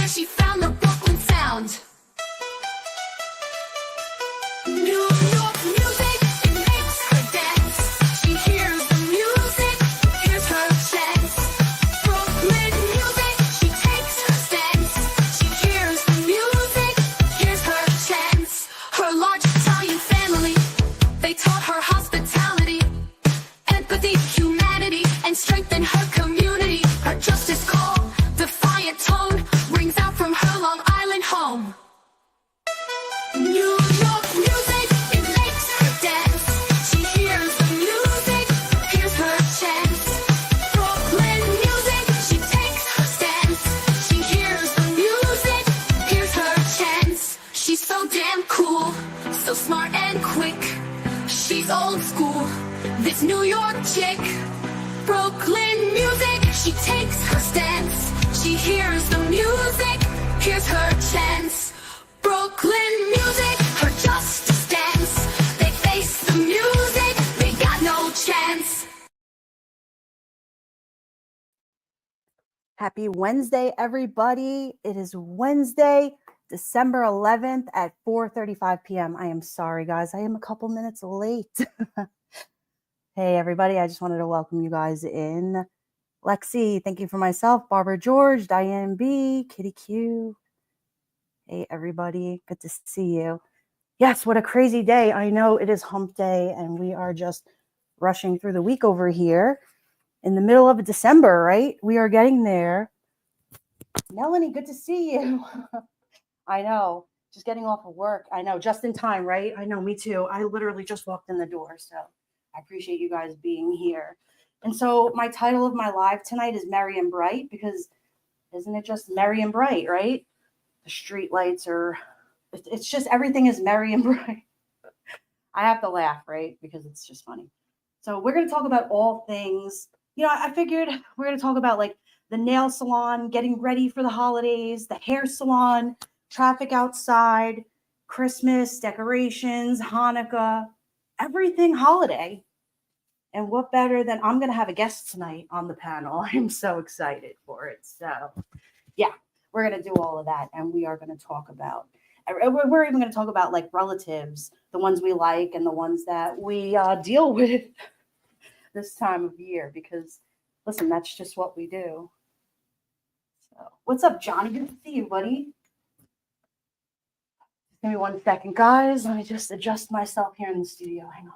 where she found the Brooklyn sound. New York music, it makes her dance. She hears the music, hears her chance. Brooklyn music, she takes her stance. She hears the music, hears her chance. Her large Italian family, they taught her hospitality, empathy, humanity, and strength in her community. Her justice call, defiant tone, rings out from her Long Island home. New York music, it makes her dance. She hears the music, hears her chance. Brooklyn music, she takes her stance. She hears the music, hears her chance. She's so damn cool, so smart and quick. She's old school, this New York chick. Brooklyn music, she takes her stance. She hears the music, hears her chance. Brooklyn music, her justice dance. They face the music, they got no chance. Happy Wednesday, everybody. It is Wednesday, December 11th at 4:35 p.m. I am sorry, guys. I am a couple minutes late. Hey, everybody. I just wanted to welcome you guys in. Lexi, thank you for myself. Barbara George, Diane B, Kitty Q. Hey, everybody. Good to see you. Yes, what a crazy day. I know it is hump day, and we are just rushing through the week over here in the middle of December, right? We are getting there. Melanie, good to see you. I know. Just getting off of work. I know. Just in time, right? I know. Me too. I literally just walked in the door, so I appreciate you guys being here. And so my title of my live tonight is Merry and Bright, because isn't it just merry and bright, right? The street lights are, it's just everything is merry and bright. I have to laugh, right? Because it's just funny. So we're going to talk about all things. I figured we're going to talk about like the nail salon, getting ready for the holidays, the hair salon, traffic outside, Christmas, decorations, Hanukkah, everything holiday. And what better than I'm going to have a guest tonight on the panel. I'm so excited for it. So, yeah, we're going to do all of that. And we are going to talk about, we're even going to talk about like relatives, the ones we like and the ones that we deal with this time of year. Because, listen, that's just what we do. So, what's up, Johnny? Good to see you, buddy. Give me 1 second, guys. Let me just adjust myself here in the studio. Hang on.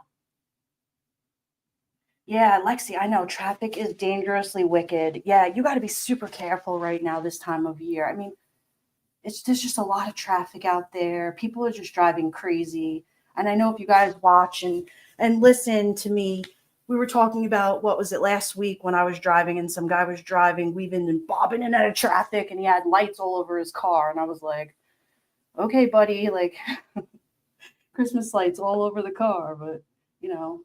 Yeah, Lexi, I know traffic is dangerously wicked. Yeah, you got to be super careful right now this time of year. I mean, there's just a lot of traffic out there. People are just driving crazy. And I know if you guys watch and listen to me, we were talking about, what was it, last week when I was driving and some guy was driving, weaving and bobbing in and out of traffic, and he had lights all over his car. And I was like, okay, buddy, like Christmas lights all over the car, but,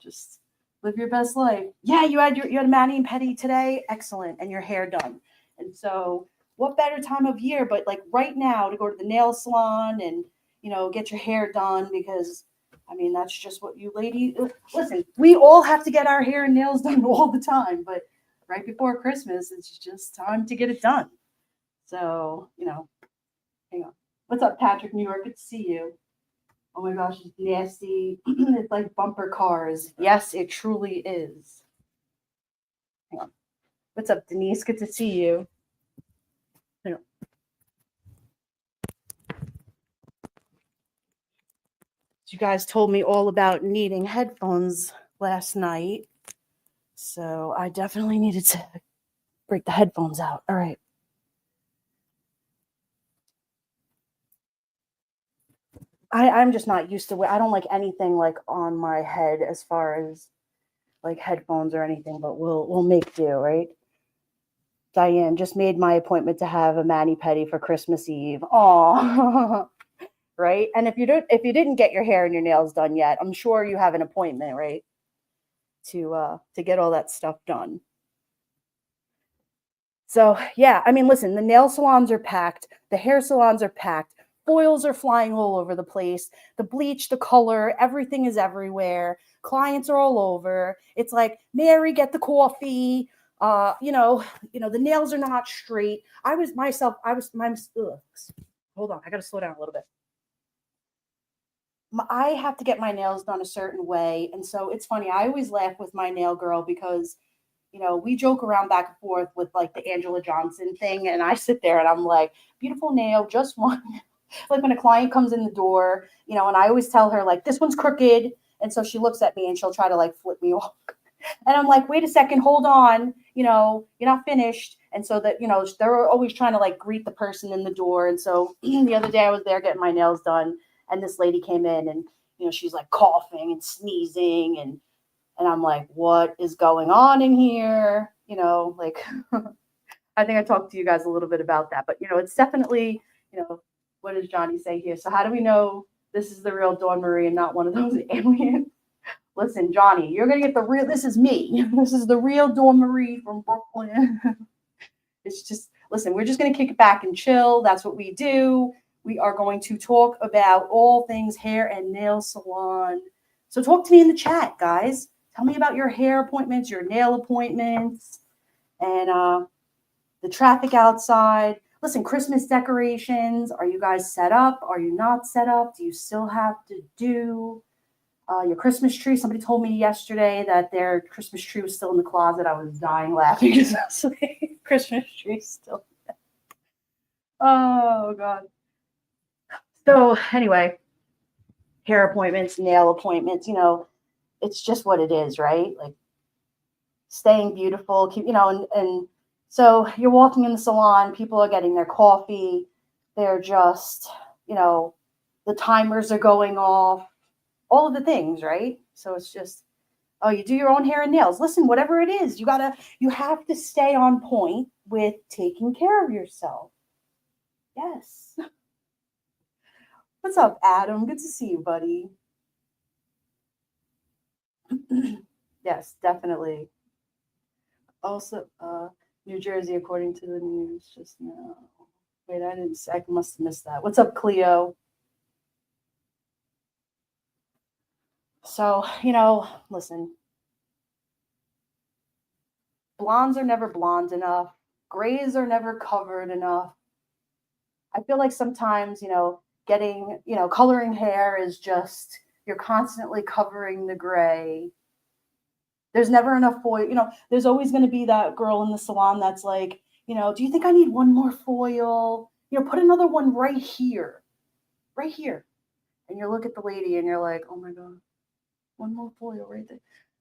just live your best life. Yeah, you had a mani and pedi today. Excellent. And your hair done. And so what better time of year, but like right now to go to the nail salon and, get your hair done, because I mean, that's just what you ladies, listen, we all have to get our hair and nails done all the time, but right before Christmas, it's just time to get it done. So, hang on. What's up, Patrick, New York? Good to see you. Oh my gosh, it's nasty. It's like bumper cars. Yes, it truly is. Hang on. What's up, Denise? Good to see you. Hang on. You guys told me all about needing headphones last night, so I definitely needed to break the headphones out. All right. I'm just not used to it. I don't like anything like on my head as far as like headphones or anything, but we'll make do, right? Diane just made my appointment to have a mani-pedi for Christmas Eve. Aw, right? And if you didn't get your hair and your nails done yet, I'm sure you have an appointment, right? To get all that stuff done. So yeah, I mean, listen, the nail salons are packed, the hair salons are packed. Foils are flying all over the place. The bleach, the color, everything is everywhere. Clients are all over. It's like, Mary, get the coffee. The nails are not straight. Ugh. Hold on, I got to slow down a little bit. I have to get my nails done a certain way. And so it's funny. I always laugh with my nail girl because, we joke around back and forth with like the Angela Johnson thing. And I sit there and I'm like, beautiful nail, just one. Like when a client comes in the door, and I always tell her, like, this one's crooked. And so she looks at me and she'll try to like flip me off. And I'm like, wait a second, hold on, you're not finished. And so that, they're always trying to like greet the person in the door. And so the other day I was there getting my nails done and this lady came in and, she's like coughing and sneezing and I'm like, what is going on in here? Like, I think I talked to you guys a little bit about that, but it's definitely, what does Johnny say here? So how do we know this is the real Dawn Marie and not one of those aliens? Listen, Johnny, you're gonna get the real. This is me. This is the real Dawn Marie from Brooklyn. It's just listen. We're just gonna kick it back and chill. That's what we do. We are going to talk about all things hair and nail salon. So talk to me in the chat, guys. Tell me about your hair appointments, your nail appointments, and the traffic outside. Listen, Christmas decorations. Are you guys set up? Are you not set up? Do you still have to do your Christmas tree? Somebody told me yesterday that their Christmas tree was still in the closet. I was dying laughing because I was like, Christmas tree still. Oh, God. So, anyway, hair appointments, nail appointments, it's just what it is, right? Like staying beautiful, and so you're walking in the salon, people are getting their coffee. They're just, the timers are going off, all of the things, right? So it's just, oh, you do your own hair and nails. Listen, whatever it is, you have to stay on point with taking care of yourself. Yes. What's up, Adam? Good to see you, buddy. Yes, definitely. Also, New Jersey, according to the news just now. Wait, I must have missed that. What's up, Cleo? So, listen, blondes are never blonde enough. Grays are never covered enough. I feel like sometimes, getting, coloring hair is just, you're constantly covering the gray. There's never enough foil. There's always going to be that girl in the salon that's like, do you think I need one more foil? Put another one right here, right here. And you look at the lady and you're like, oh my God, one more foil right there.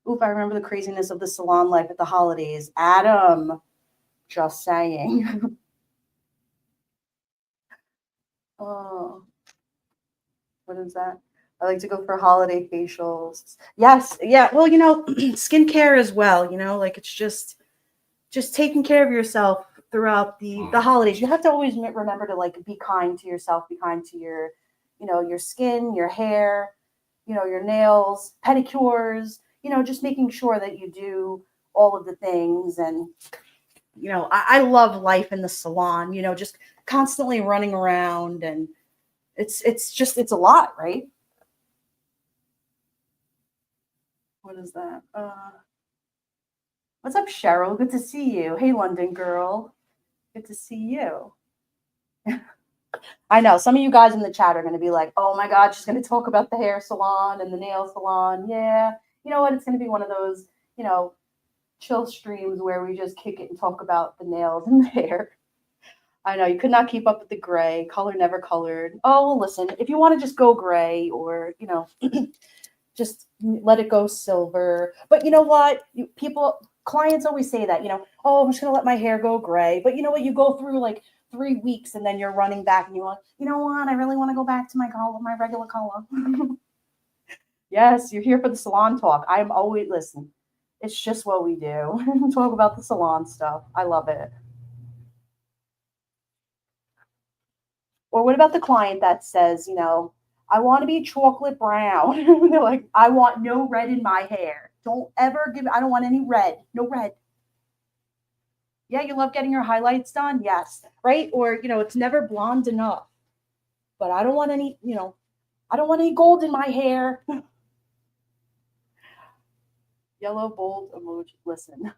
Oof, I remember the craziness of the salon life at the holidays. Adam, just saying. Oh, what is that? I like to go for holiday facials. Yes, yeah. Well, skincare as well. Like it's just taking care of yourself throughout the holidays. You have to always remember to like be kind to yourself, be kind to your, your skin, your hair, your nails, pedicures. Just making sure that you do all of the things. And I love life in the salon. Just constantly running around, and it's a lot, right? What is that? What's up, Cheryl? Good to see you. Hey, London girl. Good to see you. I know some of you guys in the chat are going to be like, oh my God, she's going to talk about the hair salon and the nail salon. Yeah. You know what? It's going to be one of those, chill streams where we just kick it and talk about the nails and the hair. I know you could not keep up with the gray. Color never colored. Oh, well, listen, if you want to just go gray or, just let it go silver. But you know what? Clients always say that, oh, I'm just going to let my hair go gray. But you know what? You go through like 3 weeks and then you're running back and you're like, you know what? I really want to go back to my color, my regular color. Yes, you're here for the salon talk. I'm always, listen, it's just what we do. Talk about the salon stuff. I love it. Or what about the client that says, I want to be chocolate brown. They're like, I want no red in my hair. Don't ever I don't want any red. No red. Yeah, you love getting your highlights done? Yes. Right? Or, it's never blonde enough. But I don't want any, I don't want any gold in my hair. Yellow bold emoji. Listen.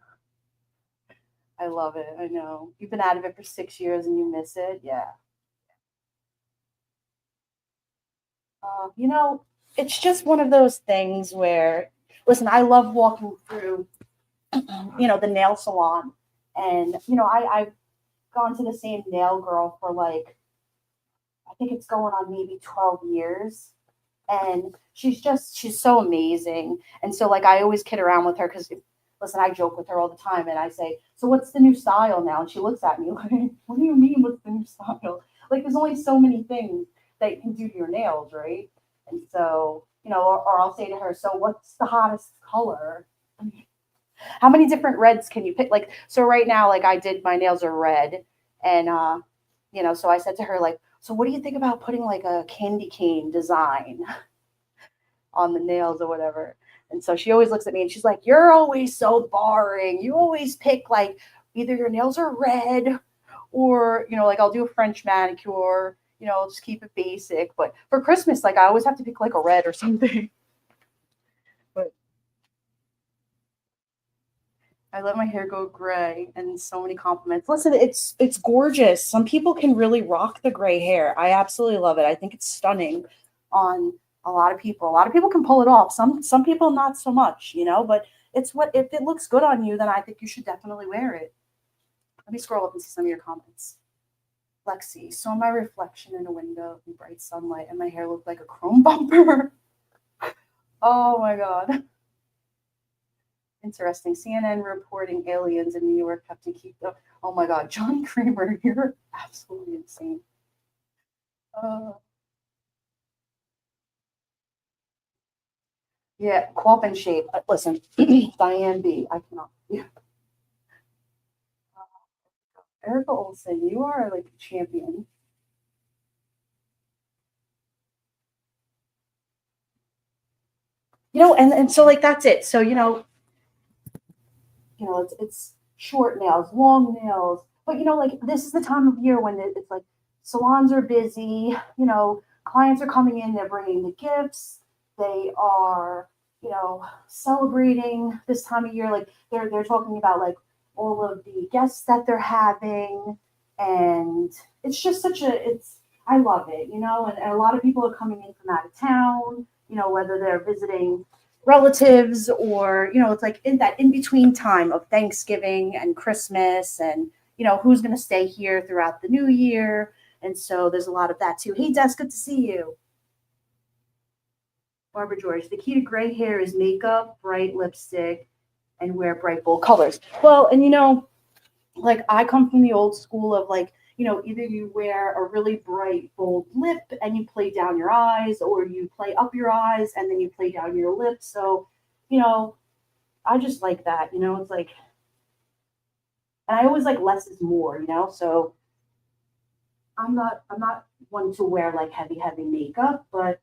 I love it. I know. You've been out of it for 6 years and you miss it. Yeah. You know, it's just one of those things where, listen, I love walking through, the nail salon. And, I've gone to the same nail girl for like, I think it's going on maybe 12 years. And she's so amazing. And so, like, I always kid around with her because, listen, I joke with her all the time and I say, so what's the new style now? And she looks at me like, what do you mean, what's the new style? Like, there's only so many things that you can do to your nails, right? And so, or I'll say to her, so what's the hottest color? How many different reds can you pick? Like, so right now, like I did, my nails are red. And, so I said to her, like, so what do you think about putting like a candy cane design on the nails or whatever? And so she always looks at me and she's like, you're always so boring. You always pick like either your nails are red or, like I'll do a French manicure, just keep it basic. But for Christmas, like I always have to pick like a red or something. But I let my hair go gray and so many compliments. Listen, it's gorgeous. Some people can really rock the gray hair. I absolutely love it. I think it's stunning on a lot of people. A lot of people can pull it off. Some people not so much, but it's what if it looks good on you, then I think you should definitely wear it. Let me scroll up and see some of your comments. Lexi, saw my reflection in a window in bright sunlight and my hair looked like a chrome bumper. Oh my god. Interesting. CNN reporting aliens in New York have to keep the. Oh my God, John Kramer, you're absolutely insane. Uh, yeah, Quap and Shape. Listen, Diane B. I cannot. Yeah. Erica Olson, you are like a champion. And so like that's it. So it's short nails, long nails. But like this is the time of year when it's like salons are busy. Clients are coming in, they're bringing the gifts, they are celebrating this time of year. Like they're talking about like all of the guests that they're having, and it's just such a it's I love it, and a lot of people are coming in from out of town. Whether they're visiting relatives or it's like in that in between time of Thanksgiving and Christmas, and who's going to stay here throughout the new year. And so there's a lot of that too. Hey Des, good to see you. Barbara George, the key to gray hair is makeup, bright lipstick, and wear bright bold colors. Well, and like I come from the old school of like, either you wear a really bright bold lip and you play down your eyes, or you play up your eyes and then you play down your lips. So, I just like that, it's like, and I always like less is more, so I'm not one to wear like heavy makeup, but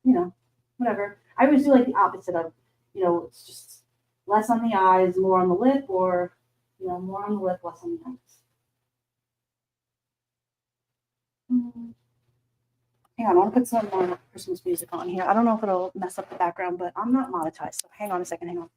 whatever. I always do like the opposite of, it's just less on the eyes, more on the lip, or more on the lip, less on the eyes. Mm. Hang on, I want to put some more Christmas music on here. I don't know if it'll mess up the background, but I'm not monetized, so hang on a second. Hang on.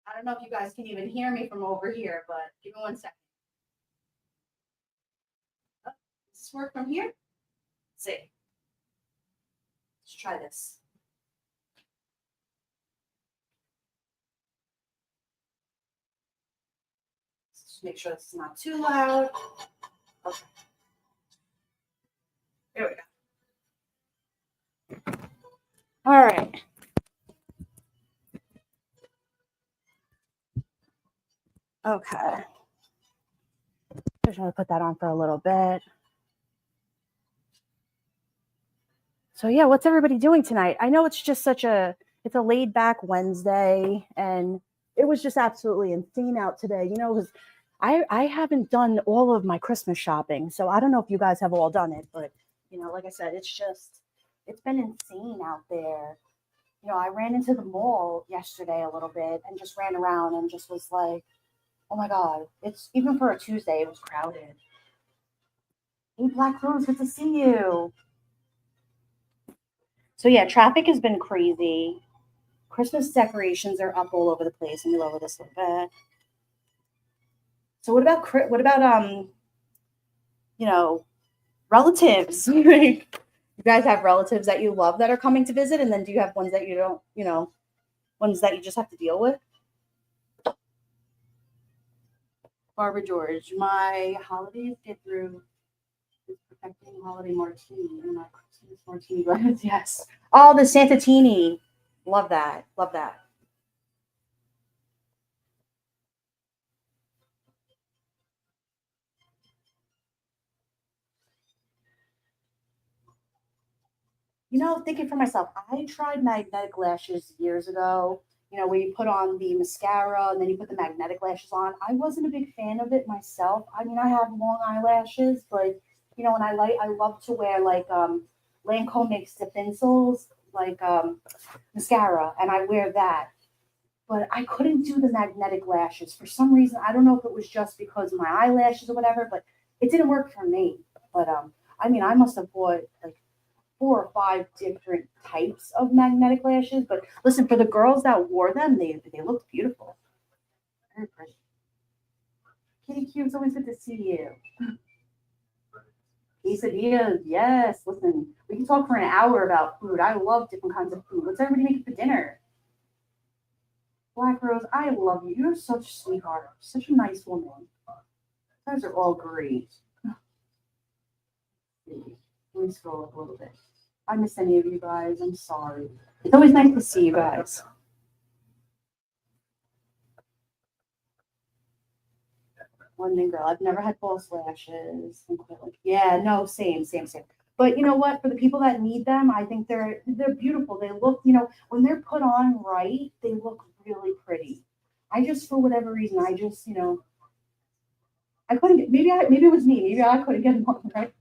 I don't know if you guys can even hear me from over here, but give me one second. Oh, does this work from here? Let's see. Let's try this. Just make sure this is not too loud. Okay. There we go. All right. Okay. Just want to put that on for a little bit. So yeah, what's everybody doing tonight? I know it's just it's a laid back Wednesday, and it was just absolutely insane out today, because I haven't done all of my Christmas shopping. So I don't know if you guys have all done it, but Like I said, it's been insane out there. I ran into the mall yesterday a little bit and just ran around and just was like, oh my God, it's even for a Tuesday, it was crowded. Hey, Black Rose, good to see you. So yeah, traffic has been crazy. Christmas decorations are up all over the place. Let me lower this a little bit. So what about you know, relatives? Like, you guys have relatives that you love that are coming to visit, and then do you have ones that you don't, ones that you just have to deal with? Barbara George, my holidays get through is perfecting holiday martini and my Christmas martini glass. Yes. Oh, the Santatini. Love that. Love that. Thinking for myself, I tried magnetic lashes years ago. Where you put on the mascara and then you put the magnetic lashes on. I wasn't a big fan of it myself. I mean, I have long eyelashes, but and I love to wear like Lancome makes Defensals like mascara, and I wear that. But I couldn't do the magnetic lashes for some reason. I don't know if it was just because of my eyelashes or whatever, but it didn't work for me. But I mean, I must have bought like 4 or 5 different types of magnetic lashes. But listen, for the girls that wore them, they looked beautiful. Very pretty. Kitty Q, it's always good to see you. Quesadillas, yes. Listen, we can talk for an hour about food. I love different kinds of food. What's everybody making for dinner? Black Rose, I love you. You're such a sweetheart. Such a nice woman. You guys are all great. Let me scroll up a little bit. I miss any of you guys. I'm sorry. It's always nice to see you guys. London girl. I've never had false lashes. I'm quite like, yeah, no, same. But you know what? For the people that need them, I think they're beautiful. They look, when they're put on right, they look really pretty. I just, for whatever reason, I couldn't get. Maybe it was me. Maybe I couldn't get them on right.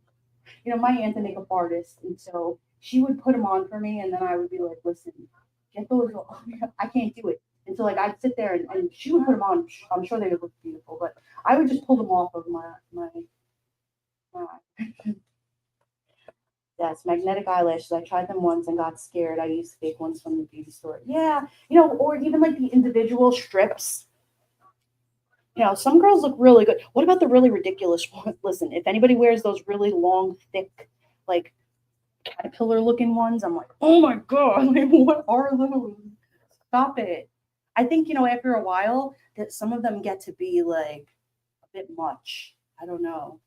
My aunt's a makeup artist, and so she would put them on for me, and then I would be like, "Listen, get those." I can't do it. And so, like, I'd sit there, and she would put them on. I'm sure they would look beautiful, but I would just pull them off of my yes, magnetic eyelashes. I tried them once and got scared. I used fake ones from the beauty store. Yeah, or even like the individual strips. Some girls look really good. What about the really ridiculous one? Listen, if anybody wears those really long, thick, like caterpillar looking ones, I'm like, oh my God, like, what are those? Stop it. I think, after a while, that some of them get to be like a bit much. I don't know.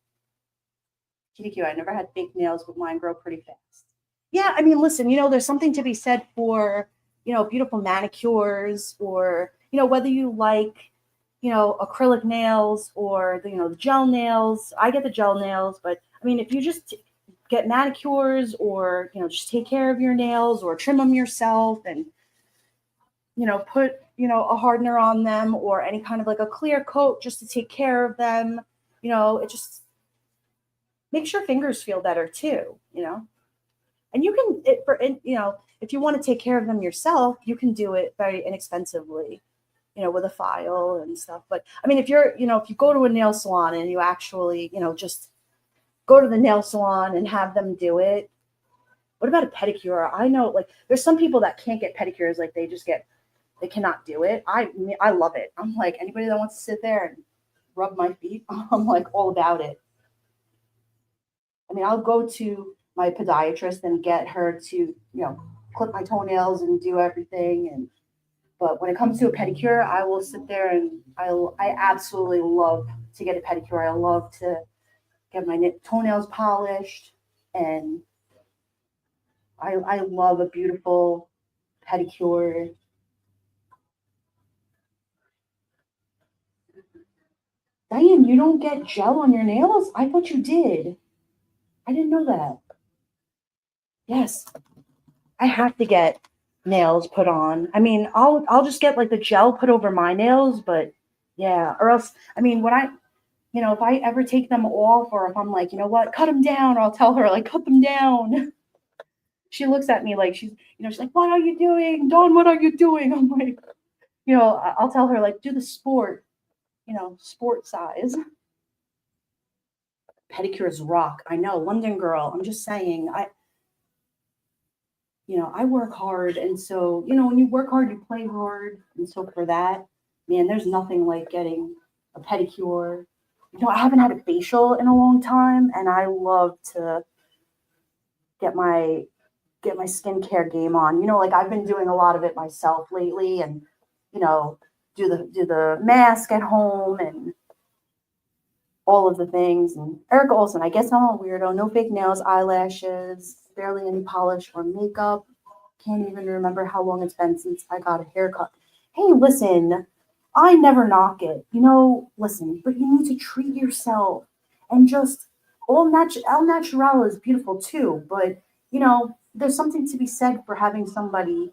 GDQ, I never had fake nails, but mine grow pretty fast. Yeah, I mean, listen, there's something to be said for, beautiful manicures or, whether you like, acrylic nails or the gel nails. I get the gel nails, but I mean, if you just get manicures or, just take care of your nails or trim them yourself and, put, a hardener on them or any kind of like a clear coat just to take care of them, it just makes your fingers feel better too, and you can, if you want to take care of them yourself, you can do it very inexpensively, with a file and stuff. But I mean, if you go to a nail salon and you actually, just go to the nail salon and have them do it. What about a pedicure? I know, like, there's some people that can't get pedicures, like they cannot do it. I love it. I'm like, anybody that wants to sit there and rub my feet, I'm like all about it. I mean, I'll go to my podiatrist and get her to, clip my toenails and do everything. But when it comes to a pedicure, I will sit there and I absolutely love to get a pedicure. I love to get my toenails polished, and I love a beautiful pedicure. Diane, you don't get gel on your nails? I thought you did. I didn't know that. Yes, I have to get nails put on. I mean, I'll just get like the gel put over my nails, but yeah, or else I mean, if I ever take them off, or if I'm like, you know what, cut them down, or I'll tell her, like, cut them down. She looks at me like she's like, what are you doing? Dawn, what are you doing? I'm like, I'll tell her, like, do the sport size. Pedicures rock. I know, London girl. I'm just saying, I work hard. And so, when you work hard, you play hard. And so for that, man, there's nothing like getting a pedicure. I haven't had a facial in a long time, and I love to get my skincare game on. Like, I've been doing a lot of it myself lately, and you know, do the mask at home and all of the things. And Erica Olson, I guess I'm a weirdo. No fake nails, eyelashes, barely any polish or makeup. Can't even remember how long it's been since I got a haircut. Hey, listen, I never knock it. Listen, but you need to treat yourself, and just all natural is beautiful too. But there's something to be said for having somebody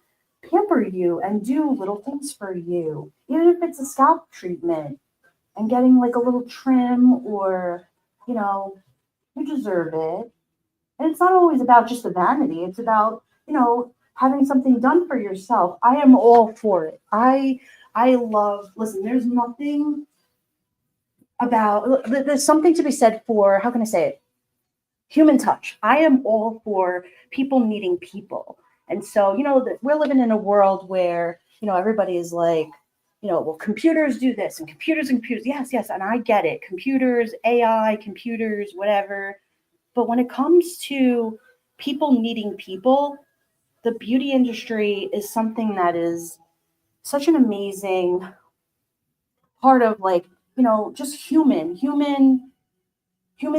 pamper you and do little things for you, even if it's a scalp treatment and getting like a little trim, or you know you deserve it. And it's not always about just the vanity. It's about, having something done for yourself. I am all for it. I love, listen, there's something to be said for, how can I say it? Human touch. I am all for people meeting people. And so, we're living in a world where, everybody is like, well, computers do this, and computers. Yes, yes. And I get it. Computers, AI, computers, whatever. But when it comes to people meeting people, the beauty industry is something that is such an amazing part of, like, just humans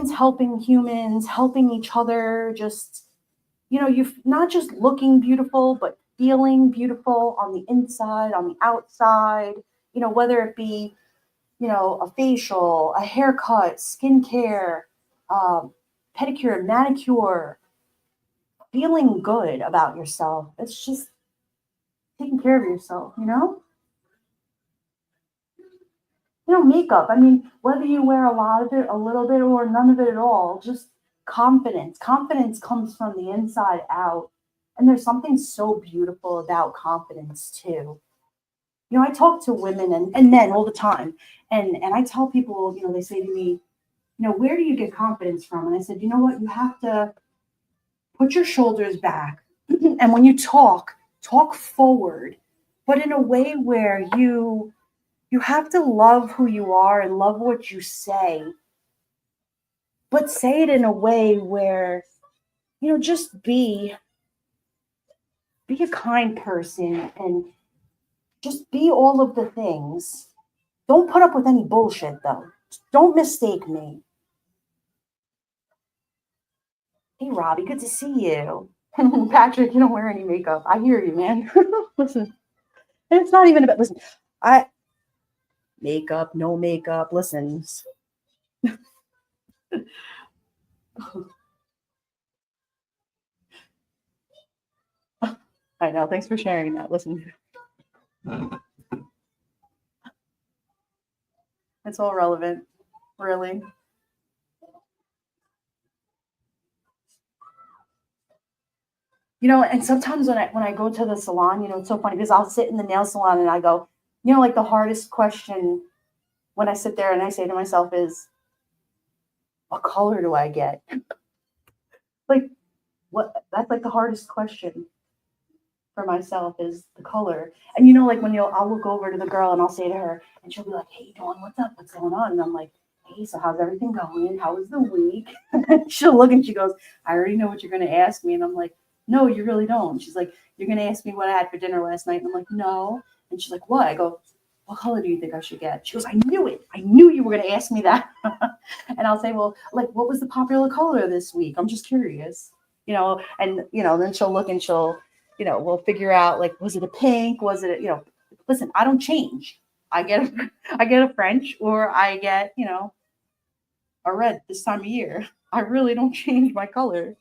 helping each other. Just, you're not just looking beautiful, but feeling beautiful on the inside, on the outside, whether it be, a facial, a haircut, skincare, um, pedicure, manicure, feeling good about yourself. It's just taking care of yourself, makeup. I mean, whether you wear a lot of it, a little bit, or none of it at all, just confidence. Confidence comes from the inside out. And there's something so beautiful about confidence too. I talk to women and men all the time. And I tell people, they say to me, where do you get confidence from? And I said, you know what? You have to put your shoulders back. And when you talk forward, but in a way where you have to love who you are and love what you say, but say it in a way where, just be a kind person, and just be all of the things. Don't put up with any bullshit though. Don't mistake me. Hey, Robbie, good to see you. Patrick, you don't wear any makeup. I hear you, man. Listen, and it's not even about, listen, I makeup, no makeup. Listen, I know. Thanks for sharing that. Listen, it's all relevant, really. And sometimes when I go to the salon, it's so funny because I'll sit in the nail salon and I go, like, the hardest question when I sit there and I say to myself is, what color do I get? Like, what? That's like the hardest question for myself, is the color. And like, when I'll look over to the girl and I'll say to her, and she'll be like, "Hey, Dawn, what's up? What's going on?" And I'm like, "Hey, so how's everything going? How was the week?" She'll look and she goes, "I already know what you're going to ask me." And I'm like, "No, you really don't." She's like, "You're going to ask me what I had for dinner last night." And I'm like, "No." And she's like, "What?" I go, "What color do you think I should get?" She goes, "I knew it. I knew you were going to ask me that." And I'll say, "Well, like, what was the popular color this week? I'm just curious." And then she'll look and we'll figure out, like, was it a pink? Was it, listen, I don't change. I get a French, or I get, a red this time of year. I really don't change my color.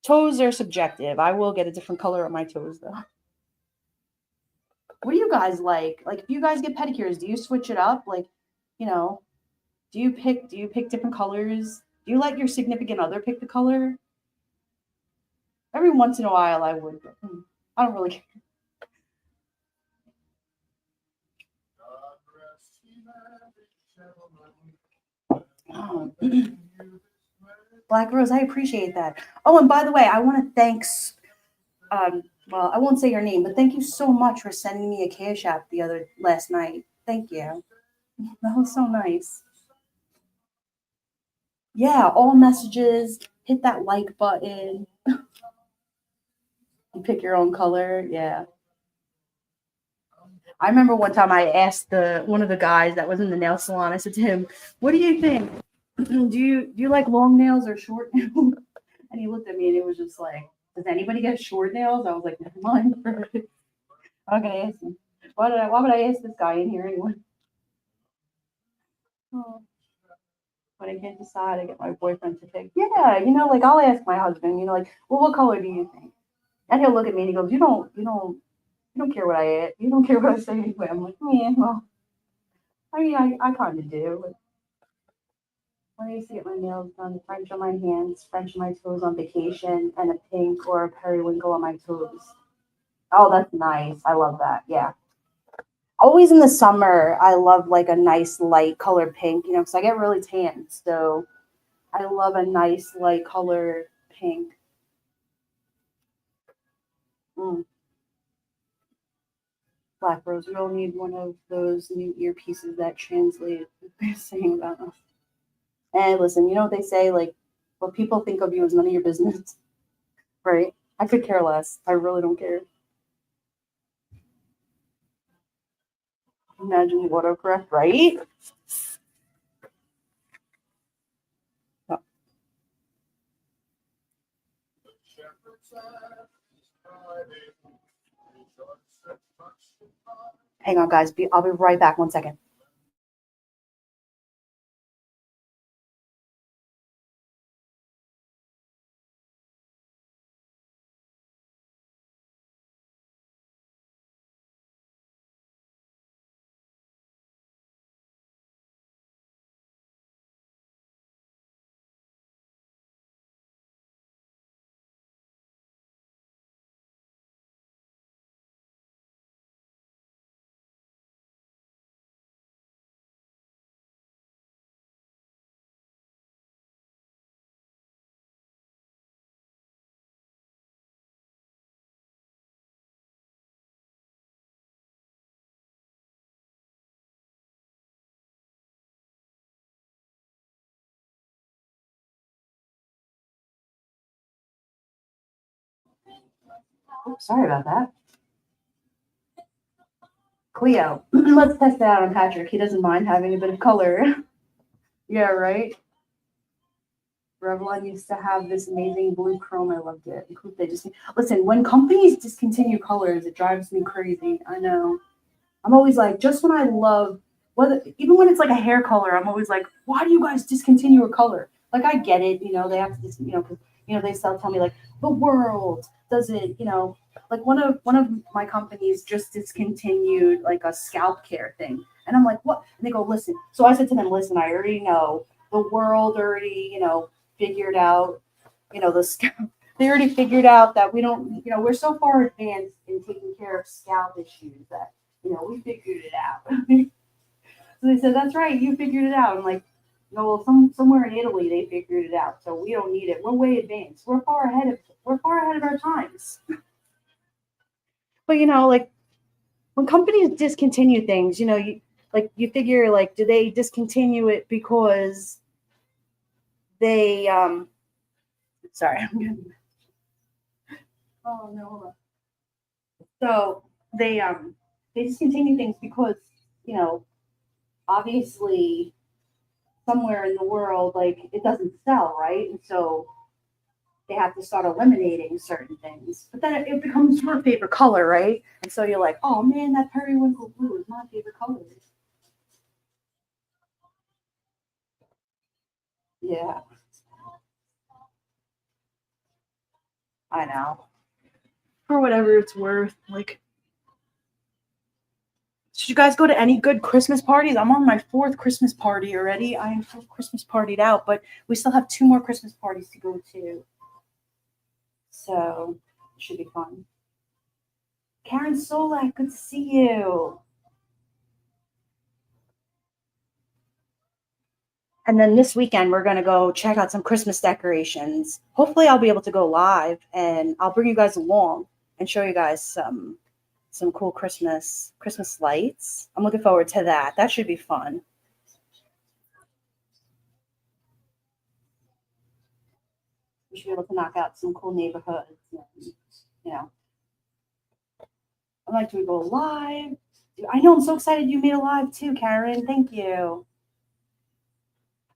Toes are subjective. I will get a different color on my toes though. What do you guys like? Like, if you guys get pedicures, do you switch it up? Like, you know, Do you pick different colors? Do you let your significant other pick the color? Every once in a while I would, but I don't really care. Oh, Black Rose, I appreciate that. Oh, and by the way, I want to thanks well, I won't say your name, but thank you so much for sending me a cash app last night. Thank you. That was so nice. Yeah, all messages, hit that like button. You pick your own color. Yeah. I remember one time I asked one of the guys that was in the nail salon, I said to him, "What do you think? Do you like long nails or short nails?" And he looked at me and it was just like, "Does anybody get short nails?" I was like, "Never mind." I'm not gonna ask him. Why would I ask this guy in here anyway? Oh, when I can't decide, I get my boyfriend to pick. Yeah, like I'll ask my husband, like, well, what color do you think? And he'll look at me and he goes, you don't care what you don't care what I say anyway. I'm like, yeah, well, I mean, I kind of do. But when I used to get my nails done, French on my hands, French on my toes on vacation, and a pink or a periwinkle on my toes. Oh, that's nice. I love that. Yeah. Always in the summer, I love like a nice light color pink, because I get really tan. So I love a nice light color pink. Mm. Black Rose, we all need one of those new earpieces that translate what they're saying about us. And listen, you know what they say, like, what people think of you is none of your business, right? I could care less. I really don't care. Imagine the autocorrect, right? Oh, hang on, guys. I'll be right back. 1 second. Oh, sorry about that. Cleo, let's test that out on Patrick. He doesn't mind having a bit of color. Yeah, right? Revlon used to have this amazing blue chrome. I loved it. They just listen. When companies discontinue colors, it drives me crazy. I know. I'm always like, just when I love whether even when it's like a hair color, I'm always like, why do you guys discontinue a color? Like I get it, they have to, because they still tell me like the world does it, like one of my companies just discontinued like a scalp care thing, and I'm like, what? And they go, listen. So I said to them, listen, I already know the world already, figured out, the scalp. They already figured out that we don't, we're so far advanced in taking care of scalp issues that we figured it out. So they said, that's right, you figured it out. I'm like, no, well, somewhere in Italy they figured it out, so we don't need it. We're way advanced. We're far ahead of our times. But like when companies discontinue things, you figure like, do they discontinue it because they sorry, I'm getting oh no, hold on. So they discontinue things because, you know, obviously somewhere in the world like it doesn't sell, right? And so they have to start eliminating certain things. But then it becomes your favorite color, right? And so you're like, oh man, that periwinkle blue is my favorite color. Yeah, I know. For whatever it's worth, like Did you guys go to any good Christmas parties? I'm on my 4th Christmas party already. I am full Christmas partied out, but we still have 2 more Christmas parties to go to. So it should be fun. Karen Solak, good to see you. And then this weekend, we're going to go check out some Christmas decorations. Hopefully, I'll be able to go live, and I'll bring you guys along and show you guys some cool Christmas lights. I'm looking forward to that. That should be fun. We should be able to knock out some cool neighborhoods. And, I'm like, do we go live? I know, I'm so excited you made a live too, Karen. Thank you.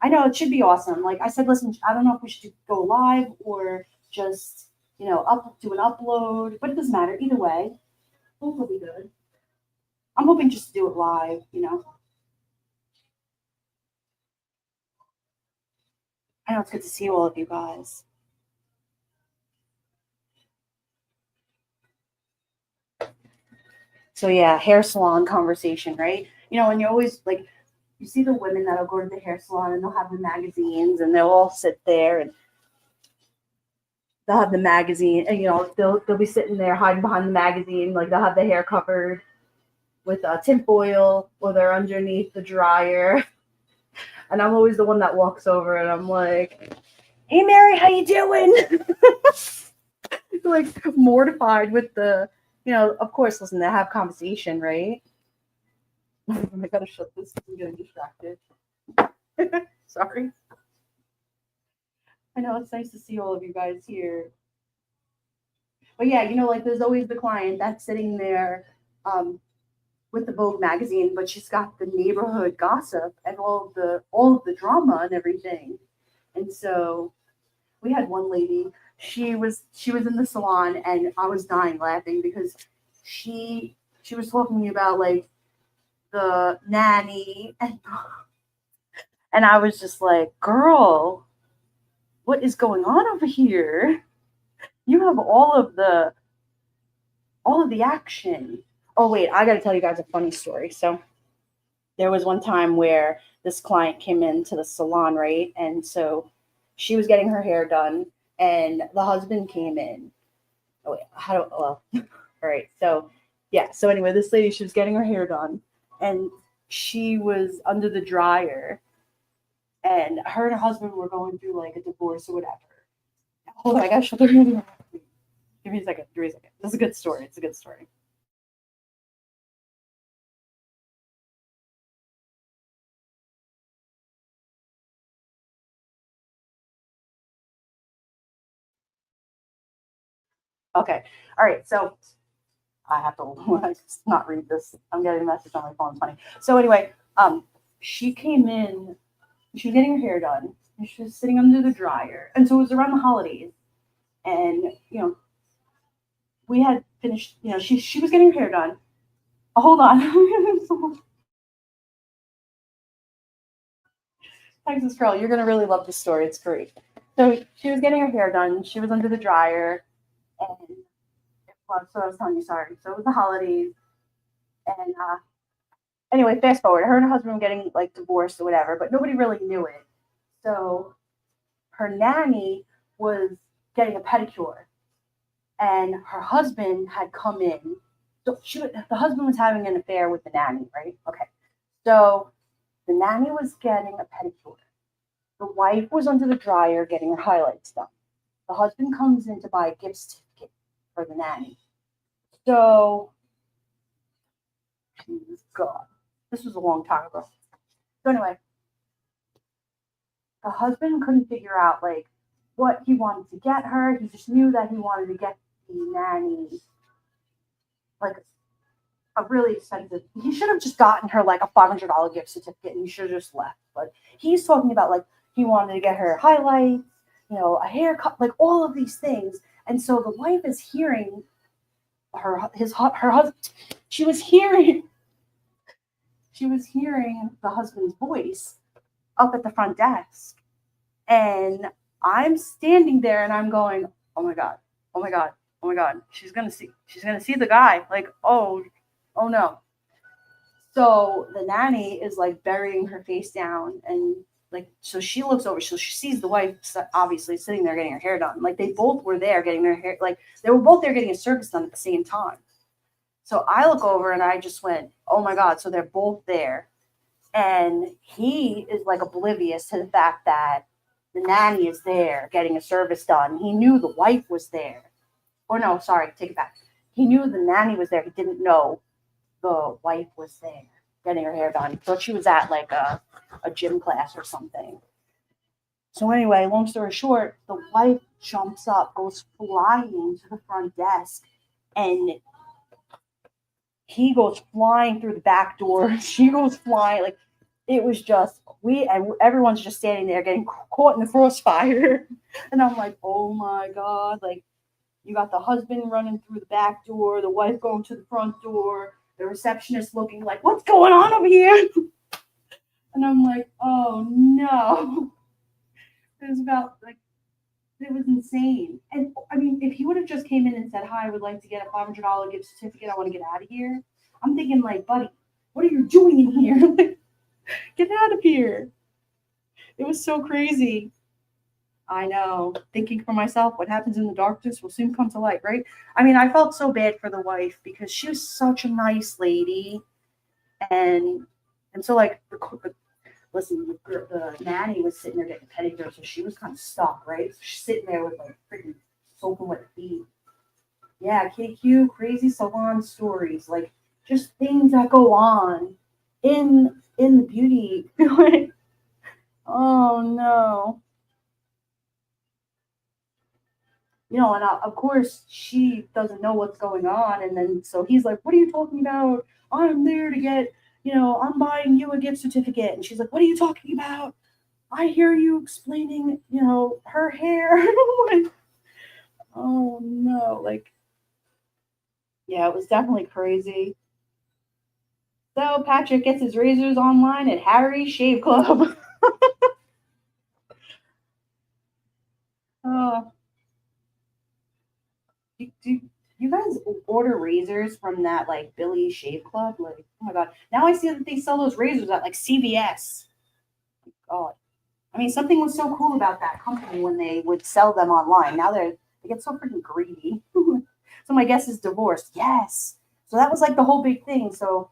I know it should be awesome. Like I said, listen, I don't know if we should go live or just, do an upload, but it doesn't matter. Either way, both will be good. I'm hoping just to do it live, I know it's good to see all of you guys. So yeah, hair salon conversation, right? And you always like you see the women that'll go to the hair salon and they'll have the magazines and they'll all sit there and they'll have the magazine and they'll be sitting there hiding behind the magazine, like they'll have the hair covered with tinfoil or they're underneath the dryer. And I'm always the one that walks over and I'm like, "Hey Mary, how you doing?" Like mortified with the, of course, listen, they have conversation, right? I gotta shut this. I'm getting distracted. Sorry. I know it's nice to see all of you guys here. But yeah, like there's always the client that's sitting there with the Vogue magazine, but she's got the neighborhood gossip and all of the drama and everything. And so we had one lady, she was in the salon and I was dying laughing because she was talking to me about like the nanny and I was just like, "Girl, what is going on over here? You have all of the action." Oh wait, I got to tell you guys a funny story. So there was one time where this client came into the salon, right? And so she was getting her hair done and the husband came in. Oh wait, all right. So yeah. So anyway, this lady, she was getting her hair done and she was under the dryer and her and her husband were going through like a divorce or whatever. Hold on, I gotta shut the video. Give me a second. This is a good story. It's a good story. Okay. All right. So I have to not read this. I'm getting a message on my phone. It's funny. So anyway, she came in. She was getting her hair done. And she was sitting under the dryer, and so it was around the holidays. And we had finished. She was getting her hair done. Oh, hold on. Texas girl, you're gonna really love this story. It's great. So she was getting her hair done. She was under the dryer, and so I was telling you, sorry. So it was the holidays, and anyway, fast forward. Her and her husband were getting like divorced or whatever, but nobody really knew it. So her nanny was getting a pedicure, and her husband had come in. So the husband was having an affair with the nanny, right? Okay. So the nanny was getting a pedicure. The wife was under the dryer getting her highlights done. The husband comes in to buy a gift certificate for the nanny. So, God, this was a long time ago. So anyway, the husband couldn't figure out like what he wanted to get her. He just knew that he wanted to get the nanny like a really expensive. He should have just gotten her like a $500 gift certificate, and he should have just left. But he's talking about like he wanted to get her highlights, a haircut, like all of these things. And so the wife is hearing her husband. She was hearing the husband's voice up at the front desk, and I'm standing there and I'm going, "Oh my god, oh my god, oh my god!" She's gonna see the guy. Like, oh no. So the nanny is like burying her face down, and like, so she looks over, so she sees the wife obviously sitting there getting her hair done. Like, they both were there getting their hair, like, they were both there getting a service done at the same time. So I look over and I just went, oh my God. So they're both there. And he is like oblivious to the fact that the nanny is there getting a service done. He knew the wife was there. Or no, sorry, take it back. He knew the nanny was there. He didn't know the wife was there getting her hair done. He thought she was at like a gym class or something. So anyway, long story short, the wife jumps up, goes flying to the front desk, and he goes flying through the back door. She goes flying. Like, it was just, and everyone's just standing there getting caught in the crossfire. And I'm like, oh my God. Like, you got the husband running through the back door, the wife going to the front door, the receptionist looking like, what's going on over here? And I'm like, oh no. It was about, like, it was insane. And I mean, if he would have just came in and said, hi, I would like to get a $500 gift certificate, I want to get out of here. I'm thinking, like, buddy, what are you doing in here? Get out of here. It was so crazy. I know. Thinking for myself, what happens in the darkness will soon come to light, right? I mean, I felt so bad for the wife because she was such a nice lady. And so, like, listen, the nanny was sitting there getting a pedicure, so she was kind of stuck, right? So she's sitting there with, like, freaking soaking wet feet. Yeah, KQ, crazy salon stories, like, just things that go on in the beauty. Like, oh no. You know, and of course she doesn't know what's going on, and then so he's like, "What are you talking about? I'm there to get, I'm buying you a gift certificate." And she's like, "What are you talking about? I hear you explaining, her hair." Like, oh no, like, yeah, it was definitely crazy. So Patrick gets his razors online at Harry's Shave Club. Oh, do you guys order razors from that, like, Billy Shave Club? Like, oh my God. Now I see that they sell those razors at, like, CVS. God. I mean, something was so cool about that company when they would sell them online. Now they get so freaking greedy. So my guess is divorced. Yes. So that was like the whole big thing. So,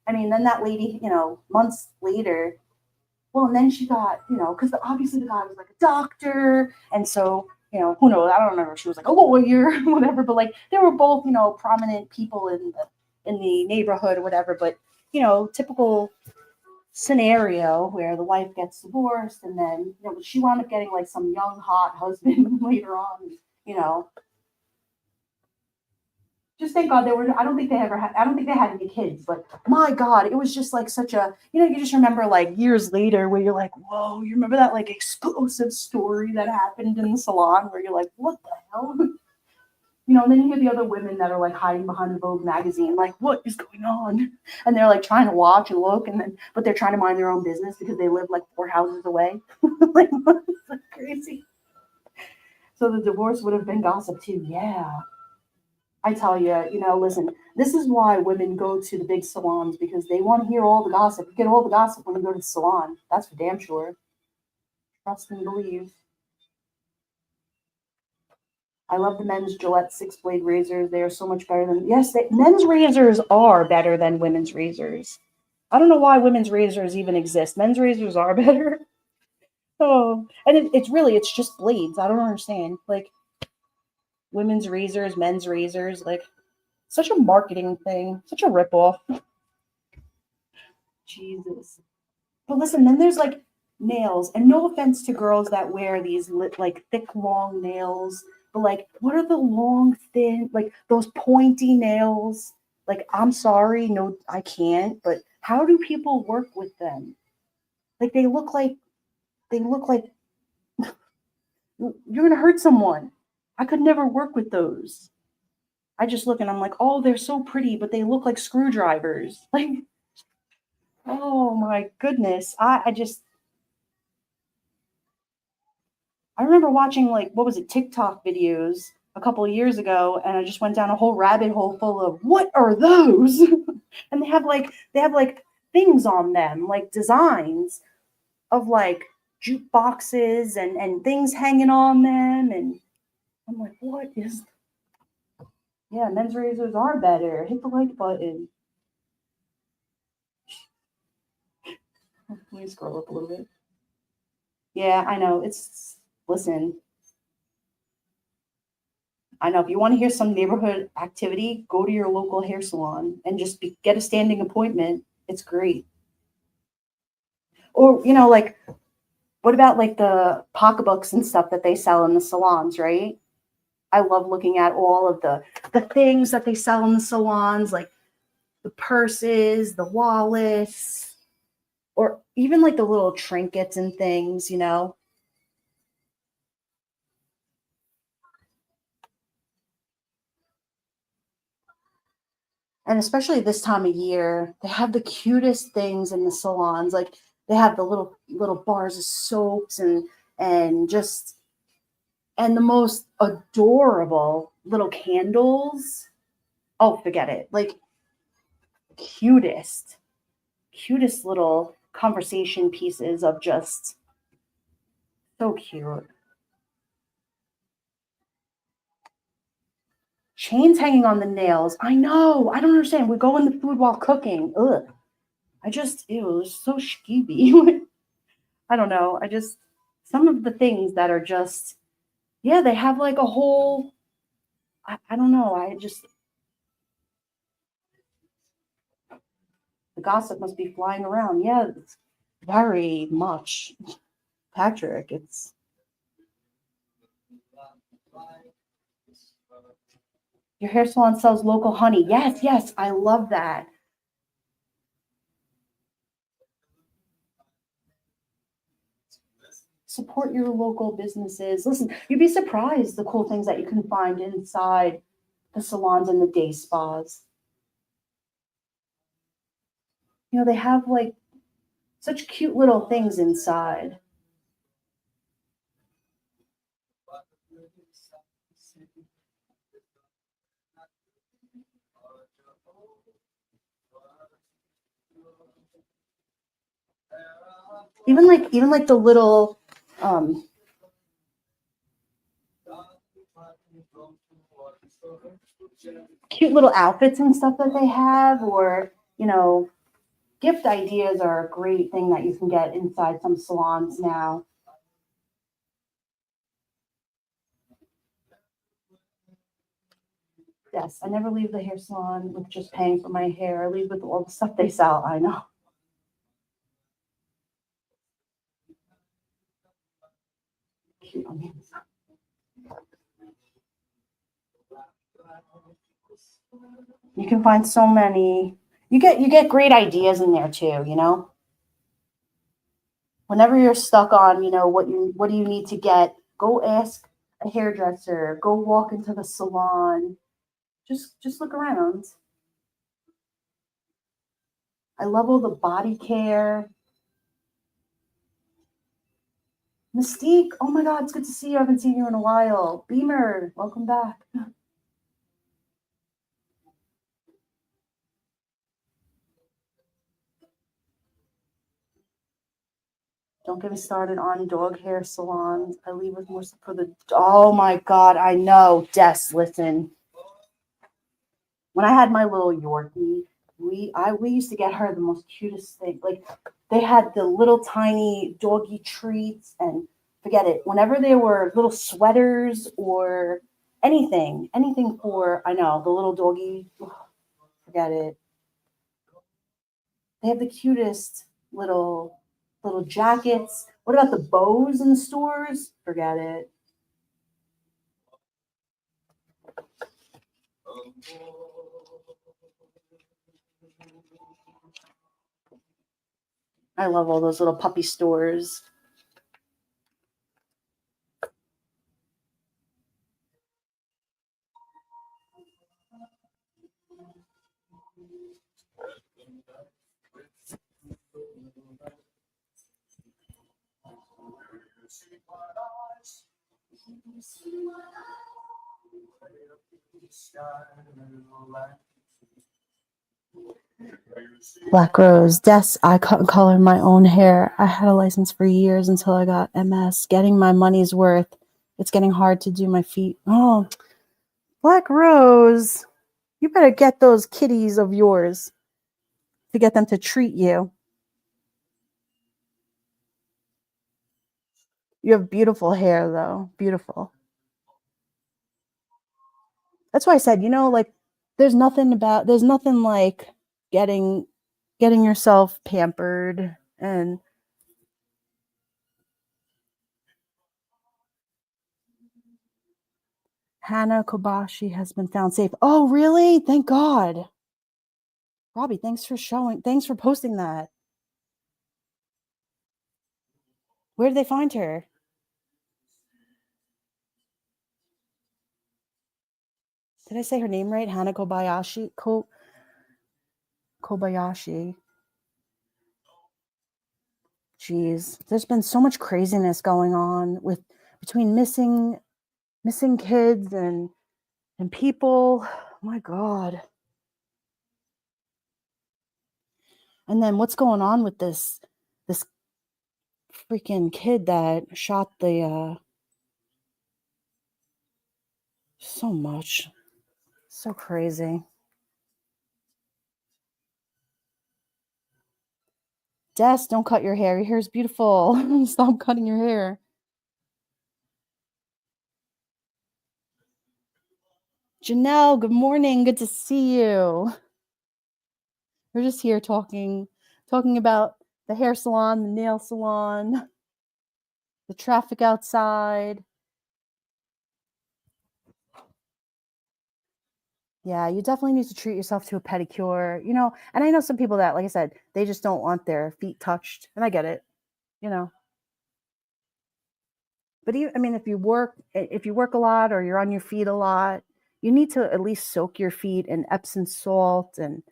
I mean, then that lady, months later, well, and then she got, because obviously the guy was like a doctor. And so, who knows? I don't remember if she was like a lawyer or whatever, but like they were both, prominent people in the neighborhood or whatever. But, typical scenario where the wife gets divorced, and then, she wound up getting like some young, hot husband later on, you know. Just thank God I don't think I don't think they had any kids, but my God, it was just like such a, you just remember like years later where you're like, whoa, you remember that like explosive story that happened in the salon where you're like, what the hell? And then you hear the other women that are like hiding behind the Vogue magazine, like, what is going on? And they're like trying to watch and look, but they're trying to mind their own business because they live like 4 houses away. Like, that's crazy. So the divorce would have been gossip too. Yeah. I tell you, listen, this is why women go to the big salons, because they want to hear all the gossip. You get all the gossip when you go to the salon. That's for damn sure. Trust and believe. I love the men's Gillette 6-blade razors. They are so much better than, yes, men's razors are better than women's razors. I don't know why women's razors even exist. Men's razors are better. Oh, and it's just blades. I don't understand. Like, women's razors, men's razors, like, such a marketing thing, such a ripoff. Jesus. But listen, then there's like nails, and no offense to girls that wear these like thick, long nails, but like, what are the long, thin, like those pointy nails? Like, I'm sorry, no, I can't. But how do people work with them? Like, they look like you're gonna hurt someone. I could never work with those. I just look and I'm like, oh, they're so pretty, but they look like screwdrivers. Like, oh my goodness. I remember watching, like, what was it, TikTok videos a couple of years ago, and I just went down a whole rabbit hole full of, what are those? And they have like things on them, like designs of like jukeboxes and things hanging on them. And I'm like, what is, yeah, men's razors are better. Hit the like button. Let me scroll up a little bit. Yeah, I know. Listen, I know if you want to hear some neighborhood activity, go to your local hair salon and just get a standing appointment. It's great. Or, like, what about like the pocketbooks and stuff that they sell in the salons, right? I love looking at all of the things that they sell in the salons, like the purses, the wallets, or even like the little trinkets and things. And especially this time of year, they have the cutest things in the salons. Like they have the little bars of soaps and just and the most adorable little candles. Oh, forget it. Like cutest little conversation pieces of just so cute. Chains hanging on the nails. I know. I don't understand. We go in the food while cooking. Ugh. Ew, it's so skeevy. I don't know. Some of the things that are just, yeah, they have like a whole, I don't know. The gossip must be flying around. Yeah, it's very much. Patrick, it's, your hair salon sells local honey. Yes, yes, I love that. Support your local businesses. Listen, you'd be surprised the cool things that you can find inside the salons and the day spas. They have like such cute little things inside. Even like the little um cute little outfits and stuff that they have, or gift ideas are a great thing that you can get inside some salons now. Yes, I never leave the hair salon with just paying for my hair. I leave with all the stuff they sell. I know. Cute on the inside. You can find so many. You get great ideas in there too. Whenever you're stuck on, what do you need to get, go ask a hairdresser, go walk into the salon. Just look around. I love all the body care. Mystique, oh my God, it's good to see you. I haven't seen you in a while. Beamer, welcome back. Don't get me started on dog hair salons. I leave with more stuff for the. Oh my God, I know. Des, listen. When I had my little Yorkie, we used to get her the most cutest thing. Like they had the little tiny doggy treats, and forget it. Whenever there were little sweaters or anything for, I know, the little doggy, forget it. They have the cutest little jackets. What about the bows in the stores? Forget it. I love all those little puppy stores. Black Rose. Des, I cut and color my own hair. I had a license for years until I got MS. Getting my money's worth. It's getting hard to do my feet. Oh, Black Rose. You better get those kitties of yours to get them to treat you. You have beautiful hair, though. Beautiful. That's why I said, like, there's nothing like getting yourself pampered and Hannah Kobashi has been found safe. Oh, really? Thank God. Robbie, thanks for posting that. Where did they find her? Did I say her name right? Hannah Kobayashi? Kobayashi. Jeez, there's been so much craziness going on between missing kids and people. My God. And then what's going on with this freaking kid that shot the so much. So crazy. Des, don't cut your hair. Your hair is beautiful. Stop cutting your hair. Janelle, good morning. Good to see you. We're just here talking about the hair salon, the nail salon, the traffic outside. Yeah, you definitely need to treat yourself to a pedicure, and I know some people that, like I said, they just don't want their feet touched, and I get it, But if you work a lot or you're on your feet a lot, you need to at least soak your feet in Epsom salt and,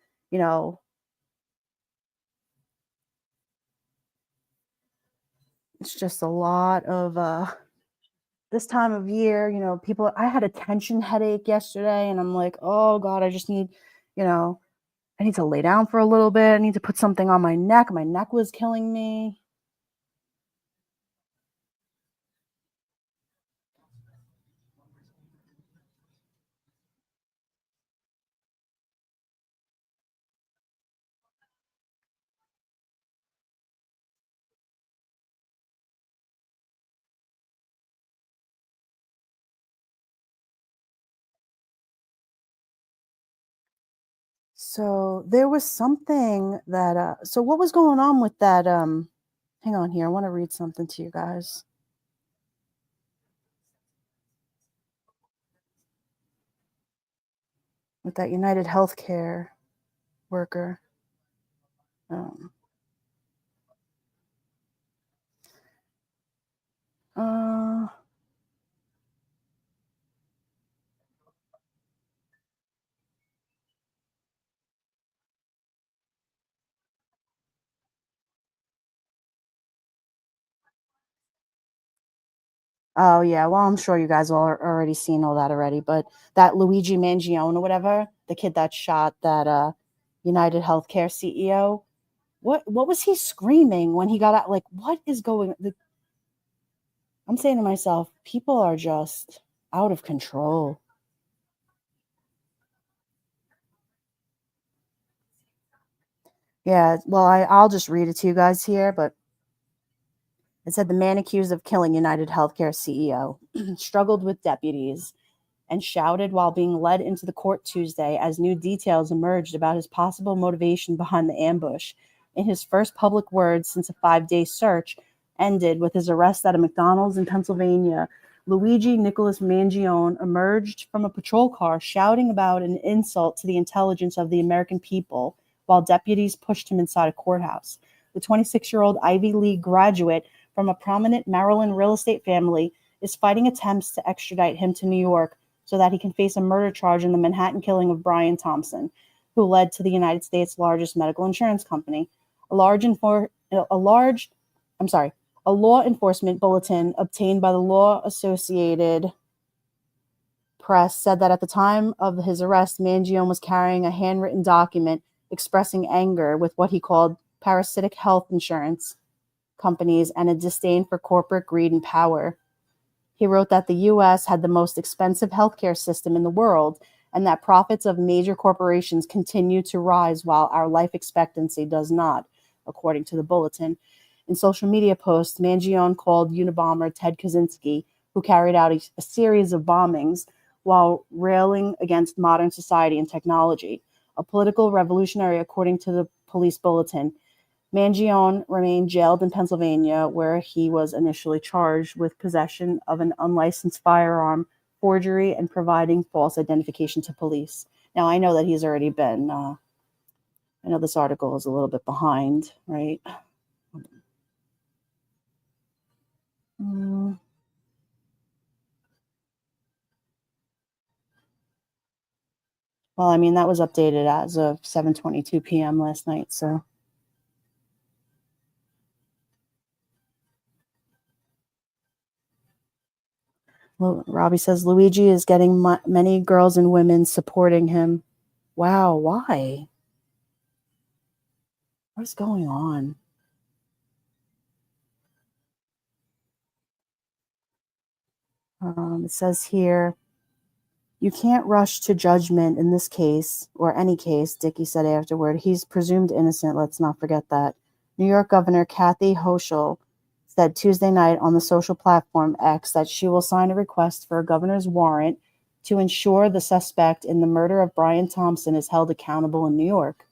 it's just a lot of this time of year, people. I had a tension headache yesterday and I'm like, oh God, I just need, I need to lay down for a little bit. I need to put something on my neck. My neck was killing me. So there was something that so what was going on with that hang on here. I want to read something to you guys. With that United Healthcare worker. Uh Oh yeah, well I'm sure you guys all are already seen all that already, but that Luigi Mangione or whatever, the kid that shot that United Healthcare CEO, what was he screaming when he got out? Like, what is going? I'm saying to myself, people are just out of control. Yeah, well, I'll just read it to you guys here, but it said the man accused of killing United Healthcare CEO struggled with deputies and shouted while being led into the court Tuesday as new details emerged about his possible motivation behind the ambush. In his first public words since a 5-day search ended with his arrest at a McDonald's in Pennsylvania, Luigi Nicholas Mangione emerged from a patrol car shouting about an insult to the intelligence of the American people while deputies pushed him inside a courthouse. The 26-year-old Ivy League graduate from a prominent Maryland real estate family is fighting attempts to extradite him to New York so that he can face a murder charge in the Manhattan killing of Brian Thompson, who led to the United States' largest medical insurance company. A law enforcement bulletin obtained by the Law Associated Press said that at the time of his arrest, Mangione was carrying a handwritten document expressing anger with what he called parasitic health insurance companies and a disdain for corporate greed and power. He wrote that the US had the most expensive healthcare system in the world and that profits of major corporations continue to rise while our life expectancy does not, according to the bulletin. In social media posts, Mangione called Unabomber Ted Kaczynski, who carried out a series of bombings, while railing against modern society and technology. A political revolutionary, according to the police bulletin. Mangione remained jailed in Pennsylvania, where he was initially charged with possession of an unlicensed firearm, forgery, and providing false identification to police. Now, I know that he's already been, I know this article is a little bit behind, right? Mm. Well, I mean, that was updated as of 7:22 p.m. last night, so. Robbie says Luigi is getting many girls and women supporting him. Wow, why? What's going on? It says here, you can't rush to judgment in this case, or any case, Dickey said afterward. He's presumed innocent, let's not forget that. New York Governor Kathy Hochul said Tuesday night on the social platform X that she will sign a request for a governor's warrant to ensure the suspect in the murder of Brian Thompson is held accountable in New York.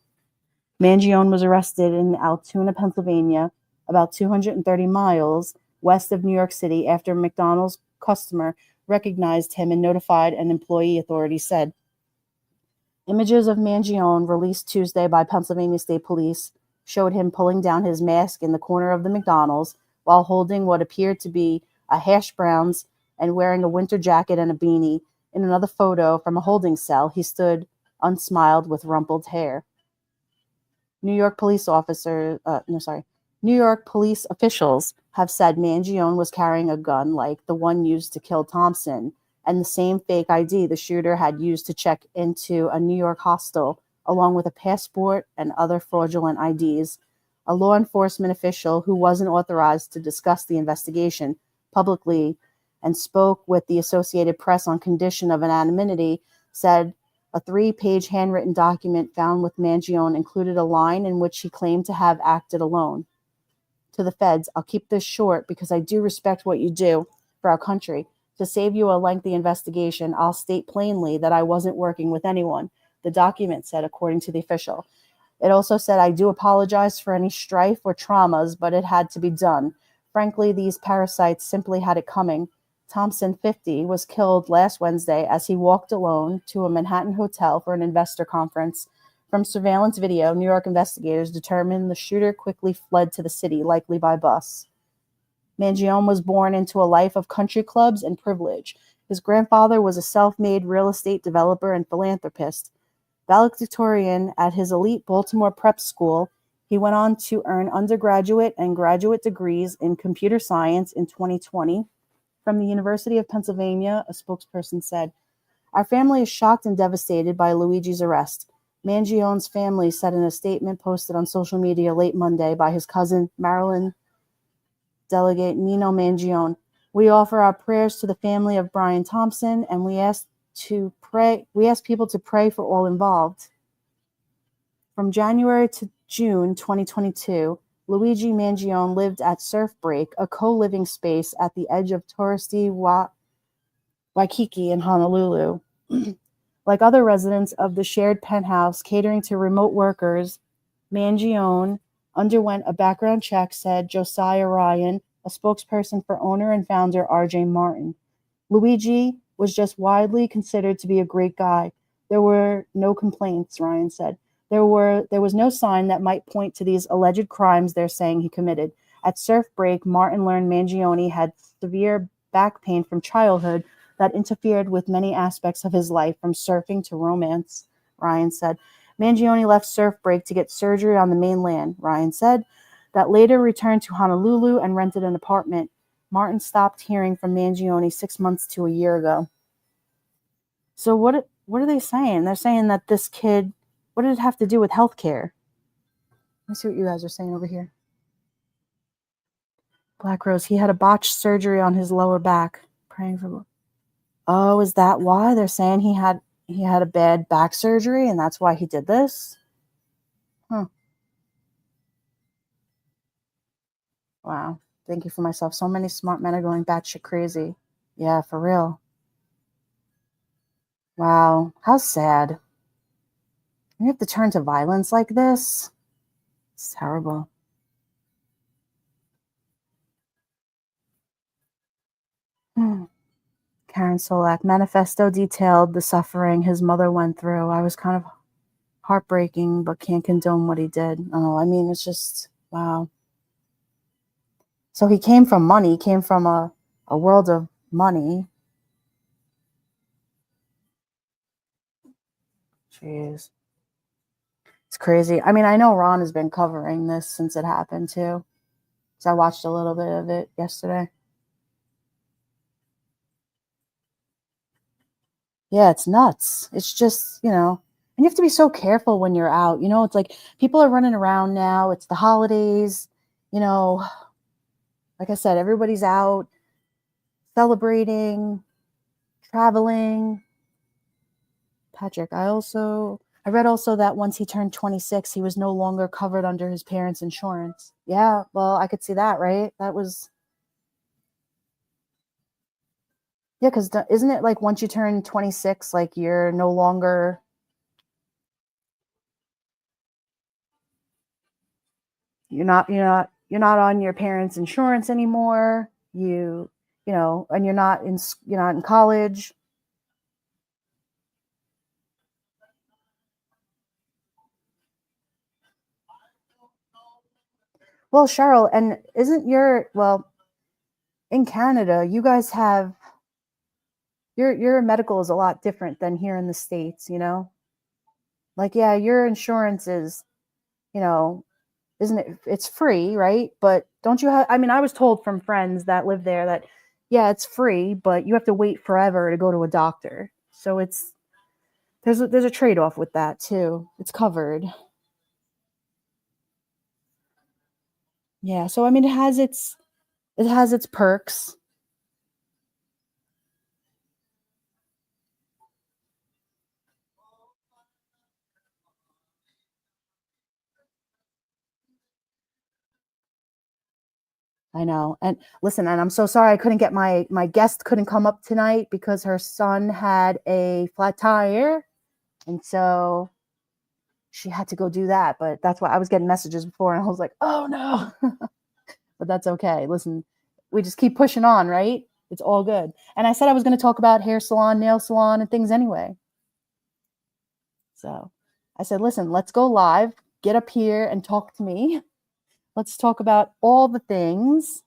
Mangione was arrested in Altoona, Pennsylvania, about 230 miles west of New York City after a McDonald's customer recognized him and notified an employee, authorities said. Images of Mangione released Tuesday by Pennsylvania State Police showed him pulling down his mask in the corner of the McDonald's while holding what appeared to be a hash browns and wearing a winter jacket and a beanie. In another photo from a holding cell, he stood unsmiled with rumpled hair. New York police officials have said Mangione was carrying a gun like the one used to kill Thompson and the same fake ID the shooter had used to check into a New York hostel, along with a passport and other fraudulent IDs. A law enforcement official who wasn't authorized to discuss the investigation publicly and spoke with the Associated Press on condition of anonymity said a 3-page handwritten document found with Mangione included a line in which he claimed to have acted alone. To the feds, I'll keep this short because I do respect what you do for our country. To save you a lengthy investigation, I'll state plainly that I wasn't working with anyone, the document said, according to the official. It also said, I do apologize for any strife or traumas, but it had to be done. Frankly, these parasites simply had it coming. Thompson, 50, was killed last Wednesday as he walked alone to a Manhattan hotel for an investor conference. From surveillance video, New York investigators determined the shooter quickly fled to the city, likely by bus. Mangione was born into a life of country clubs and privilege. His grandfather was a self-made real estate developer and philanthropist. Valedictorian at his elite Baltimore prep school, he went on to earn undergraduate and graduate degrees in computer science in 2020 from the University of Pennsylvania, a spokesperson said. Our family is shocked and devastated by Luigi's arrest. Mangione's family said in a statement posted on social media late Monday by his cousin, Maryland delegate Nino Mangione. We offer our prayers to the family of Brian Thompson, and we ask people to pray for all involved. From January to June 2022, Luigi Mangione lived at Surf Break, a co-living space at the edge of touristy Waikiki in Honolulu. Like other residents of the shared penthouse catering to remote workers, Mangione underwent a background check, said Josiah Ryan, a spokesperson for owner and founder RJ Martin. Luigi was just widely considered to be a great guy. There were no complaints, Ryan said. There was no sign that might point to these alleged crimes they're saying he committed. At Surf Break, Martin learned Mangione had severe back pain from childhood that interfered with many aspects of his life, from surfing to romance, Ryan said. Mangione left Surf Break to get surgery on the mainland, Ryan said, that later returned to Honolulu and rented an apartment. Martin stopped hearing from Mangione 6 months to a year ago. So what are they saying? They're saying that this kid What did it have to do with healthcare? Let me see what you guys are saying over here. Black Rose, he had a botched surgery on his lower back. Praying for. Oh, is that why they're saying he had a bad back surgery and that's why he did this? Huh. Wow. Thank you for myself. So many smart men are going batshit crazy. Yeah, for real. Wow. How sad. You have to turn to violence like this. It's terrible. Karen Solak, Manifesto detailed the suffering his mother went through. I was kind of heartbreaking, but can't condone what he did. Oh, I mean, it's just, wow. So he came from money, he came from a world of money. Jeez. It's crazy. I mean, I know Ron has been covering this since it happened too. So I watched a little bit of it yesterday. Yeah, it's nuts. It's just, and you have to be so careful when you're out. It's like people are running around now. It's the holidays. Like I said, everybody's out celebrating, traveling. Patrick, I read also that once he turned 26, he was no longer covered under his parents' insurance. Yeah, well, I could see that, right? That was, yeah, because isn't it like once you turn 26, like you're no longer, you're not on your parents' insurance anymore. And you're not in college. Well, Cheryl, and isn't in Canada, you guys have your medical is a lot different than here in the States. Like, yeah, your insurance is, you know, isn't it? It's free, right? But don't you have? I mean, I was told from friends that live there that, yeah, it's free, but you have to wait forever to go to a doctor. So there's a trade off with that too. It's covered. Yeah. So I mean, it has its perks. I know. And listen, and I'm so sorry I couldn't get my guest couldn't come up tonight because her son had a flat tire, and so she had to go do that. But that's why I was getting messages before, and I was like, "Oh no!" But that's okay. Listen, we just keep pushing on, right? It's all good. And I said I was going to talk about hair salon, nail salon, and things anyway. So I said, "Listen, let's go live. Get up here and talk to me. Let's talk about all the things."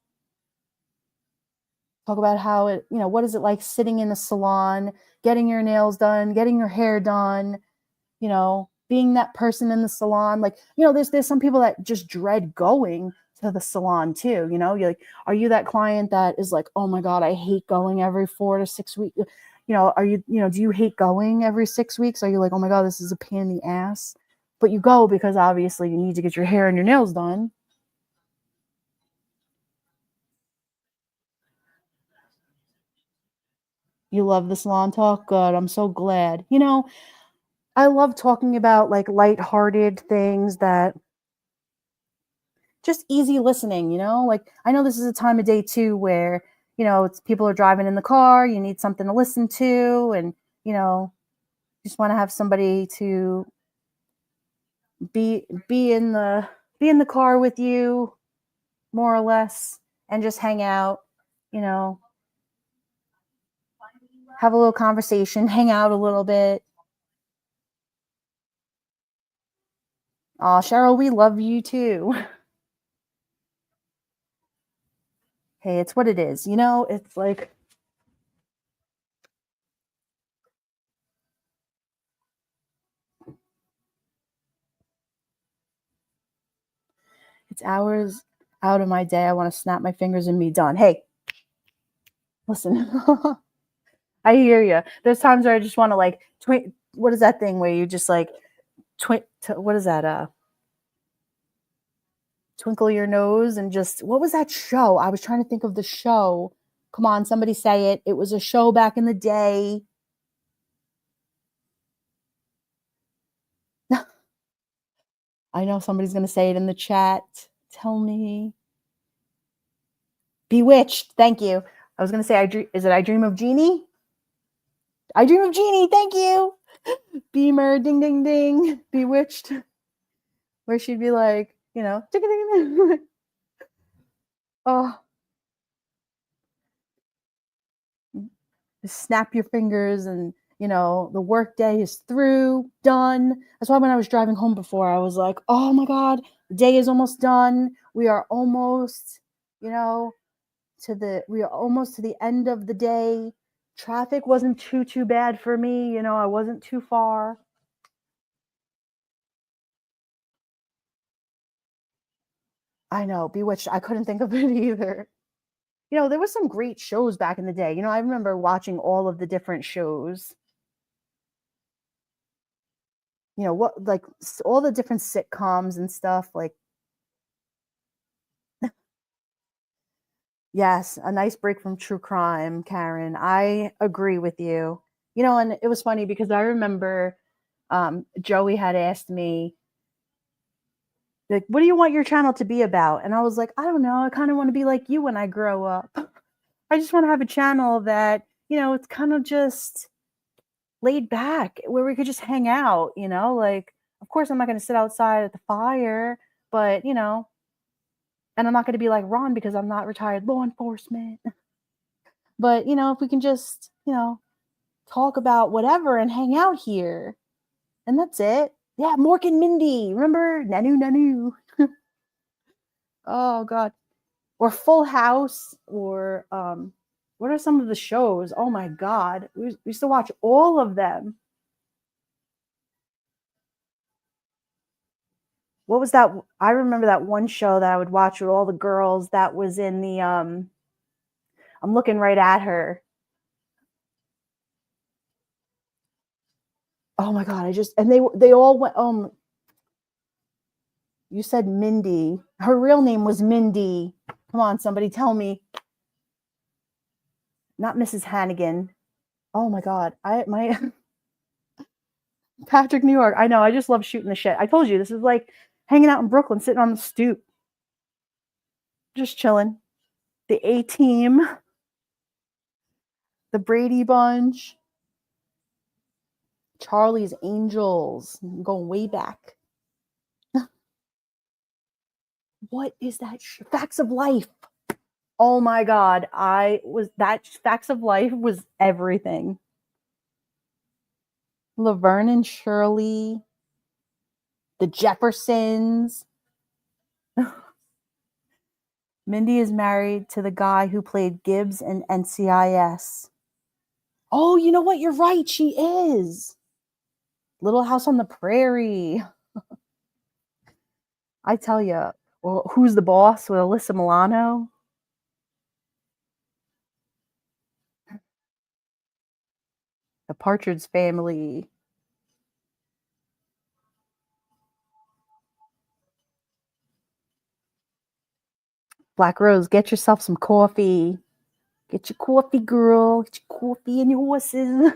Talk about how what is it like sitting in a salon, getting your nails done, getting your hair done, being that person in the salon. Like, there's some people that just dread going to the salon too. You're like, are you that client that is like, oh my God, I hate going every 4 to 6 weeks? Are do you hate going every 6 weeks? Are you like, oh my God, this is a pain in the ass? But you go because obviously you need to get your hair and your nails done. You love the salon talk? Good. I'm so glad. I love talking about like lighthearted things that just easy listening, like I know this is a time of day too where, people are driving in the car, you need something to listen to, and, just want to have somebody to be be in the be in the car with you more or less and just hang out, you know, have a little conversation, hang out a little bit. Oh, Cheryl, we love you too. Hey, it's what it is. It's like it's hours out of my day. I want to snap my fingers and be done. Hey, listen, I hear you. There's times where I just want to like, what is that thing where you just like what is that? Twinkle Your Nose, and just what was that show? I was trying to think of the show. Come on, somebody say it. It was a show back in the day. I know somebody's going to say it in the chat. Tell me. Bewitched. Thank you. I was going to say, is it I Dream of Jeannie? I Dream of Jeannie. Thank you. Beamer. Ding, ding, ding. Bewitched. Where she'd be like, you know, oh, snap your fingers and, you know, the work day is through, done. That's why when I was driving home before, I was like, oh my God, the day is almost done. We are almost, you know, we are almost to the end of the day. Traffic wasn't too bad for me. You know, I wasn't too far. I know, Bewitched. I couldn't think of it either. You know, there was some great shows back in the day. You know, I remember watching all of the different shows. You know, what, like all the different sitcoms and stuff. Like, yes, a nice break from true crime, Karen. I agree with you. You know, and it was funny because I remember Joey had asked me, like, what do you want your channel to be about? And I was like, I don't know. I kind of want to be like you when I grow up. I just want to have a channel that, you know, it's kind of just laid back where we could just hang out, you know, like, of course, I'm not going to sit outside at the fire, but, you know, and I'm not going to be like Ron because I'm not retired law enforcement. But, you know, if we can just, you know, talk about whatever and hang out here, and that's it. Yeah, Mork and Mindy. Remember? Nanu, Nanu. Oh, God. Or Full House, or what are some of the shows? Oh, my God. We used to watch all of them. What was that? I remember that one show that I would watch with all the girls that was in the, I'm looking right at her. Oh, my God. And they all went, you said Mindy. Her real name was Mindy. Come on, somebody tell me. Not Mrs. Hannigan. Oh my God. My Patrick New York. I know. I just love shooting the shit. I told you this is like hanging out in Brooklyn, sitting on the stoop, just chilling. The A Team, the Brady Bunch, Charlie's Angels. I'm going way back. What is that? Facts of Life. Oh my God. Facts of Life was everything. Laverne and Shirley, the Jeffersons. Mindy is married to the guy who played Gibbs in NCIS. Oh, you know what? You're right. She is. Little House on the Prairie. I tell you. Well, Who's the Boss with Alyssa Milano? The Partridge Family. Black Rose, get yourself some coffee. Get your coffee, girl. Get your coffee and your horses.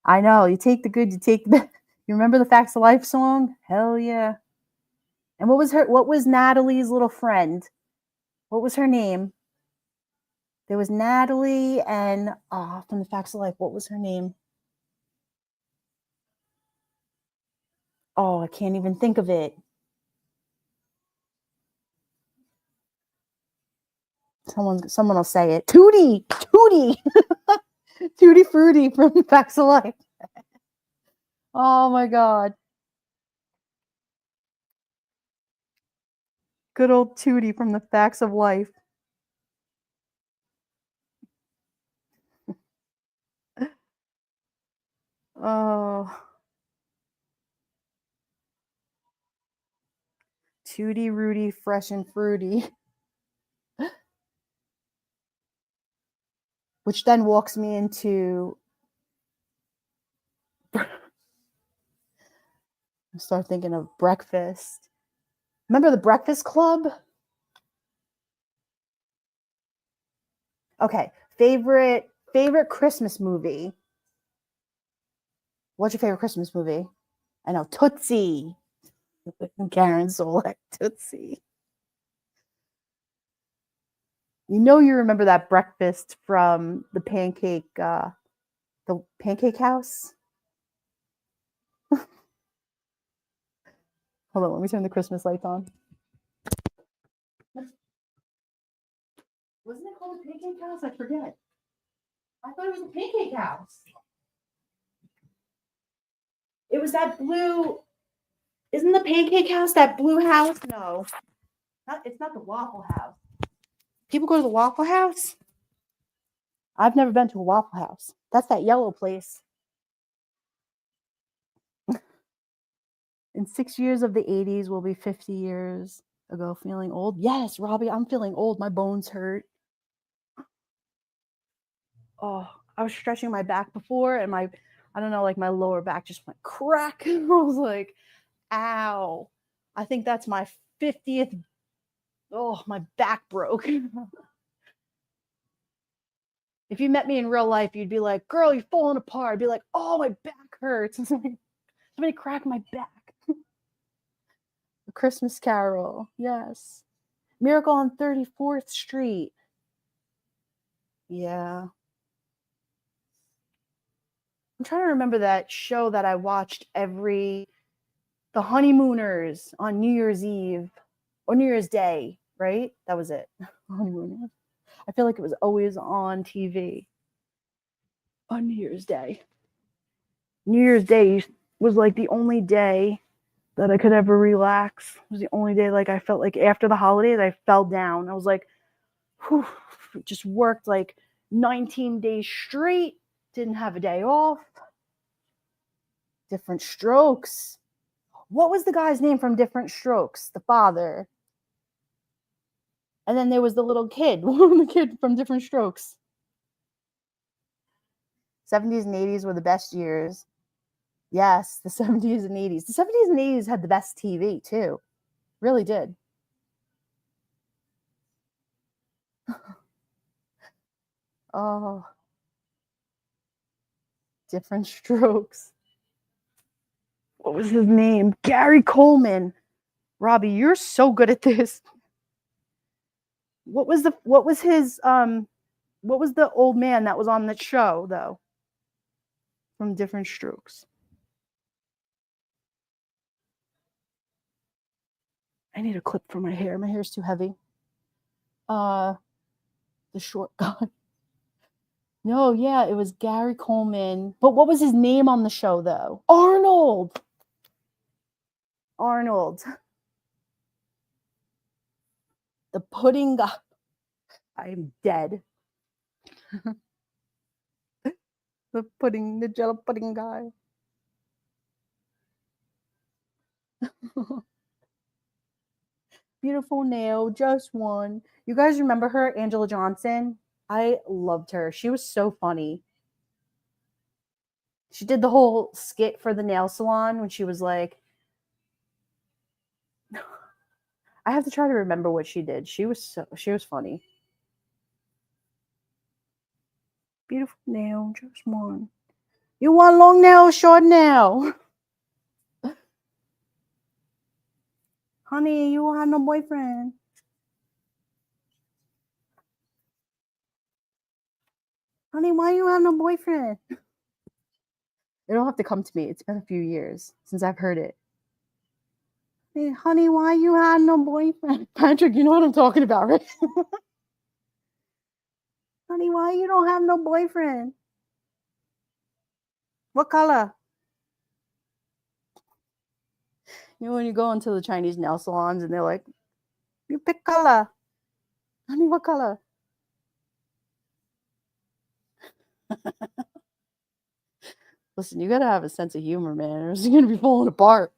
I know. You take the good, you take the bad. You remember the Facts of Life song? Hell yeah. And what was Natalie's little friend? What was her name? There was Natalie and from the Facts of Life. What was her name? Oh, I can't even think of it. Someone will say it. Tootie, Tootie Fruity from Facts of Life. Oh my God. Good old Tootie from the Facts of Life. Oh, Tootie Rudy, fresh and fruity. Which then walks me into Start thinking of breakfast. Remember the Breakfast Club? Okay, favorite Christmas movie. What's your favorite Christmas movie? I know, Tootsie. Karen Solek, Tootsie. You know you remember that breakfast from the Pancake House? Hold on, let me turn the Christmas lights on. Wasn't it called the Pancake House? I forget. I thought it was the Pancake House. It was that blue. Isn't the Pancake House that blue house? No, it's not the Waffle House. People go to the Waffle House? I've never been to a Waffle House. That's that yellow place. In 6 years of the 80s will be 50 years ago feeling old. Yes, Robbie, I'm feeling old. My bones hurt. Oh, I was stretching my back before and I don't know, like my lower back just went crack. I was like, ow. I think that's my 50th. Oh, my back broke. If you met me in real life, you'd be like, girl, you're falling apart. I'd be like, oh, my back hurts. Somebody cracked my back. A Christmas Carol. Yes. Miracle on 34th Street. Yeah. I'm trying to remember that show that I watched The Honeymooners on New Year's Eve or New Year's Day, right? That was it. Honeymooners. I feel like it was always on TV on New Year's Day. New Year's Day was like the only day that I could ever relax. It was the only day like I felt like after the holidays I fell down. I was like, whew, just worked like 19 days straight, didn't have a day off. Different Strokes. What was the guy's name from Different Strokes? The father. And then there was the little kid, the kid from Different Strokes. 70s and 80s were the best years. Yes, the 70s and 80s. The 70s and 80s had the best TV too. Really did. Oh, Different Strokes. What was his name? Gary Coleman. Robbie, you're so good at this. What was the old man that was on the show though? From Different Strokes. I need a clip for my hair. My hair's too heavy. The short guy. No, yeah, it was Gary Coleman. But what was his name on the show though? Arnold. The pudding guy. I am dead. The jello pudding guy. Beautiful nail, just one. You guys remember her, Angela Johnson? I loved her. She was so funny. She did the whole skit for the nail salon when she was like, I have to try to remember what she did. She was funny. Beautiful nail, just one. You want long nail or short nail? Honey, you won't have no boyfriend. Honey, why you have no boyfriend? It don't have to come to me. It's been a few years since I've heard it. Hey, honey, why you have no boyfriend? Patrick, you know what I'm talking about, right? Honey, why you don't have no boyfriend? What color? You know when you go into the Chinese nail salons and they're like, you pick color. Honey, what color? Listen, you gotta have a sense of humor, man, or else you're gonna be falling apart.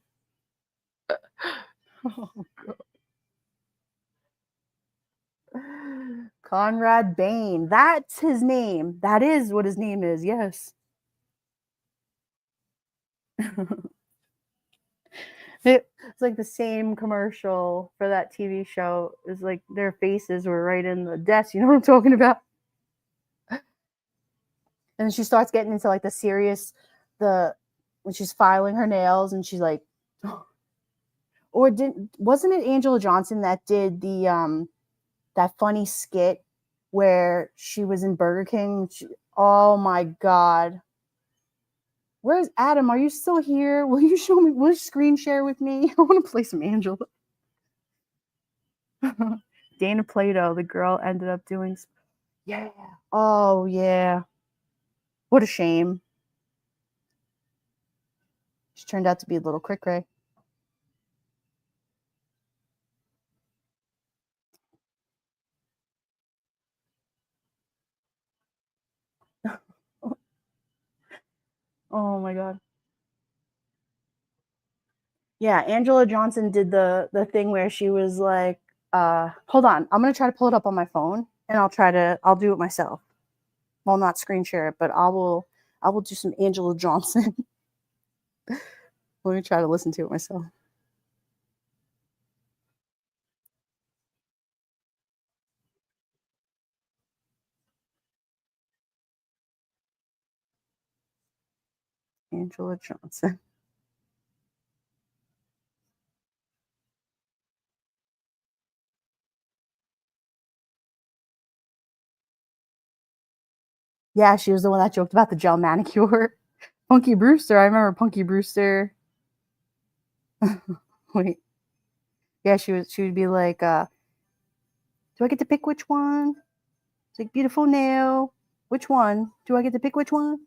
Oh, God. Conrad Bain. That's his name. That is what his name is, yes. It's like the same commercial for that TV show. It's like their faces were right in the desk. You know what I'm talking about? And she starts getting into like the serious, when she's filing her nails and she's like, or wasn't it Angela Johnson that did that funny skit where she was in Burger King? Oh my God. Where's Adam? Are you still here? Will you show me? Will you screen share with me? I want to play some Angela. Dana Plato, the girl, ended up doing. Yeah. Oh, yeah. What a shame. She turned out to be a little cray-cray. Oh my God. Yeah, Angela Johnson did the thing where she was like, hold on, I'm gonna try to pull it up on my phone and I'll do it myself. Well, not screen share it, but I will do some Angela Johnson. Let me try to listen to it myself. Angela Johnson. Yeah, she was the one that joked about the gel manicure. Punky Brewster. I remember Punky Brewster. Wait. Yeah, she would be like, do I get to pick which one? It's like beautiful nail. Which one? Do I get to pick which one?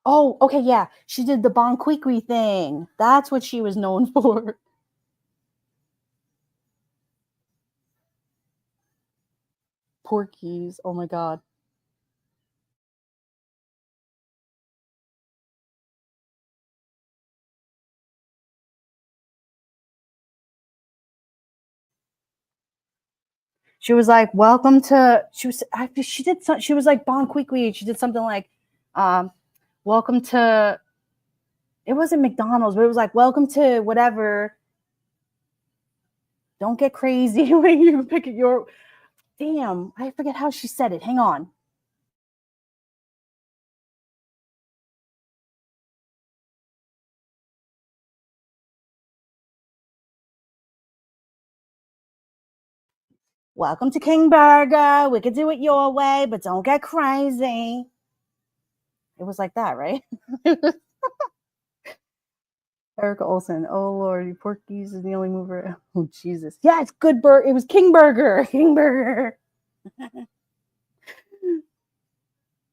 Oh, okay, yeah. She did the Bon Quiqui thing. That's what she was known for. Porkies. Oh my God. She was like, "Welcome to." She did. She was like Bon Quiqui. She did something like, um, "Welcome to." It wasn't McDonald's, but it was like, "Welcome to whatever." Don't get crazy when you pick your. Damn, I forget how she said it. Hang on. Welcome to King Burger. We could do it your way, but don't get crazy. It was like that, right? Erica Olsen. Oh Lord, Porky's is the only mover. Oh Jesus. Yeah, it's good burger. It was King Burger. King Burger.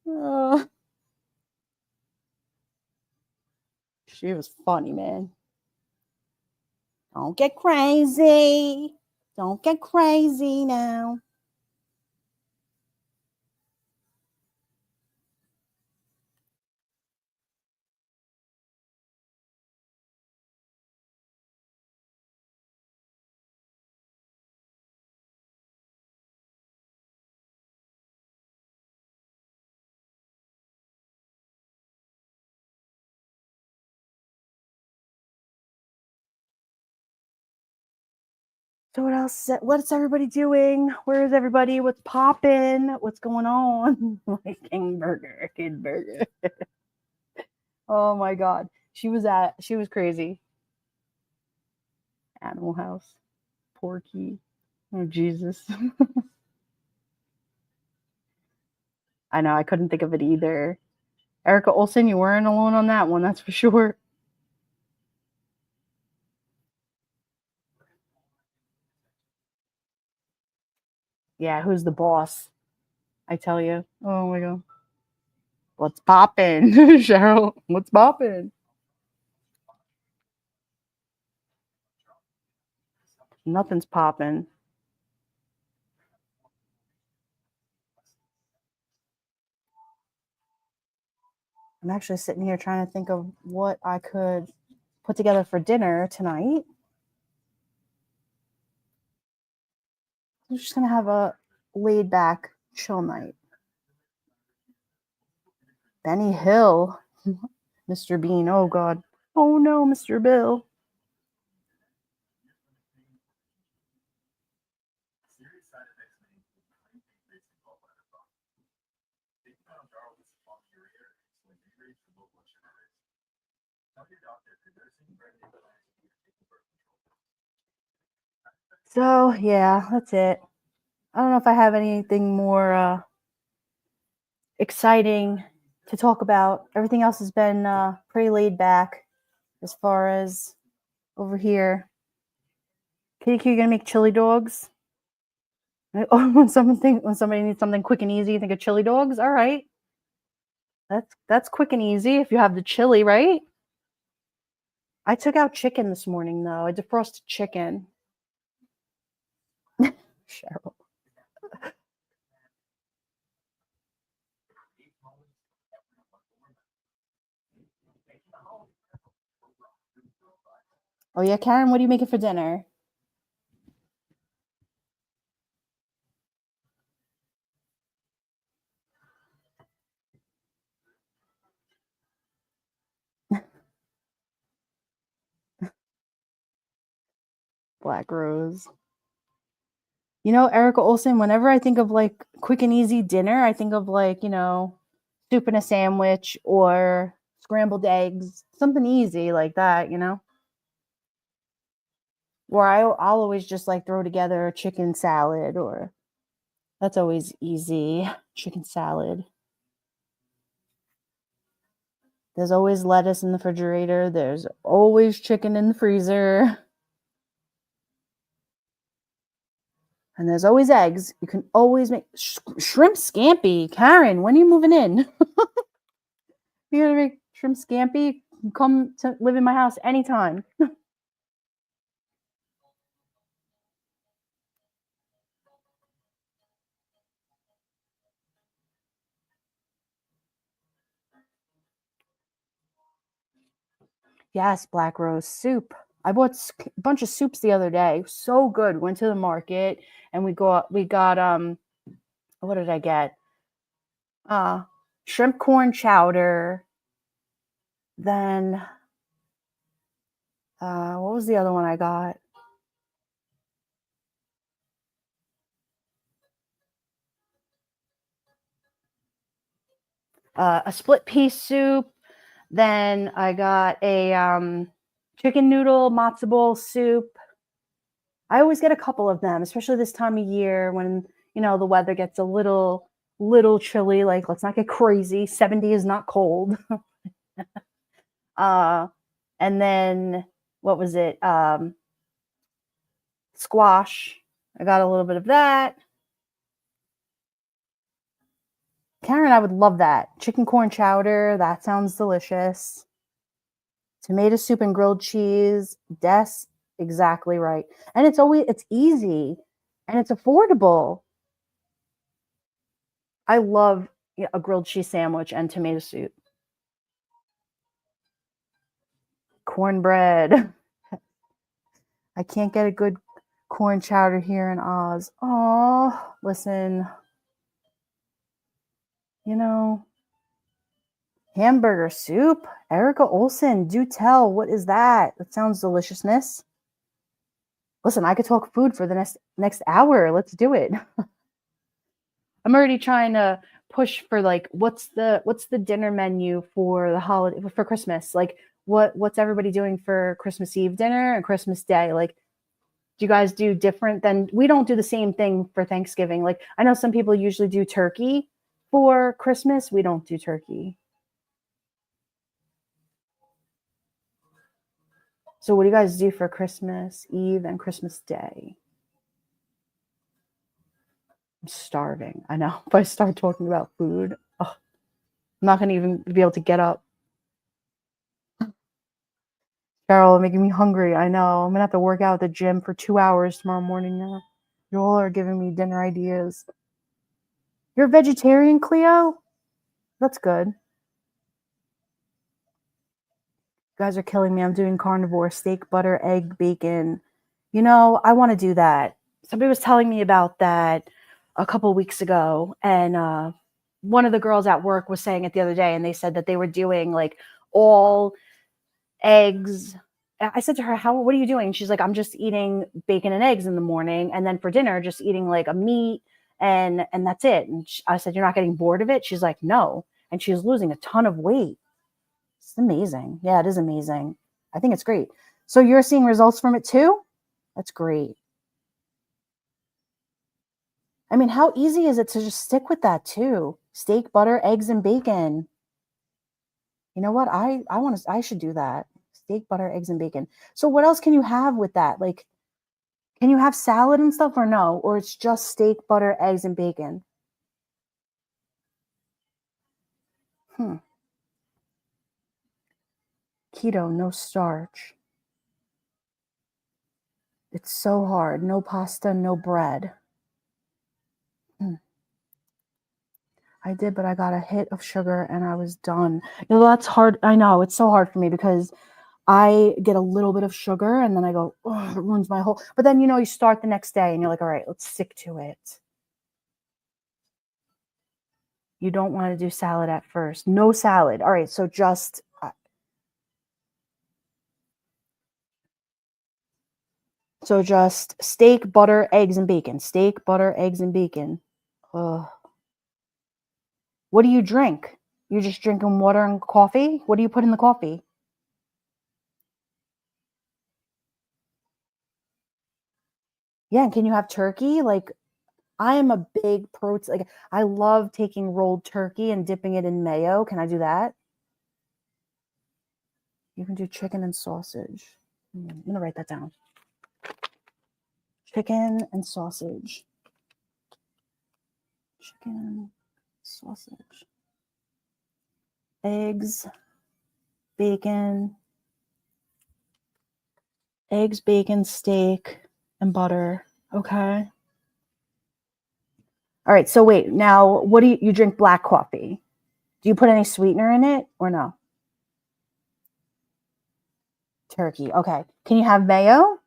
Oh, she was funny, man. Don't get crazy. Don't get crazy now. So what else? What's everybody doing? Where is everybody? What's popping? What's going on? Like King Burger, Kid Burger. Oh my God. She was crazy. Animal House. Porky. Oh Jesus. I know, I couldn't think of it either. Erica Olsen, you weren't alone on that one, that's for sure. Yeah, who's the boss? I tell you. Oh my God. What's poppin'? Cheryl, what's poppin'? Nothing's poppin'. I'm actually sitting here trying to think of what I could put together for dinner tonight. We're just going to have a laid back, chill night. Benny Hill. Mr. Bean. Oh, God. Oh, no, Mr. Bill. So, yeah, that's it. I don't know if I have anything more exciting to talk about. Everything else has been pretty laid back as far as over here. Kitty, you gonna make chili dogs? Oh, when somebody needs something quick and easy, you think of chili dogs. All right, that's quick and easy if you have the chili, right? I took out chicken this morning though. I defrosted chicken. Cheryl. Oh yeah, Karen, what are you making for dinner? Black Rose. You know, Erica Olson, whenever I think of like quick and easy dinner, I think of like, soup and a sandwich or scrambled eggs, something easy like that, Or I'll always just like throw together a chicken salad, or that's always easy. Chicken salad. There's always lettuce in the refrigerator. There's always chicken in the freezer. And there's always eggs. You can always make shrimp scampi. Karen, when are you moving in? You're gonna make shrimp scampi? Come to live in my house anytime. Yes, black rose soup. I bought a bunch of soups the other day. So good. Went to the market and we got what did I get? Shrimp corn chowder. Then what was the other one I got? A split pea soup. Then I got a chicken noodle matzo ball soup. I always get a couple of them, especially this time of year when the weather gets a little chilly. Like, let's not get crazy. 70 is not cold. uh, and then what was it? Squash. I got a little bit of that. Karen, I would love that. Chicken corn chowder. That sounds delicious. Tomato soup and grilled cheese. That's exactly right. And it's easy and it's affordable. I love a grilled cheese sandwich and tomato soup. Cornbread. I can't get a good corn chowder here in Oz. Oh, listen. Hamburger soup. Erica Olson, do tell. What is that? That sounds deliciousness. Listen, I could talk food for the next hour. Let's do it. I'm already trying to push for like what's the dinner menu for the holiday for Christmas? Like what's everybody doing for Christmas Eve dinner and Christmas Day? Like, do you guys do different than we don't do the same thing for Thanksgiving? Like, I know some people usually do turkey for Christmas. We don't do turkey. So what do you guys do for Christmas Eve and Christmas Day? I'm starving. I know. If I start talking about food, I'm not going to even be able to get up. Carol, making me hungry. I know. I'm going to have to work out at the gym for 2 hours tomorrow morning now. You all are giving me dinner ideas. You're a vegetarian, Cleo? That's good. You guys are killing me. I'm doing carnivore steak, butter, egg, bacon. I want to do that. somebody was telling me about that a couple weeks ago, and one of the girls at work was saying it the other day, and they said that they were doing like all eggs. I said to her, "How? What are you doing?" She's like, "I'm just eating bacon and eggs in the morning, and then for dinner, just eating like a meat, and that's it." And I said, "You're not getting bored of it?" She's like, "No," and she was losing a ton of weight. It's amazing. Yeah, it is amazing. I think it's great. So you're seeing results from it too? That's great. I mean, how easy is it to just stick with that too? Steak, butter, eggs, and bacon. You know what? I should do that. Steak, butter, eggs, and bacon. So what else can you have with that? Like, can you have salad and stuff or no? Or it's just steak, butter, eggs, and bacon? Hmm. Keto, no starch. It's so hard. No pasta, no bread. Hmm. I did, but I got a hit of sugar and I was done. You know, that's hard. I know it's so hard for me because I get a little bit of sugar and then I go, oh, it ruins my whole. But then, you start the next day and you're like, all right, let's stick to it. You don't want to do salad at first. No salad. All right, so just steak, butter, eggs, and bacon. Steak, butter, eggs, and bacon. Ugh. What do you drink? You just drinking water and coffee? What do you put in the coffee? Yeah, and can you have turkey? Like I am a big protein. Like I love taking rolled turkey and dipping it in mayo. Can I do that? You can do chicken and sausage. I'm gonna write that down. Chicken and sausage. Chicken, sausage, eggs, bacon, steak, and butter. Okay. All right. So wait, now what do you drink black coffee? Do you put any sweetener in it or no? Turkey. Okay. Can you have mayo?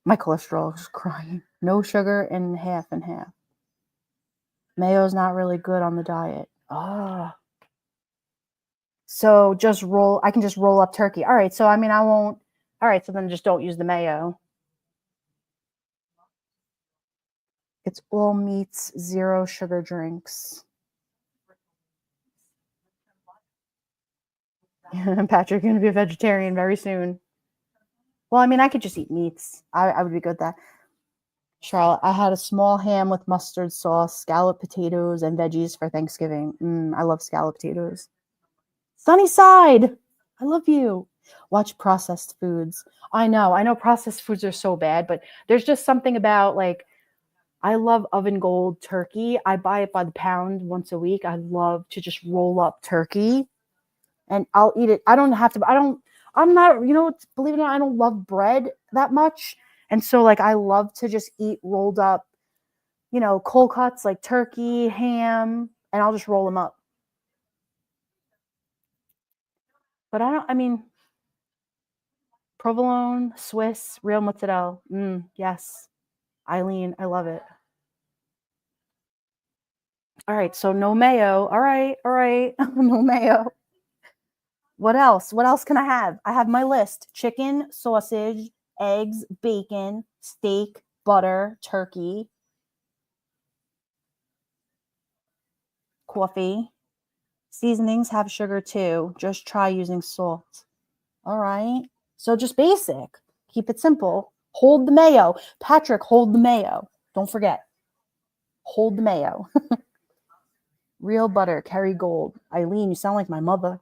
My cholesterol is crying. No sugar and half and half. Mayo's not really good on the diet. Oh. So I can just roll up turkey. All right. So I mean I won't. All right, so then just don't use the mayo. It's all meats, zero sugar drinks. Patrick, you're gonna be a vegetarian very soon. Well, I mean, I could just eat meats. I would be good at that. Charlotte, I had a small ham with mustard sauce, scalloped potatoes, and veggies for Thanksgiving. I love scalloped potatoes. Sunny side. I love you. Watch processed foods. I know processed foods are so bad, but there's just something about like I love Oven Gold turkey. I buy it by the pound once a week. I love to just roll up turkey and I'll eat it. I'm not, believe it or not, I don't love bread that much. And so like I love to just eat rolled up, cold cuts like turkey, ham, and I'll just roll them up. But I mean, provolone, Swiss, real mozzarella. Yes. Eileen, I love it. All right, so no mayo. All right, all right. No mayo. What else? What else can I have? I have my list: chicken, sausage, eggs, bacon, steak, butter, turkey, coffee. Seasonings have sugar too. Just try using salt. All right. So just basic. Keep it simple. Hold the mayo. Patrick, hold the mayo. Don't forget. Hold the mayo. Real butter, Kerrygold. Eileen, you sound like my mother.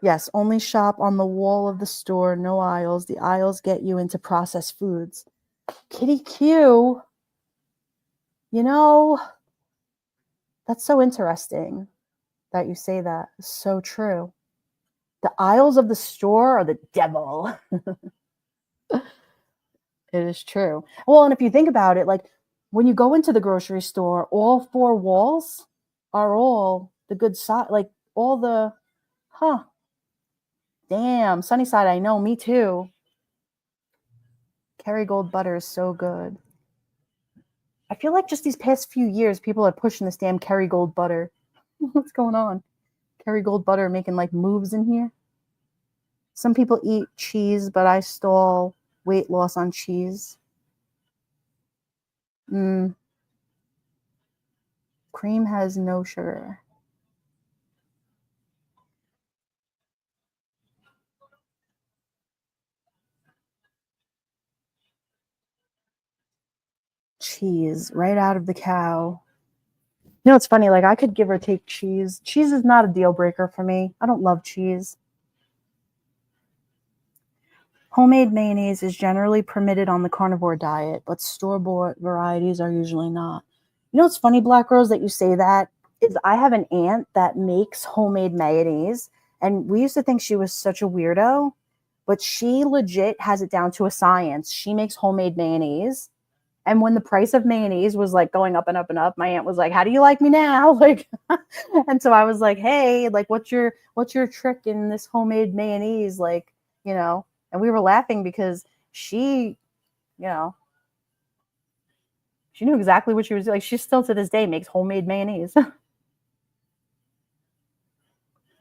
Yes, only shop on the wall of the store, no aisles. The aisles get you into processed foods. Kitty Q, you know, that's so interesting that you say that. It's so true. The aisles of the store are the devil. It is true. Well, and if you think about it, like when you go into the grocery store, all four walls are all the good side, like all the, damn, Sunnyside, I know, me too. Kerrygold butter is so good. I feel like just these past few years, people are pushing this damn Kerrygold butter. What's going on? Kerrygold butter making like moves in here. Some people eat cheese, but I stall weight loss on cheese. Cream has no sugar. Cheese right out of the cow. You know, it's funny, like I could give or take cheese. Cheese is not a deal breaker for me. I don't love cheese. Homemade mayonnaise is generally permitted on the carnivore diet, but store-bought varieties are usually not. You know what's funny, Black Rose, that you say that? Is I have an aunt that makes homemade mayonnaise, and we used to think she was such a weirdo, but she legit has it down to a science. She makes homemade mayonnaise. And when the price of mayonnaise was like going up and up and up, my aunt was like, "How do you like me now?" Like, and so I was like, "Hey, like, what's your trick in this homemade mayonnaise?" Like, you know, and we were laughing because she, you know, she knew exactly what she was like. She still to this day makes homemade mayonnaise.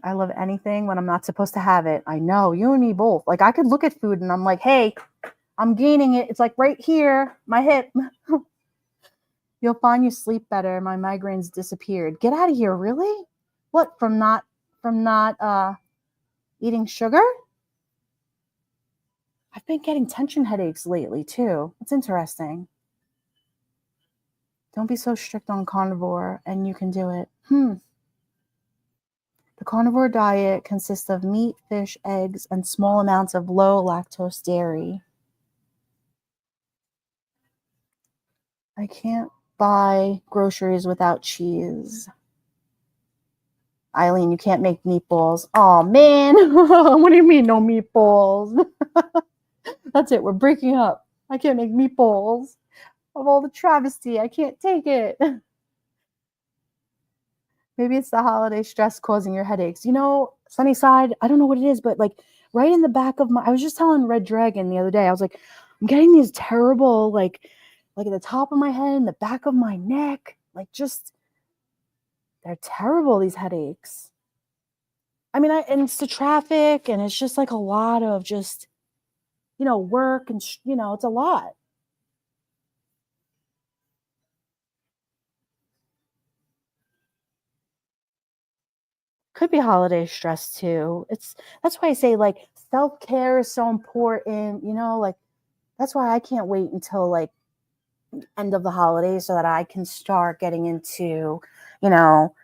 I love anything when I'm not supposed to have it. I know, you and me both. Like, I could look at food and I'm like, "Hey, I'm gaining it. It's like right here, my hip." You'll find you sleep better. My migraines disappeared. Get out of here, really? What, from not eating sugar? I've been getting tension headaches lately too. It's interesting. Don't be so strict on carnivore and you can do it. The carnivore diet consists of meat, fish, eggs, and small amounts of low lactose dairy. I can't buy groceries without cheese. Eileen, you can't make meatballs. Oh man, what do you mean no meatballs? That's it. We're breaking up. I can't make meatballs. Of all the travesty, I can't take it. Maybe it's the holiday stress causing your headaches. You know, Sunnyside, I don't know what it is, but like right in the back of my, I was just telling Red Dragon the other day, I was like, I'm getting these terrible, like at the top of my head and the back of my neck, like just, they're terrible, these headaches. I mean, and it's the traffic and it's just like a lot of just, work and, it's a lot. Could be holiday stress too. That's why I say like self-care is so important, like that's why I can't wait until like end of the holidays so that I can start getting into, you know,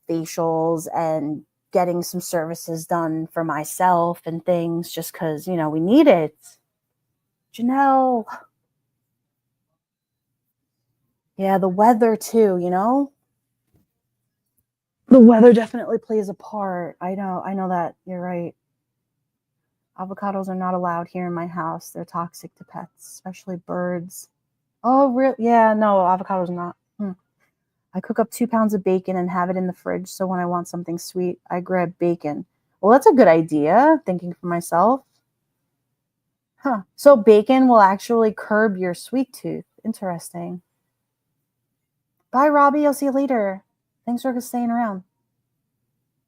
facials and getting some services done for myself and things just cuz, we need it. Janelle. Yeah, the weather too, The weather definitely plays a part. I know that. You're right. Avocados are not allowed here in my house. They're toxic to pets, especially birds. Oh, real? Yeah, no, avocados are not. I cook up 2 pounds of bacon and have it in the fridge. So when I want something sweet, I grab bacon. Well, that's a good idea. Thinking for myself. Huh. So bacon will actually curb your sweet tooth. Interesting. Bye, Robbie. I'll see you later. Thanks for staying around.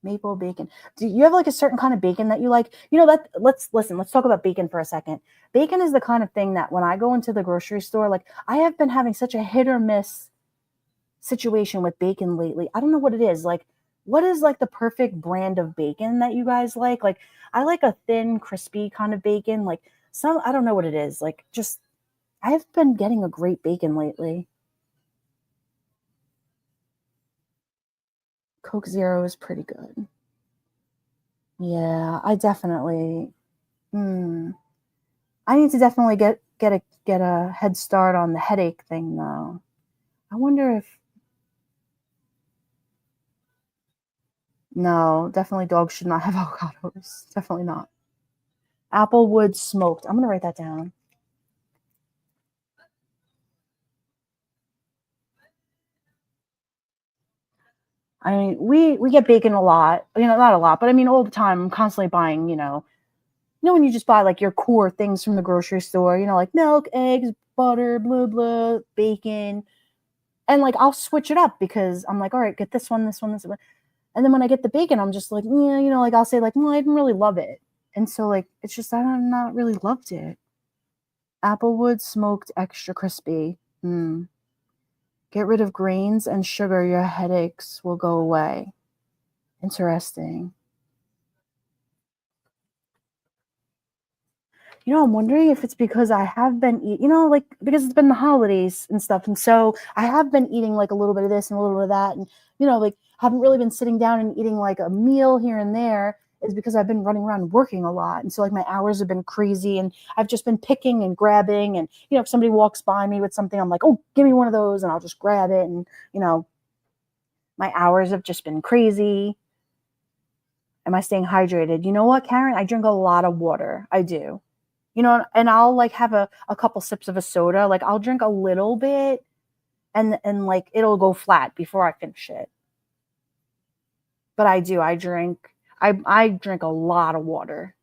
Maple bacon. Do you have like a certain kind of bacon that you like? Let's talk about bacon for a second. Bacon is the kind of thing that when I go into the grocery store, like I have been having such a hit or miss situation with bacon lately. I don't know what it is. Like, what is like the perfect brand of bacon that you guys like? Like, I like a thin, crispy kind of bacon. Like I don't know what it is. Like, just, I've been getting a great bacon lately. Coke Zero is pretty good. Yeah, I definitely. I need to definitely get a head start on the headache thing though. I wonder if no, definitely dogs should not have avocados. Definitely not. Applewood smoked. I'm gonna write that down. I mean, we get bacon a lot, not a lot, but I mean all the time. I'm constantly buying, when you just buy like your core things from the grocery store, like milk, eggs, butter, blah blah, bacon, and like I'll switch it up because I'm like, all right, get this one, this one. And then when I get the bacon, I'm just like, yeah, like I'll say like, well, I didn't really love it. And so like it's just I don't not really loved it. Applewood smoked extra crispy. Get rid of grains and sugar, your headaches will go away. Interesting. I'm wondering if it's because I have been eating, like because it's been the holidays and stuff. And so I have been eating like a little bit of this and a little bit of that. And, like haven't really been sitting down and eating like a meal here and there is because I've been running around working a lot. And so like my hours have been crazy and I've just been picking and grabbing. And, if somebody walks by me with something, I'm like, oh, give me one of those and I'll just grab it. And, my hours have just been crazy. Am I staying hydrated? You know what, Karen? I drink a lot of water. I do. And I'll like have a couple sips of a soda. Like I'll drink a little bit and like it'll go flat before I finish it. But I drink a lot of water.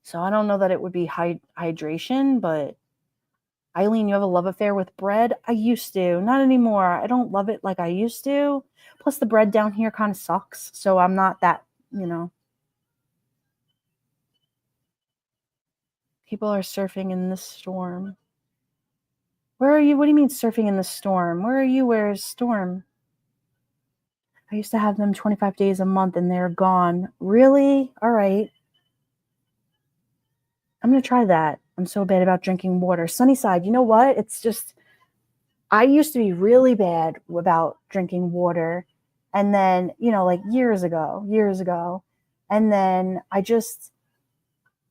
So I don't know that it would be hydration, but Eileen, you have a love affair with bread? I used to, not anymore. I don't love it like I used to. Plus the bread down here kind of sucks. So I'm not that, people are surfing in the storm. Where are you? What do you mean surfing in the storm? Where are you? Where's storm? I used to have them 25 days a month and they're gone. Really? All right. I'm going to try that. I'm so bad about drinking water. Sunnyside, you know what? It's just, I used to be really bad about drinking water. And then, like years ago. And then I just,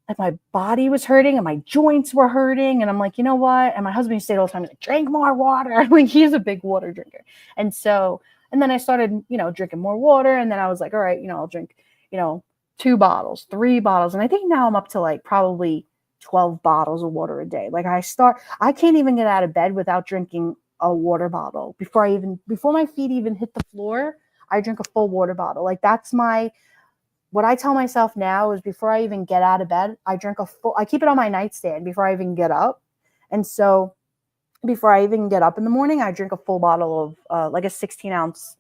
like my body was hurting and my joints were hurting. And I'm like, you know what? And my husband used to say it all the time, he's like, drink more water. Like he's a big water drinker. And so, and then I started, drinking more water. And then I was like, all right, I'll drink, 2 bottles, 3 bottles. And I think now I'm up to like probably 12 bottles of water a day. Like I can't even get out of bed without drinking a water bottle before my feet even hit the floor. I drink a full water bottle. Like that's what I tell myself now is before I even get out of bed, I keep it on my nightstand before I even get up. And so before I even get up in the morning, I drink a full bottle of like a 16-ounce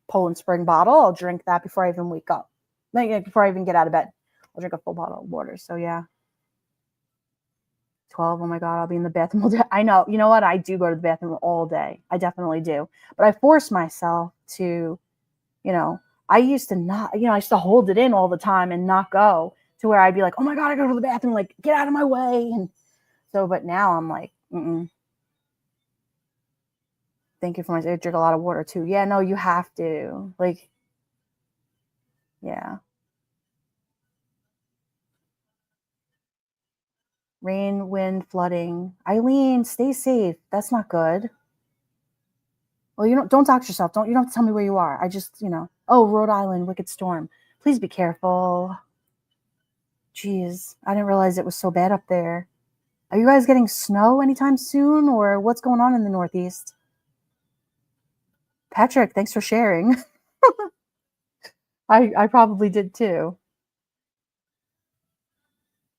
Poland Spring bottle. I'll drink that before I even wake up. Like before I even get out of bed, I'll drink a full bottle of water. So yeah. 12. Oh my God, I'll be in the bathroom all day. I know. You know what? I do go to the bathroom all day. I definitely do. But I force myself to, I used to not, I used to hold it in all the time and not go to where I'd be like, oh my God, I go to the bathroom, like get out of my way. And so, but now I'm like, thank you for my, I drink a lot of water too. Yeah, no, you have to. Like, yeah. Rain, wind, flooding. Eileen, stay safe. That's not good. Well, don't dox yourself. You don't have to tell me where you are. I just, oh, Rhode Island, wicked storm. Please be careful. Jeez, I didn't realize it was so bad up there. Are you guys getting snow anytime soon, or what's going on in the Northeast? Patrick, thanks for sharing. I probably did too.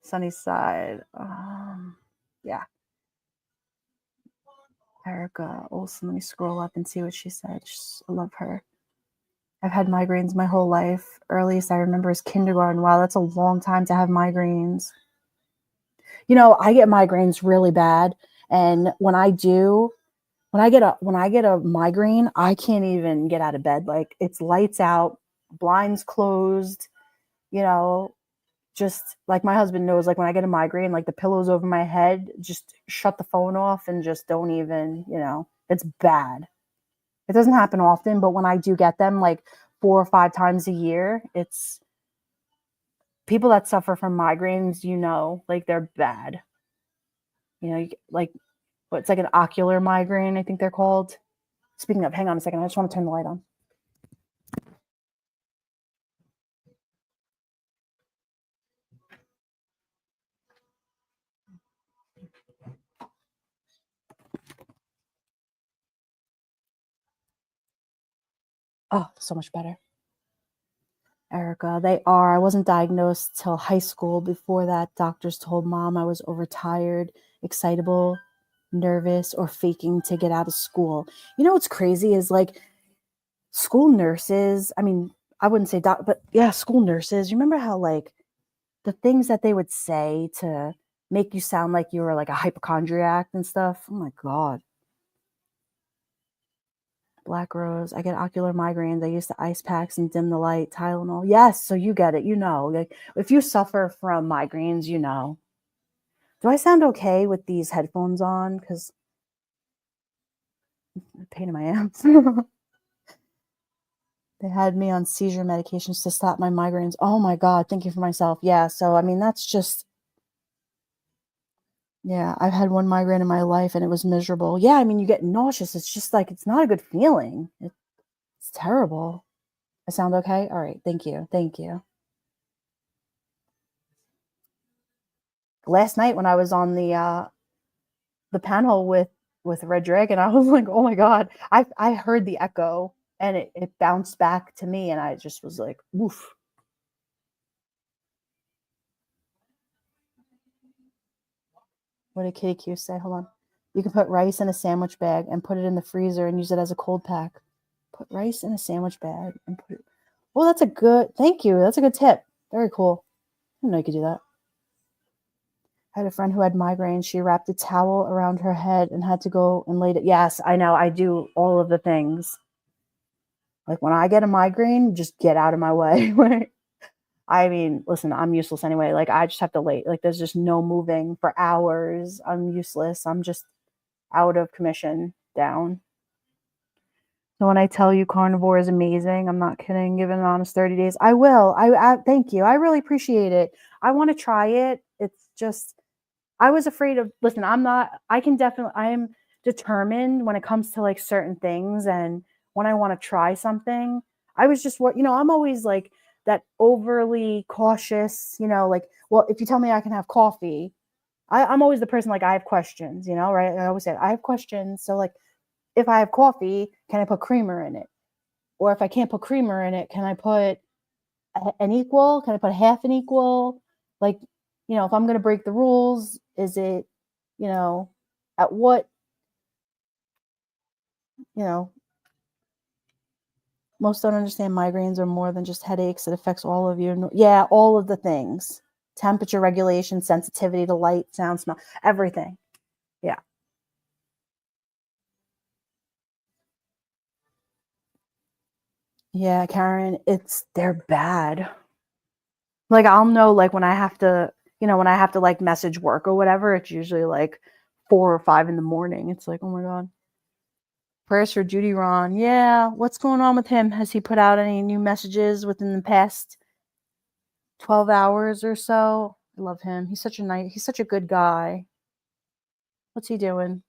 Sunnyside. Yeah. Erica Olson. Let me scroll up and see what she said. I love her. I've had migraines my whole life. Earliest I remember is kindergarten. Wow, that's a long time to have migraines. I get migraines really bad, and when I do, when I get a migraine, I can't even get out of bed. Like it's lights out, blinds closed, you know, just like my husband knows, like when I get a migraine, like the pillows over my head, just shut the phone off and just don't even, it's bad. It doesn't happen often, but when I do get them like 4 or 5 times a year, it's people that suffer from migraines, like they're bad. Like it's like an ocular migraine, I think they're called. Speaking of, hang on a second, I just want to turn the light on. Oh, so much better. Erica, they are. I wasn't diagnosed till high school. Before that, doctors told mom I was overtired, excitable, nervous, or faking to get out of school. You know what's crazy is like school nurses. I mean, I wouldn't say but yeah, school nurses. You remember how like the things that they would say to make you sound like you were like a hypochondriac and stuff? Oh my God. Black Rose. I get ocular migraines. I use the ice packs and dim the light, Tylenol. Yes, so you get it. You know, like if you suffer from migraines, you know. Do I sound okay with these headphones on? Because pain in my ass. They had me on seizure medications to stop my migraines. Oh my God, thank you for myself. Yeah, so I mean, that's just, yeah, I've had one migraine in my life and it was miserable. Yeah, I mean, you get nauseous. It's just like, it's not a good feeling. It's terrible. I sound okay? All right, thank you. Thank you. Last night when I was on the panel with Red Dragon, I was like, oh my God, I heard the echo and it bounced back to me and I just was like, woof. What did Kitty Q say? Hold on. You can put rice in a sandwich bag and put it in the freezer and use it as a cold pack. Put rice in a sandwich bag and put it. Oh, that's a good, thank you. That's a good tip. Very cool. I didn't know you could do that. I had a friend who had migraines. She wrapped a towel around her head and had to go and laid it. Yes, I know. I do all of the things. Like when I get a migraine, just get out of my way. I mean, listen, I'm useless anyway. Like I just have to lay. Like there's just no moving for hours. I'm useless. I'm just out of commission, down. So when I tell you carnivore is amazing, I'm not kidding. Give it an honest 30 days. I will. I thank you. I really appreciate it. I want to try it. It's just I was afraid of, listen, I'm not, I can definitely, I am determined when it comes to like certain things. And when I want to try something, I was just what, I'm always like that overly cautious, like, well, if you tell me I can have coffee, I'm always the person like, I have questions, right? I always say, I have questions. So like, if I have coffee, can I put creamer in it? Or if I can't put creamer in it, can I put an equal? Can I put half an equal? Like, if I'm going to break the rules, is it, at what, you know, most don't understand migraines are more than just headaches. It affects all of you. Yeah, all of the things. Temperature regulation, sensitivity to light, sound, smell, everything. Yeah. Yeah, Karen, they're bad. Like I'll know like when I have to, like message work or whatever, it's usually like 4 or 5 in the morning. It's like, oh my God. Prayers for Judy Ron. Yeah, what's going on with him? Has he put out any new messages within the past 12 hours or so? I love him. He's such a good guy. What's he doing?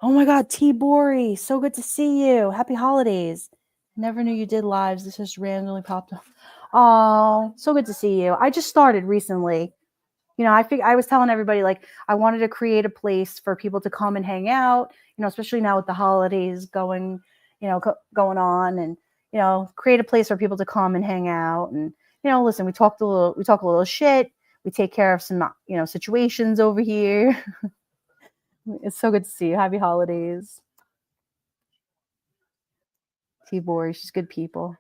Oh my God, T. Bori. So good to see you. Happy holidays. Never knew you did lives. This just randomly popped up. Oh, so good to see you. I just started recently. I was telling everybody like I wanted to create a place for people to come and hang out, especially now with the holidays going, going on and, create a place for people to come and hang out. And, listen, we talk a little shit. We take care of some, situations over here. It's so good to see you. Happy holidays. T-Boy, she's good people.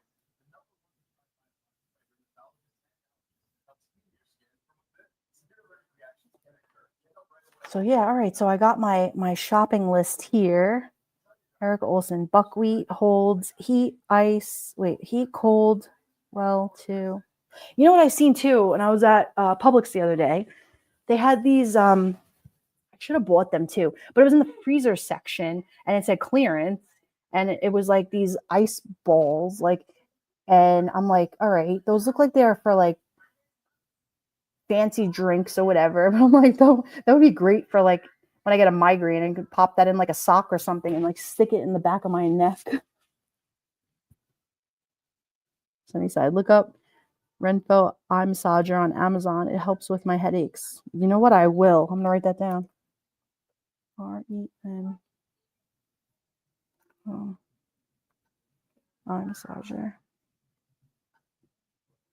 So yeah, all right. So I got my shopping list here. Eric Olson, buckwheat holds heat, ice, heat, cold, well, too. You know what I seen too? When I was at Publix the other day, they had these, I should have bought them too, but it was in the freezer section and it said clearance and it was like these ice balls, and I'm like, all right, those look like they're for like fancy drinks or whatever. But I'm like, that would be great for like when I get a migraine and could pop that in like a sock or something and like stick it in the back of my neck. Sunnyside, look up Renpho eye massager on Amazon. It helps with my headaches. You know what? I will. I'm gonna write that down. REN. Oh, eye massager.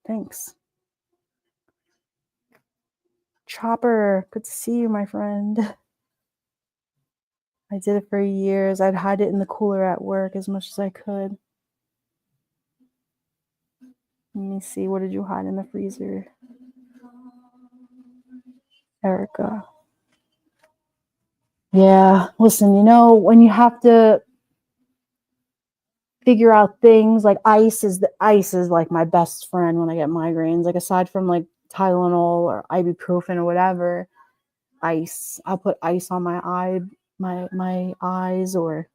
Thanks. Chopper, good to see you, my friend. I did it for years. I'd hide it in the cooler at work as much as I could. Let me see. What did you hide in the freezer? Erica. Yeah, listen, when you have to figure out things like ice is like my best friend when I get migraines. Like aside from like Tylenol or ibuprofen or whatever, ice. I'll put ice on my eyes or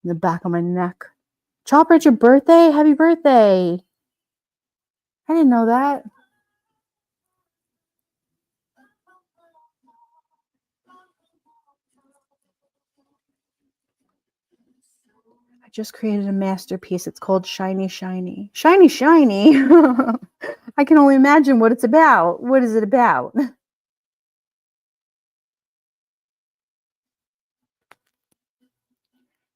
in the back of my neck. Chopper, it's your birthday? Happy birthday. I didn't know that. I just created a masterpiece. It's called Shiny Shiny. Shiny Shiny? I can only imagine what it's about. What is it about?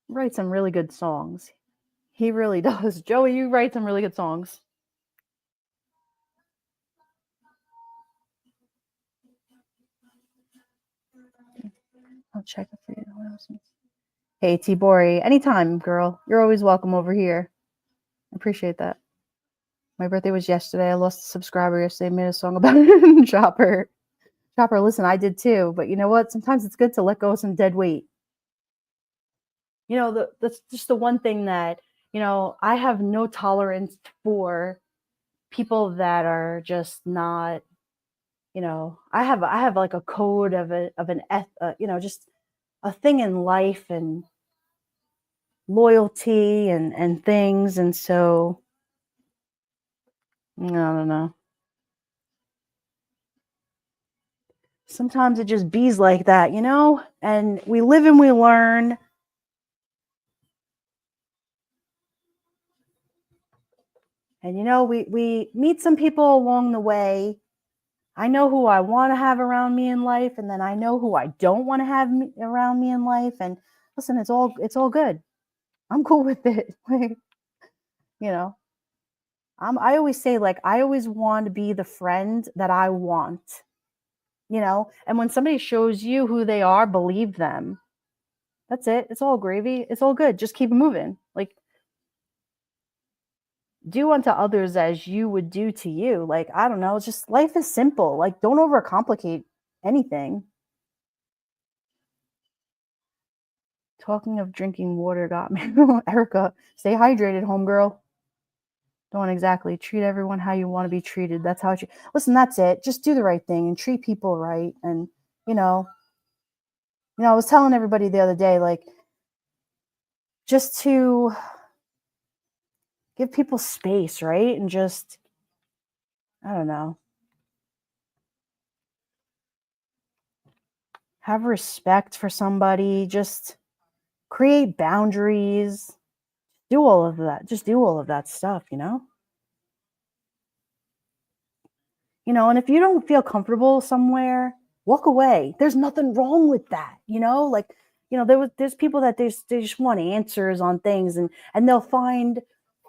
Write some really good songs. He really does. Joey, you write some really good songs. I'll check it for you. Hey, Tibori, anytime, girl. You're always welcome over here. I appreciate that. My birthday was yesterday. I lost a subscriber yesterday. Made a song about it. Chopper. Chopper, listen, I did too. But you know what? Sometimes it's good to let go of some dead weight. That's just the one thing that, I have no tolerance for people that are just not, I have like a code of just a thing in life and loyalty and things. And so, I don't know. Sometimes it just bees like that, and we live and we learn. And, we meet some people along the way. I know who I want to have around me in life, and then I know who I don't want to have around me in life. And listen, it's all good. I'm cool with it. Like, I always say, like, I always want to be the friend that I want, and when somebody shows you who they are, believe them. That's it. It's all gravy. It's all good. Just keep moving. Like, do unto others as you would do to you. Like, I don't know. It's just life is simple. Like, don't overcomplicate anything. Talking of drinking water got me. Erica, stay hydrated, homegirl. Don't exactly treat everyone how you want to be treated. That's how listen, that's it. Just do the right thing and treat people right. And, I was telling everybody the other day, like, just to give people space, right? And just, I don't know, have respect for somebody, just create boundaries, do all of that. Just do all of that stuff, and if you don't feel comfortable somewhere, walk away. There's nothing wrong with that, like, there's people that they just want answers on things, and they'll find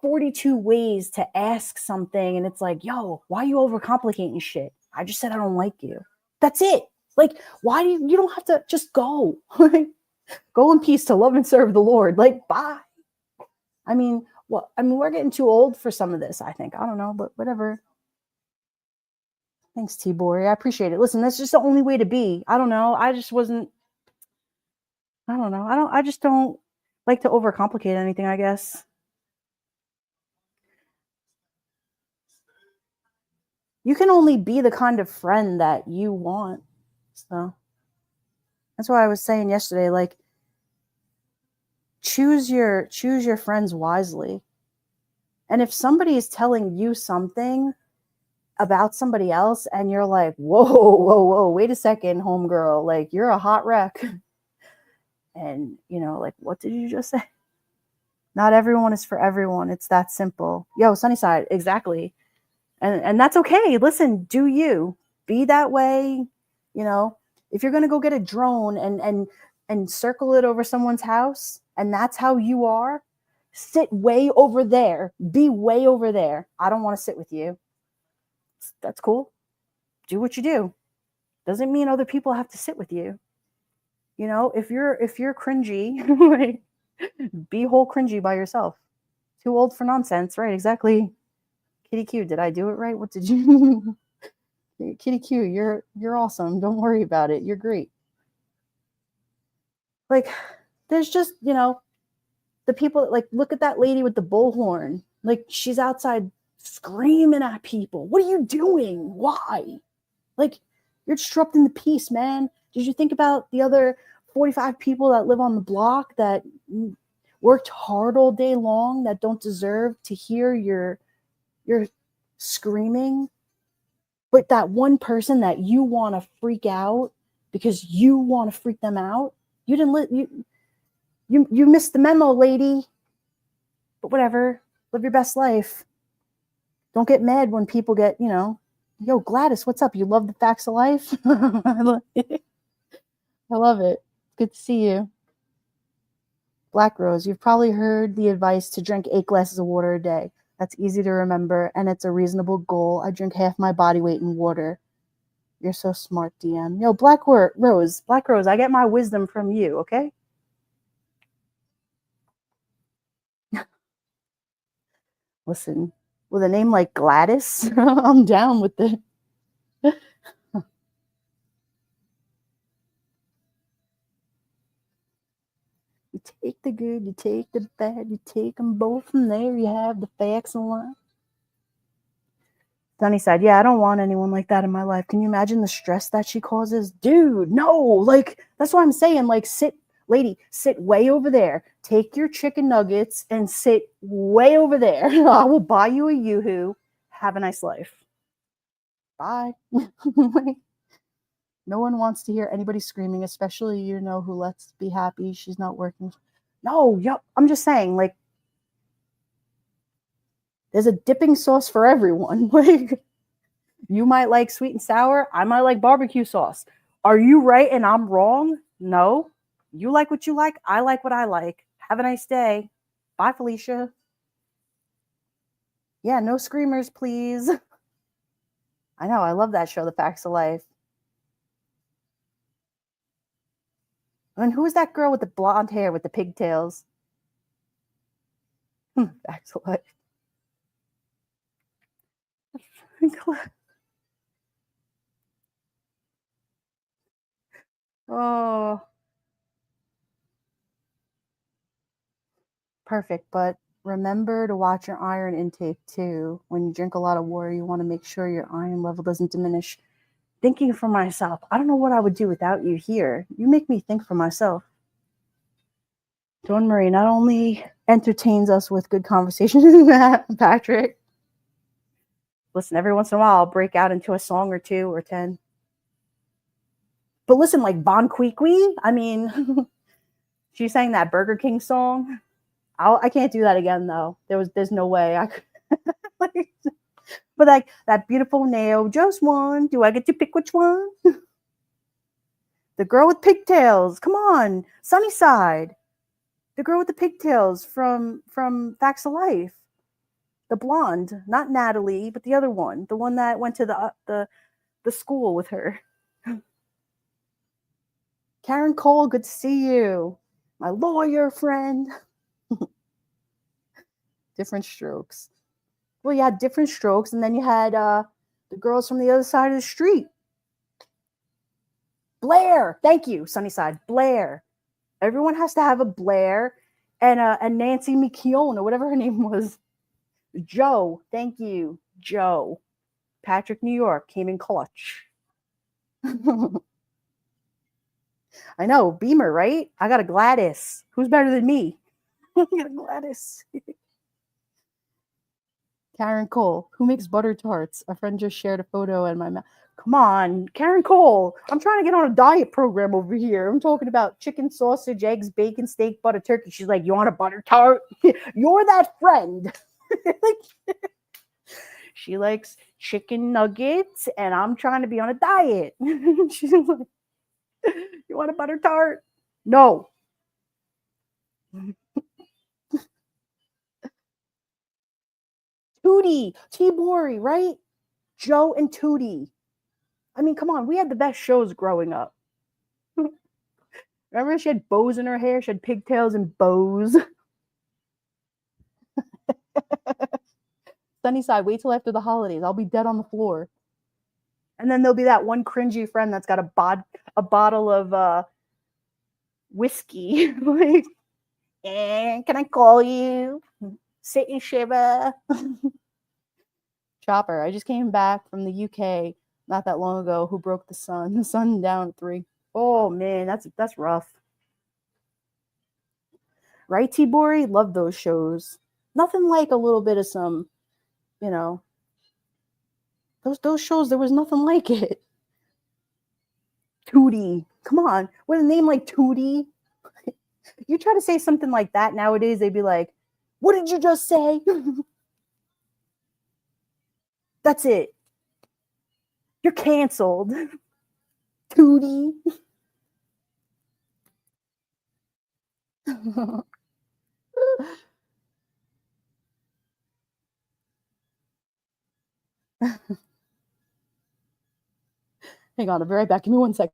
42 ways to ask something, and it's like, yo, why are you overcomplicating shit? I just said I don't like you. That's it. Like, why do you don't have to just go. Go in peace to love and serve the Lord. Like, bye. We're getting too old for some of this, I think. I don't know, but whatever. Thanks, T-Boy. I appreciate it. Listen, that's just the only way to be. I don't know. I just don't like to overcomplicate anything, I guess. You can only be the kind of friend that you want. So that's why I was saying yesterday, like, choose your friends wisely. And if somebody is telling you something about somebody else and you're like, whoa, wait a second, homegirl, like, you're a hot wreck. And, like, what did you just say? Not everyone is for everyone. It's that simple. Yo, Sunnyside, exactly. And that's okay. Listen, do you. Be that way. If you're going to go get a drone and circle it over someone's house, and that's how you are, sit way over there. Be way over there. I don't want to sit with you. That's cool. Do what you do. Doesn't mean other people have to sit with you. You know, if you're cringy, like, be whole cringy by yourself. Too old for nonsense, right? Exactly. Kitty Q, did I do it right? What did you? Kitty Q, you're awesome. Don't worry about it. You're great. Like, there's just, you know, the people, like, look at that lady with the bullhorn. Like, she's outside screaming at people. What are you doing? Why? Like, you're disrupting the peace, man. Did you think about the other 45 people that live on the block that worked hard all day long, that don't deserve to hear your screaming? But that one person that you want to freak out because you want to freak them out, you didn't you missed the memo, lady. But whatever, live your best life. Don't get mad when people get, you know, yo, Gladys, what's up? You love the facts of life? I love it. Good to see you. Black Rose, you've probably heard the advice to drink 8 glasses of water a day. That's easy to remember, and it's a reasonable goal. I drink half my body weight in water. You're so smart, DM. Yo, Black Rose, I get my wisdom from you, okay? Listen, with a name like Gladys, I'm down with it. You take the good, you take the bad, you take them both, and there you have the facts and line. Sunny said, yeah, I don't want anyone like that in my life. Can you imagine the stress that she causes? Dude, no. Like, that's what I'm saying. Like, sit way over there. Take your chicken nuggets and sit way over there. I will buy you a Yoo-hoo. Have a nice life. Bye. No one wants to hear anybody screaming, especially, you know, who lets be happy she's not working. No, I'm just saying, like, there's a dipping sauce for everyone. Like, you might like sweet and sour. I might like barbecue sauce. Are you right and I'm wrong? No. You like what you like. I like what I like. Have a nice day. Bye, Felicia. Yeah, no screamers, please. I know. I love that show, The Facts of Life. And who is that girl with the blonde hair with the pigtails? Facts of Life. Oh, perfect. But remember to watch your iron intake too. When you drink a lot of water, you want to make sure your iron level doesn't diminish. Thinking for myself, I don't know what I would do without you here. You make me think for myself. Dawn Marie not only entertains us with good conversation, Patrick. Listen, every once in a while, I'll break out into a song or 2 or 10. But listen, like Bon Qui, I mean, she sang that Burger King song. I can't do that again, though. There's no way I could. But like that beautiful nail, just one. Do I get to pick which one? The girl with pigtails. Come on, Sunnyside. The girl with the pigtails from Facts of Life. The blonde, not Natalie, but the other one, the one that went to the school with her. Karen Cole, good to see you. My lawyer friend. Different strokes. Well, you had Different Strokes, and then you had the girls from the other side of the street. Blair. Thank you, Sunnyside. Blair. Everyone has to have a Blair and Nancy McKeown or whatever her name was. Joe. Thank you, Joe. Patrick, New York, came in clutch. I know, Beamer, right? I got a Gladys. Who's better than me? I got a Gladys. Karen Cole, who makes butter tarts? A friend just shared a photo in my mouth. Come on, Karen Cole. I'm trying to get on a diet program over here. I'm talking about chicken, sausage, eggs, bacon, steak, butter, turkey. She's like, you want a butter tart? You're that friend. She likes chicken nuggets, and I'm trying to be on a diet. She's like, you want a butter tart? No. Tootie, T-Bori, right? Joe and Tootie. I mean, come on, we had the best shows growing up. Remember, she had bows in her hair. She had pigtails and bows. Sunnyside, wait till after the holidays. I'll be dead on the floor. And then there'll be that one cringy friend that's got a bottle of whiskey. Like, can I call you? Sit and shiver. Chopper, I just came back from the UK not that long ago. Who broke the sun? The sun down at 3. Oh man, that's rough. Right, T-Bori? Love those shows. Nothing like a little bit of some, you know, those shows, there was nothing like it. Tootie. Come on. With a name like Tootie. You try to say something like that nowadays, they'd be like, what did you just say? That's it. You're canceled. Tootie. Hang on, I'll be right back. Give me 1 second.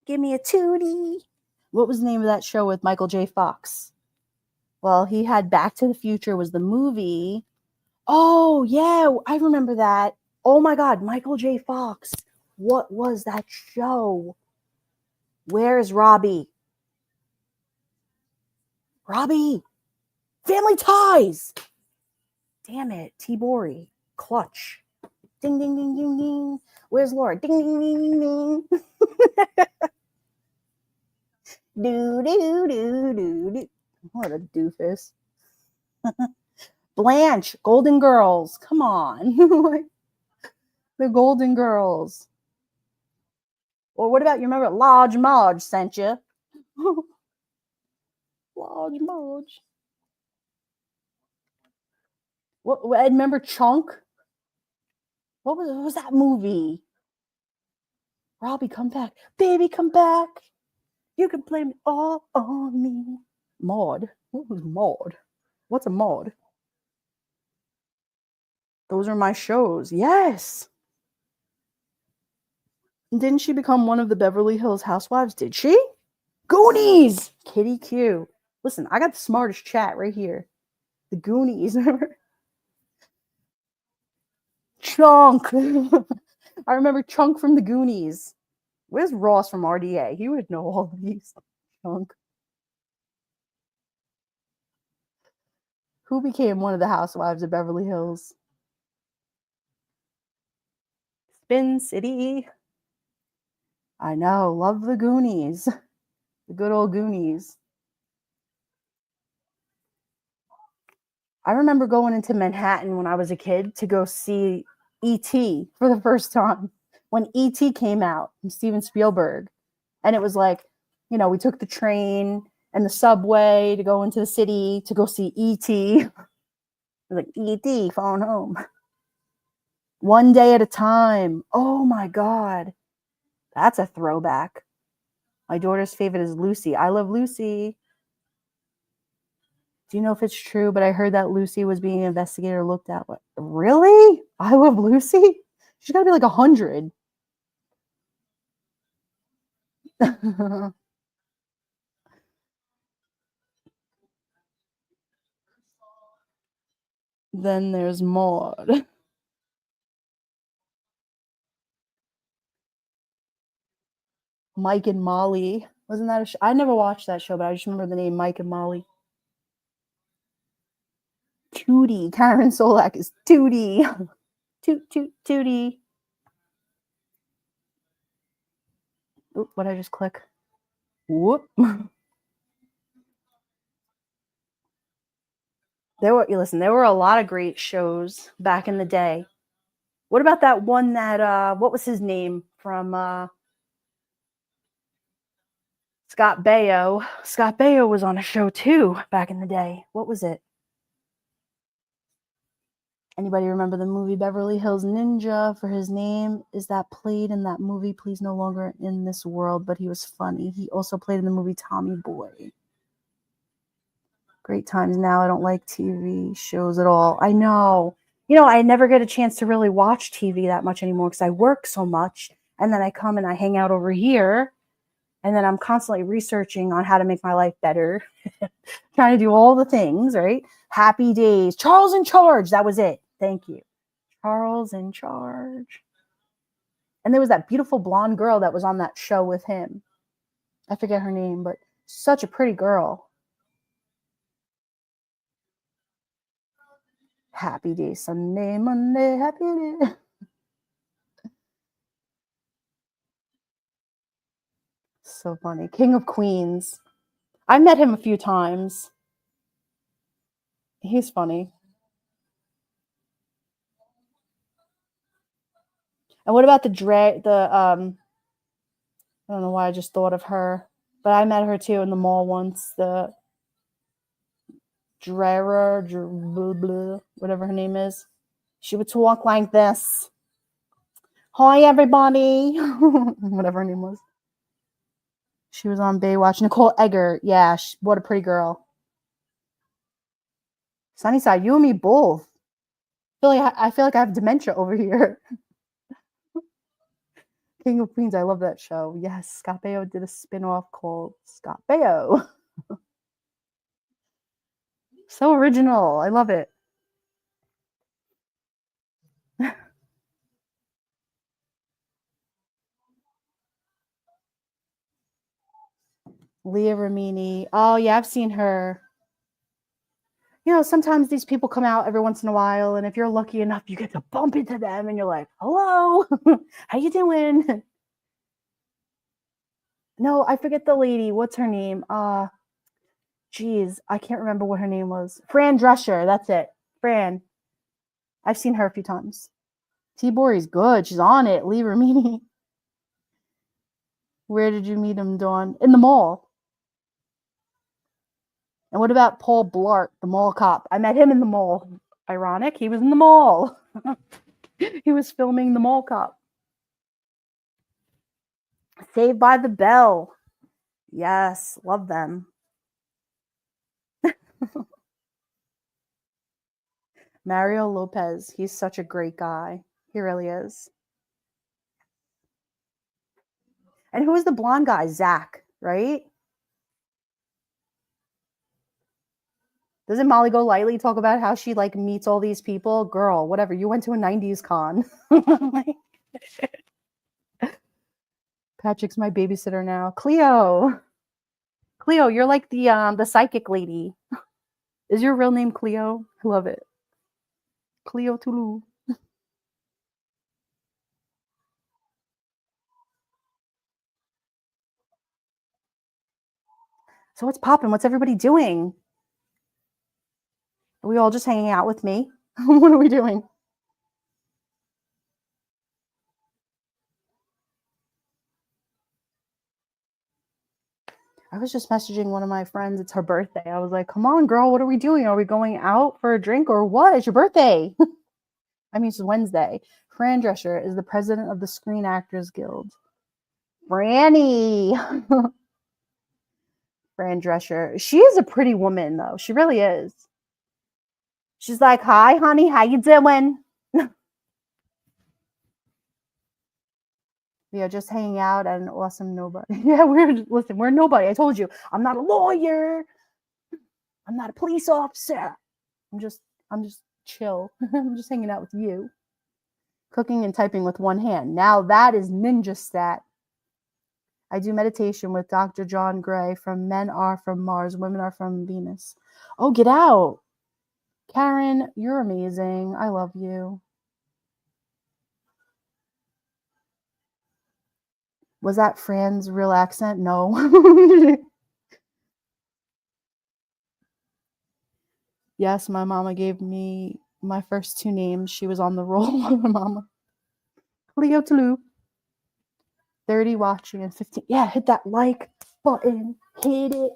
Give me a tootie. What was the name of that show with Michael J. Fox? Well, he had Back to the Future was the movie. Oh, yeah, I remember that. Oh my God, Michael J. Fox. What was that show? Where's Robbie? Robbie. Family Ties. Damn it, T-Bori. Clutch. Ding, ding, ding, ding, ding. Where's Laura? Ding, ding, ding, ding, ding. Do, do, do, do, do. What a doofus. Blanche, Golden Girls. Come on. The Golden Girls. Or what about, you remember Lodge Marge sent you? Lodge Marge. What, I remember Chunk? What was that movie? Robbie, come back. Baby, come back. You can blame it all on me. Maud. What was Maud? What's a Maud? Those are my shows. Yes. Didn't she become one of the Beverly Hills Housewives? Did she? Goonies. Kitty Q. Listen, I got the smartest chat right here. The Goonies. Chunk. I remember Chunk from the Goonies. Where's Ross from RDA? He would know all of these. Chunk. Who became one of the housewives of Beverly Hills? Spin City. I know. Love the Goonies. The good old Goonies. I remember going into Manhattan when I was a kid to go see E.T. for the first time. When E.T. came out from Steven Spielberg. And it was like, you know, we took the train and the subway to go into the city to go see E.T. It was like, E.T. phone home. One day at a time. Oh my God. That's a throwback. My daughter's favorite is Lucy. I love Lucy. Do you know if it's true? But I heard that Lucy was being investigated or looked at. What? Really? I love Lucy? She's got to be like 100. Then there's Maud. Mike and Molly. Wasn't that a show? I never watched that show, but I just remember the name Mike and Molly. Tootie. Karen Solak is Tootie. Toot, toot, Tootie. Oop, what did I just click? Whoop. There were a lot of great shows back in the day. What about that one that what was his name from Scott Baio? Scott Baio was on a show too back in the day. What was it? Anybody remember the movie Beverly Hills Ninja? For his name is that played in that movie, please no longer in this world, but he was funny. He also played in the movie Tommy Boy. Great times now. I don't like TV shows at all. I know. I never get a chance to really watch TV that much anymore because I work so much. And then I come and I hang out over here. And then I'm constantly researching on how to make my life better. Trying to do all the things, right? Happy Days. Charles in Charge. That was it. Thank you. Charles in Charge. And there was that beautiful blonde girl that was on that show with him. I forget her name, but such a pretty girl. Happy Day, Sunday, Monday, happy day. So funny. King of Queens. I met him a few times. He's funny. And what about I don't know why I just thought of her, but I met her too in the mall once. The Dreher, whatever her name is. She would talk like this. Hi, everybody. Whatever her name was. She was on Baywatch. Nicole Egger. Yeah, what a pretty girl. Sunnyside, you and me both. I feel like I have dementia over here. King of Queens, I love that show. Yes, Scott Baio did a spin-off called Scott Baio. So original. I love it. Leah Remini. Oh, yeah, I've seen her. Sometimes these people come out every once in a while, and if you're lucky enough, you get to bump into them, and you're like, hello, how you doing? No, I forget the lady. What's her name? Geez, I can't remember what her name was. Fran Drescher, that's it. Fran. I've seen her a few times. T-Bori's good. She's on it. Lee Remini. Where did you meet him, Dawn? In the mall. And what about Paul Blart, the mall cop? I met him in the mall. Ironic. He was in the mall. He was filming the mall cop. Saved by the Bell. Yes, love them. Mario Lopez. He's such a great guy. He really is. And who is the blonde guy? Zach, right? Doesn't Molly Golightly talk about how she meets all these people? Girl, whatever. You went to a 90s con. Patrick's my babysitter now. Cleo, you're like the psychic lady. Is your real name Cleo? I love it. Cleo Toulouse. So what's popping? What's everybody doing? Are we all just hanging out with me? What are we doing? I was just messaging one of my friends. It's her birthday. I was like, come on, girl. What are we doing? Are we going out for a drink or what? It's your birthday. I mean, it's Wednesday. Fran Drescher is the president of the Screen Actors Guild. Franny. Fran Drescher. She is a pretty woman, though. She really is. She's like, hi, honey. How you doing? Yeah, just hanging out at an awesome nobody. Yeah, we're nobody. I told you, I'm not a lawyer. I'm not a police officer. I'm just chill. I'm just hanging out with you. Cooking and typing with one hand. Now that is ninja stat. I do meditation with Dr. John Gray from Men Are From Mars, Women Are From Venus. Oh, get out. Karen, you're amazing. I love you. Was that Fran's real accent? No. Yes, my mama gave me my first two names. She was on the roll of my mama. Cleo Toulouse. 30 watching and 15. Yeah, hit that like button. Hit it.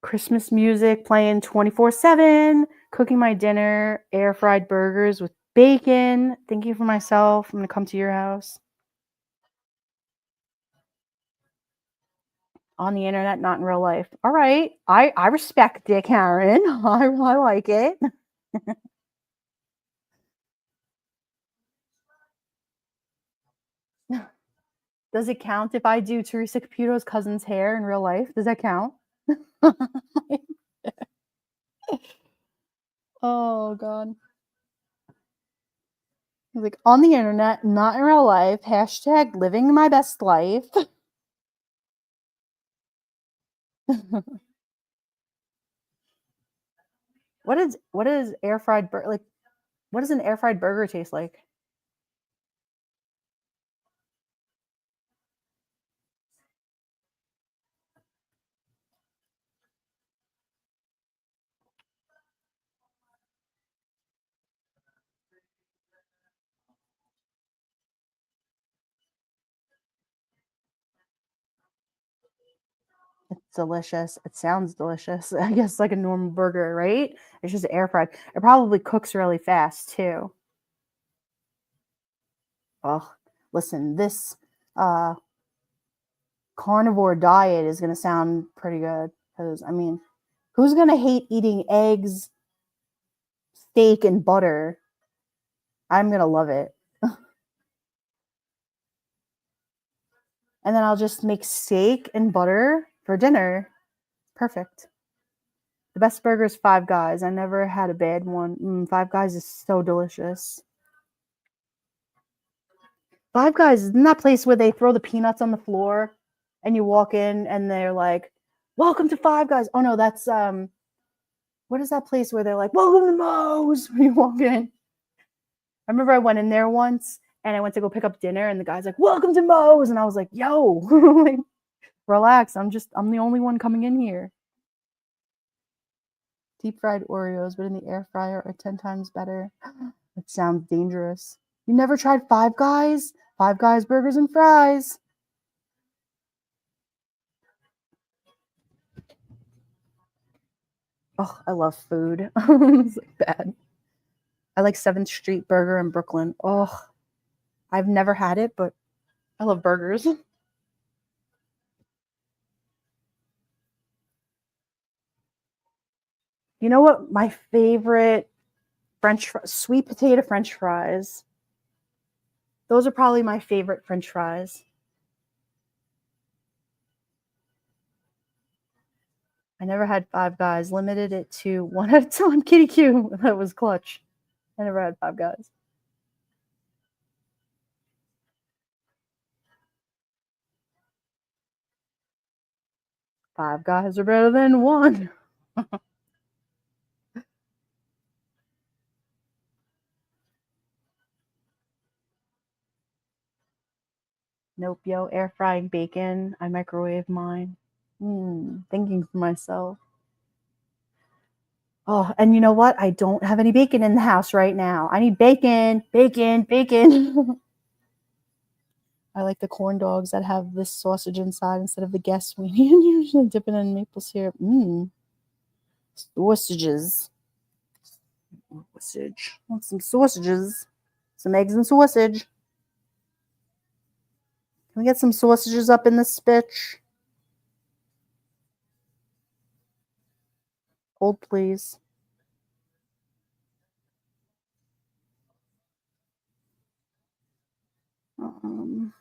Christmas music playing 24/7, cooking my dinner, air fried burgers with bacon, thinking for myself, I'm gonna come to your house. On the internet, not in real life. All right. I respect it, Karen. I like it. Does it count if I do Teresa Caputo's cousin's hair in real life? Does that count? Oh god. Like on the internet, not in real life. Hashtag living my best life. What is air fried like what does an air fried burger taste like? It's delicious. It sounds delicious. I guess like a normal burger, right? It's just air fried. It probably cooks really fast too. Oh, listen, this uh carnivore diet is going to sound pretty good because I mean, who's going to hate eating eggs, steak and butter? I'm going to love it. And then I'll just make steak and butter for dinner. Perfect. The best burger is Five Guys. I never had a bad one. Five Guys is so delicious. Five Guys isn't that place where they throw the peanuts on the floor and you walk in and they're like, "Welcome to Five Guys." Oh no, that's what is that place where they're like, "Welcome to Moe's" when you walk in? I remember I went in there once and I went to go pick up dinner and the guy's like, "Welcome to Moe's," and I was like, "Yo, like, relax. I'm the only one coming in here." Deep fried Oreos, but in the air fryer are 10 times better. It sounds dangerous. You never tried Five Guys? Five Guys burgers and fries. Oh, I love food. It's like bad. I like 7th Street Burger in Brooklyn. Oh, I've never had it, but I love burgers. You know what? My favorite sweet potato French fries. Those are probably my favorite French fries. I never had Five Guys. Limited it to one at a time. Kitty Q. That was clutch. I never had Five Guys. Five Guys are better than one. Nope, yo. Air frying bacon. I microwave mine. Thinking for myself. Oh, and you know what? I don't have any bacon in the house right now. I need bacon, bacon, bacon. I like the corn dogs that have this sausage inside instead of the guess weenie, and usually dip it in maple syrup. Sausages. Sausage. Want some sausages? Some eggs and sausage. Can we get some sausages up in this bitch? Hold, please. Um,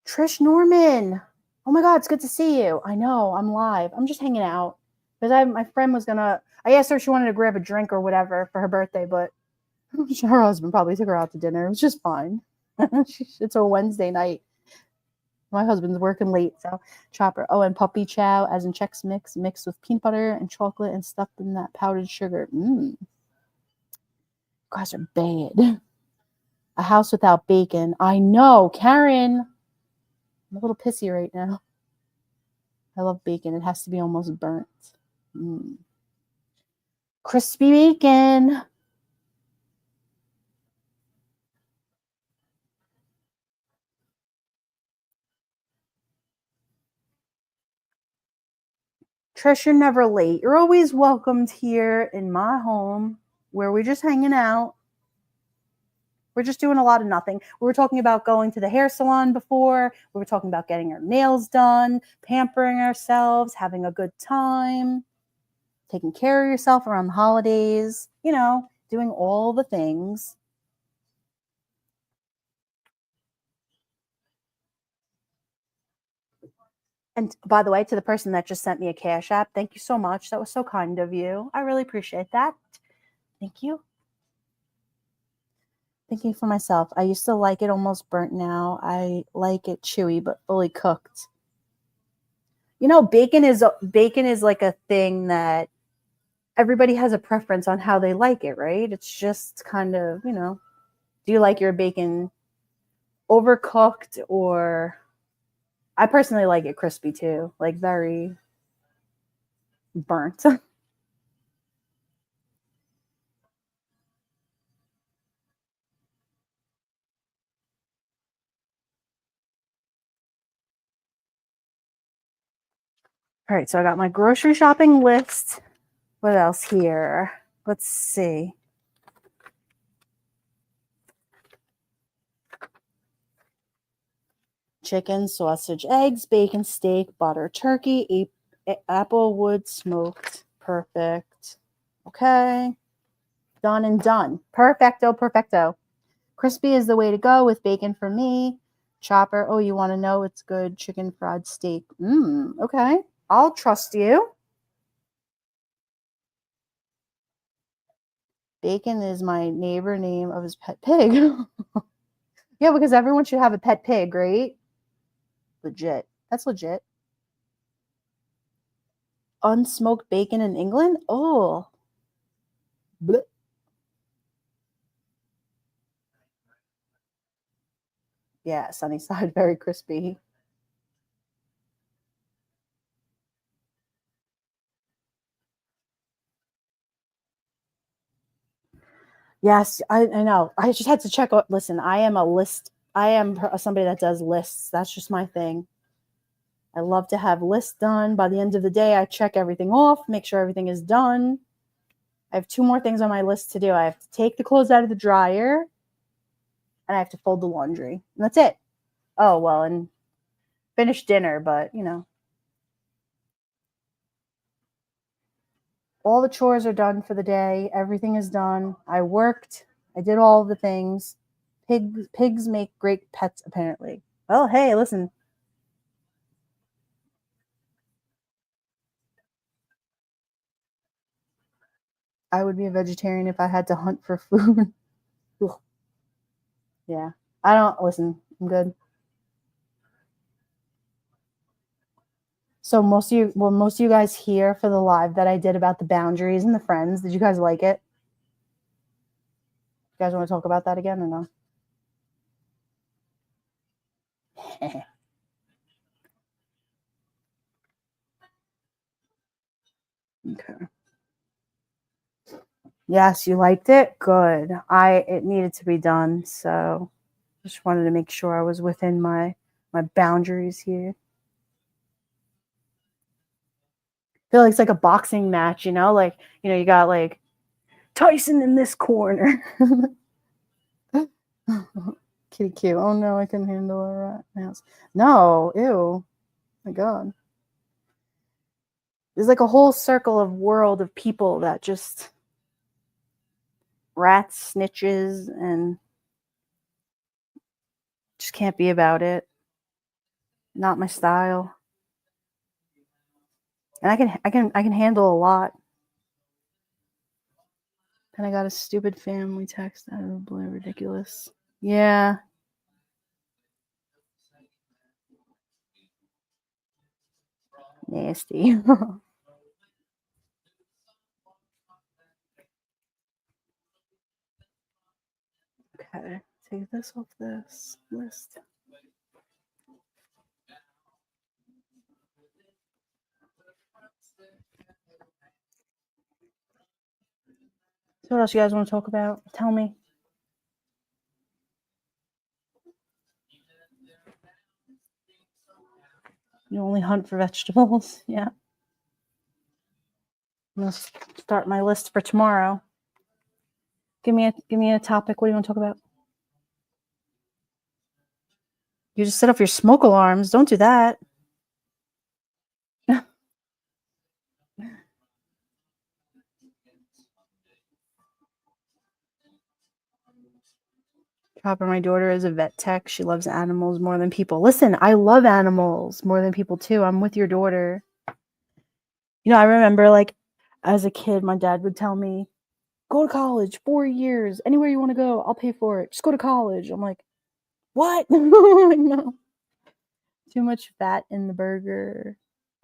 Trish Norman. Oh my God, it's good to see you. I know, I'm live. I'm just hanging out. Because my friend was gonna, I asked her if she wanted to grab a drink or whatever for her birthday, but her husband probably took her out to dinner. It was just fine. It's a Wednesday night. My husband's working late, so chopper. Oh, and puppy chow, as in Chex Mix, mixed with peanut butter and chocolate and stuffed in that powdered sugar. You guys are bad. A house without bacon. I know, Karen. I'm a little pissy right now. I love bacon. It has to be almost burnt. Crispy bacon. Trish, you're never late. You're always welcomed here in my home where we're just hanging out. We're just doing a lot of nothing. We were talking about going to the hair salon before. We were talking about getting our nails done, pampering ourselves, having a good time, taking care of yourself around the holidays, doing all the things. And by the way, to the person that just sent me a Cash App, thank you so much. That was so kind of you. I really appreciate that. Thank you. Thinking for myself, I used to like it almost burnt now. I like it chewy but fully cooked. Bacon is like a thing that everybody has a preference on how they like it, right? It's just kind of, do you like your bacon overcooked, or I personally like it crispy too, like very burnt. All right, so I got my grocery shopping list. What else here? Let's see. Chicken, sausage, eggs, bacon, steak, butter, turkey, applewood smoked. Perfect. Okay. Done and done. Perfecto, perfecto. Crispy is the way to go with bacon for me. Chopper. Oh, you want to know it's good. Chicken fried steak. Okay. I'll trust you. Bacon is my neighbor name of his pet pig. Yeah, because everyone should have a pet pig, right? Legit. That's legit. Unsmoked bacon in England? Oh. Blech. Yeah, sunny side, very crispy. Yes, I know. I just had to check out. Listen, I am a list. I am somebody that does lists. That's just my thing. I love to have lists done. By the end of the day, I check everything off, make sure everything is done. I have 2 more things on my list to do. I have to take the clothes out of the dryer, and I have to fold the laundry. And that's it. Oh, well, and finish dinner, but, all the chores are done for the day. Everything is done. I worked. I did all the things. Pigs make great pets, apparently. Well, hey, listen. I would be a vegetarian if I had to hunt for food. Yeah. I don't listen. I'm good. So most of you guys here for the live that I did about the boundaries and the friends. Did you guys like it? You guys want to talk about that again or no? Okay. Yes, you liked it? Good. It needed to be done, so just wanted to make sure I was within my boundaries here. I feel like it's like a boxing match, like, you got like Tyson in this corner. Kitty cute. Oh no, I can handle a rat mouse. No, ew. My God. There's like a whole circle of world of people that just rats, snitches, and just can't be about it. Not my style. And I can handle a lot. And I got a stupid family text out of the blue. Ridiculous. Yeah. Nasty. Okay. Take this off this list. So what else you guys want to talk about? Tell me. You only hunt for vegetables? Yeah. gonna start my list for tomorrow. Give me a topic. What do you want to talk about? You just set off your smoke alarms. Don't do that. Chopper, my daughter is a vet tech. She loves animals more than people. Listen, I love animals more than people too. I'm with your daughter. You know, I remember like as a kid, my dad would tell me, go to college, 4 years, anywhere you want to go, I'll pay for it. Just go to college. I'm like, what? No. Too much fat in the burger.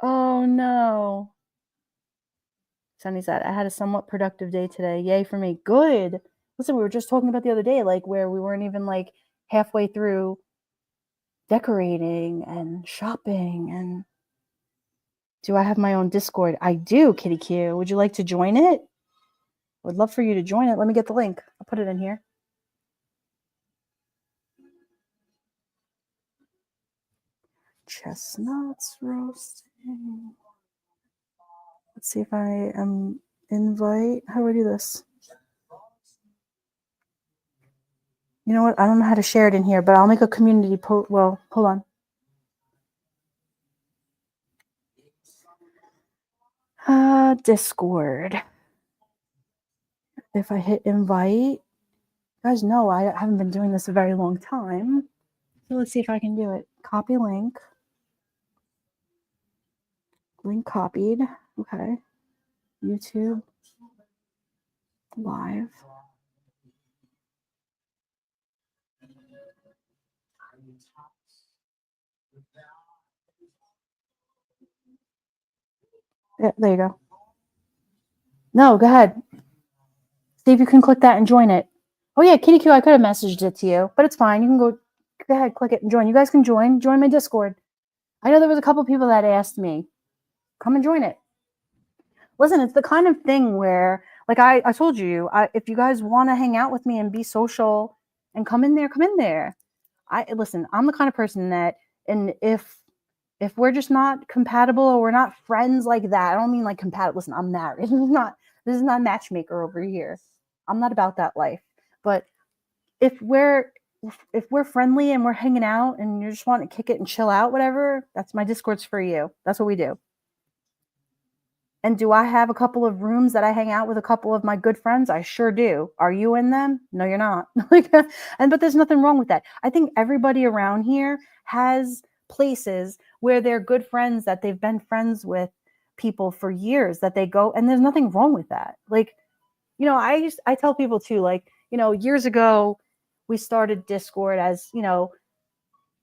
Oh no. Sunny said, I had a somewhat productive day today. Yay for me. Good. Listen, we were just talking about the other day, like where we weren't even like halfway through decorating and shopping. And do I have my own Discord? I do, Kitty Q. Would you like to join it? I would love for you to join it. Let me get the link. I'll put it in here. Chestnuts roasting. Let's see if I am invite. How do I do this? You know what? I don't know how to share it in here, but I'll make a community post. Well, hold on. Discord. If I hit invite, you guys know I haven't been doing this a very long time. So let's see if I can do it. Copy link. Link copied. Okay. YouTube live. Yeah, there you go. No, go ahead. See if you can click that and join it. Oh yeah, Kitty Q, I could have messaged it to you, but it's fine. You can go ahead, click it and join. You guys can join my Discord. I know there was a couple people that asked me, come and join it. Listen, it's the kind of thing where, like I told you, if you guys want to hang out with me and be social and come in there. Listen, I'm the kind of person that, and if we're just not compatible or we're not friends like that, I don't mean like compatible. Listen, I'm married. This is not matchmaker over here. I'm not about that life. But if we're friendly and we're hanging out and you just want to kick it and chill out, whatever, that's my Discord's for you. That's what we do. And do I have a couple of rooms that I hang out with a couple of my good friends? I sure do. Are you in them? No, you're not. But there's nothing wrong with that. I think everybody around here has places where they're good friends that they've been friends with people for years that they go, and there's nothing wrong with that. Like, you know, I tell people too, like, you know, years ago we started Discord as, you know,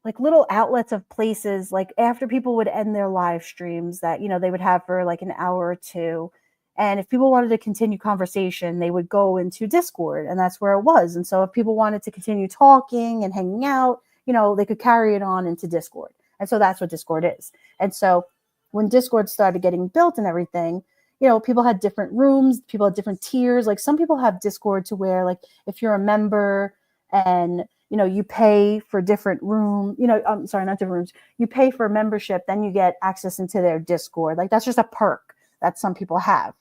like little outlets of places, like after people would end their live streams that, you know, they would have for like an hour or two. And if people wanted to continue conversation, they would go into Discord, and that's where it was. And so if people wanted to continue talking and hanging out, you know, they could carry it on into Discord. And so that's what Discord is. And so when Discord started getting built and everything, you know, people had different rooms, people had different tiers. Like some people have Discord to where, like, if you're a member and, you know, you pay for different room, you know, I'm sorry, not different rooms. You pay for a membership, then you get access into their Discord. Like that's just a perk that some people have.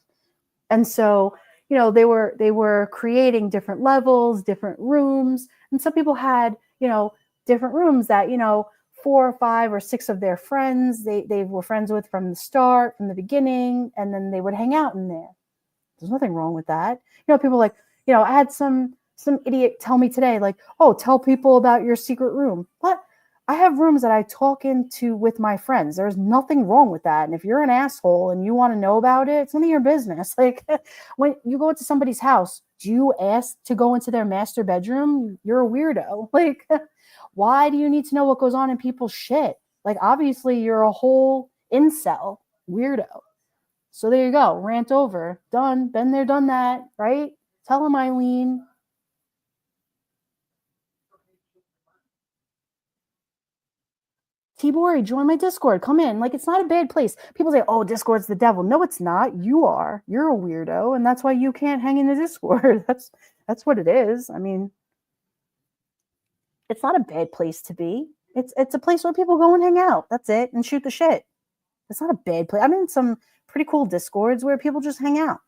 And so, you know, they were creating different levels, different rooms. And some people had, you know, different rooms that, you know, 4 or 5 or 6 of their friends, they were friends with from the start, from the beginning, and then they would hang out in there. There's nothing wrong with that. You know, people like, you know, I had some idiot tell me today, like, oh, tell people about your secret room. What? I have rooms that I talk into with my friends. There's nothing wrong with that. And if you're an asshole and you want to know about it, it's none of your business. Like when you go into somebody's house, do you ask to go into their master bedroom? You're a weirdo. Like, why do you need to know what goes on in people's shit? Like, obviously you're a whole incel weirdo. So there you go. Rant over. Done. Been there, done that, right? Tell him, Eileen. Tibori, join my Discord. Come in. Like, it's not a bad place. People say, oh, Discord's the devil. No, it's not. You are. You're a weirdo, and that's why you can't hang in the Discord. That's what it is. I mean, it's not a bad place to be. It's a place where people go and hang out. That's it, and shoot the shit. It's not a bad place. I'm in some pretty cool Discords where people just hang out.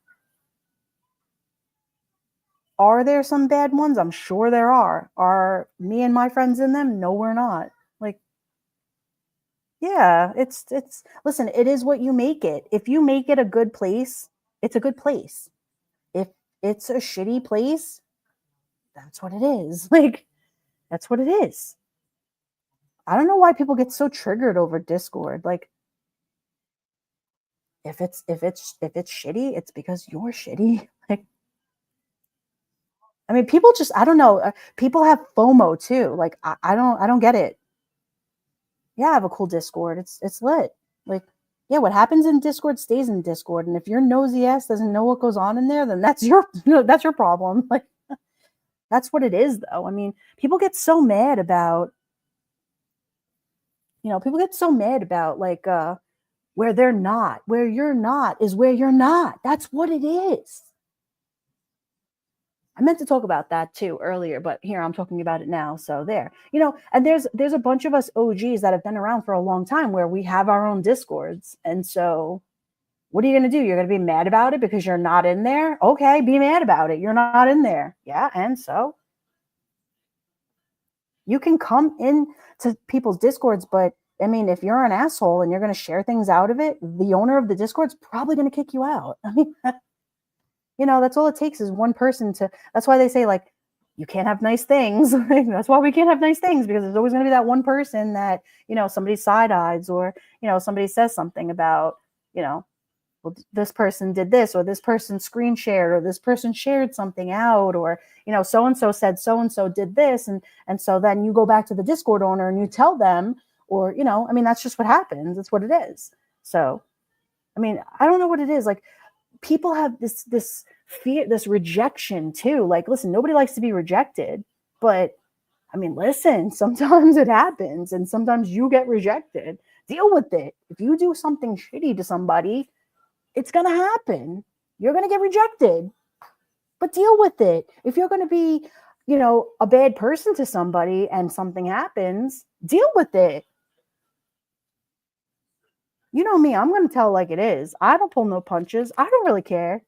Are there some bad ones? I'm sure there are. Are me and my friends in them? No, we're not. Like, yeah, it's listen, it is what you make it. If you make it a good place, it's a good place. If it's a shitty place, that's what it is. Like, that's what it is. I don't know why people get so triggered over Discord. Like, if it's shitty, it's because you're shitty. Like, I mean, people just, I don't know. People have FOMO too. Like, I don't get it. Yeah, I have a cool Discord. It's lit. Like, yeah, what happens in Discord stays in Discord. And if your nosy ass doesn't know what goes on in there, then that's your that's your problem. Like, that's what it is, though. I mean, people get so mad about, people get so mad about like where they're not, where you're not is where you're not. That's what it is. I meant to talk about that too earlier, but here I'm talking about it now. So there, and there's a bunch of us OGs that have been around for a long time where we have our own Discords. And so what are you going to do? You're going to be mad about it because you're not in there? Okay, be mad about it. You're not in there. Yeah, and so you can come in to people's Discords, but I mean, if you're an asshole and you're going to share things out of it, the owner of the Discord's probably going to kick you out. I mean, that's all it takes is one person to. That's why they say, like, you can't have nice things. That's why we can't have nice things, because there's always going to be that one person that, somebody side eyes, or, somebody says something about, well, this person did this, or this person screen shared, or this person shared something out, or, so and so said so and so did this. And so then you go back to the Discord owner and you tell them, or, I mean, that's just what happens. It's what it is. So, I mean, I don't know what it is. Like, people have this fear, this rejection too. Like, listen, nobody likes to be rejected, but I mean, listen, sometimes it happens and sometimes you get rejected. Deal with it. If you do something shitty to somebody, it's going to happen. You're going to get rejected, but deal with it. If you're going to be, a bad person to somebody and something happens, deal with it. You know me, I'm going to tell like it is. I don't pull no punches. I don't really care.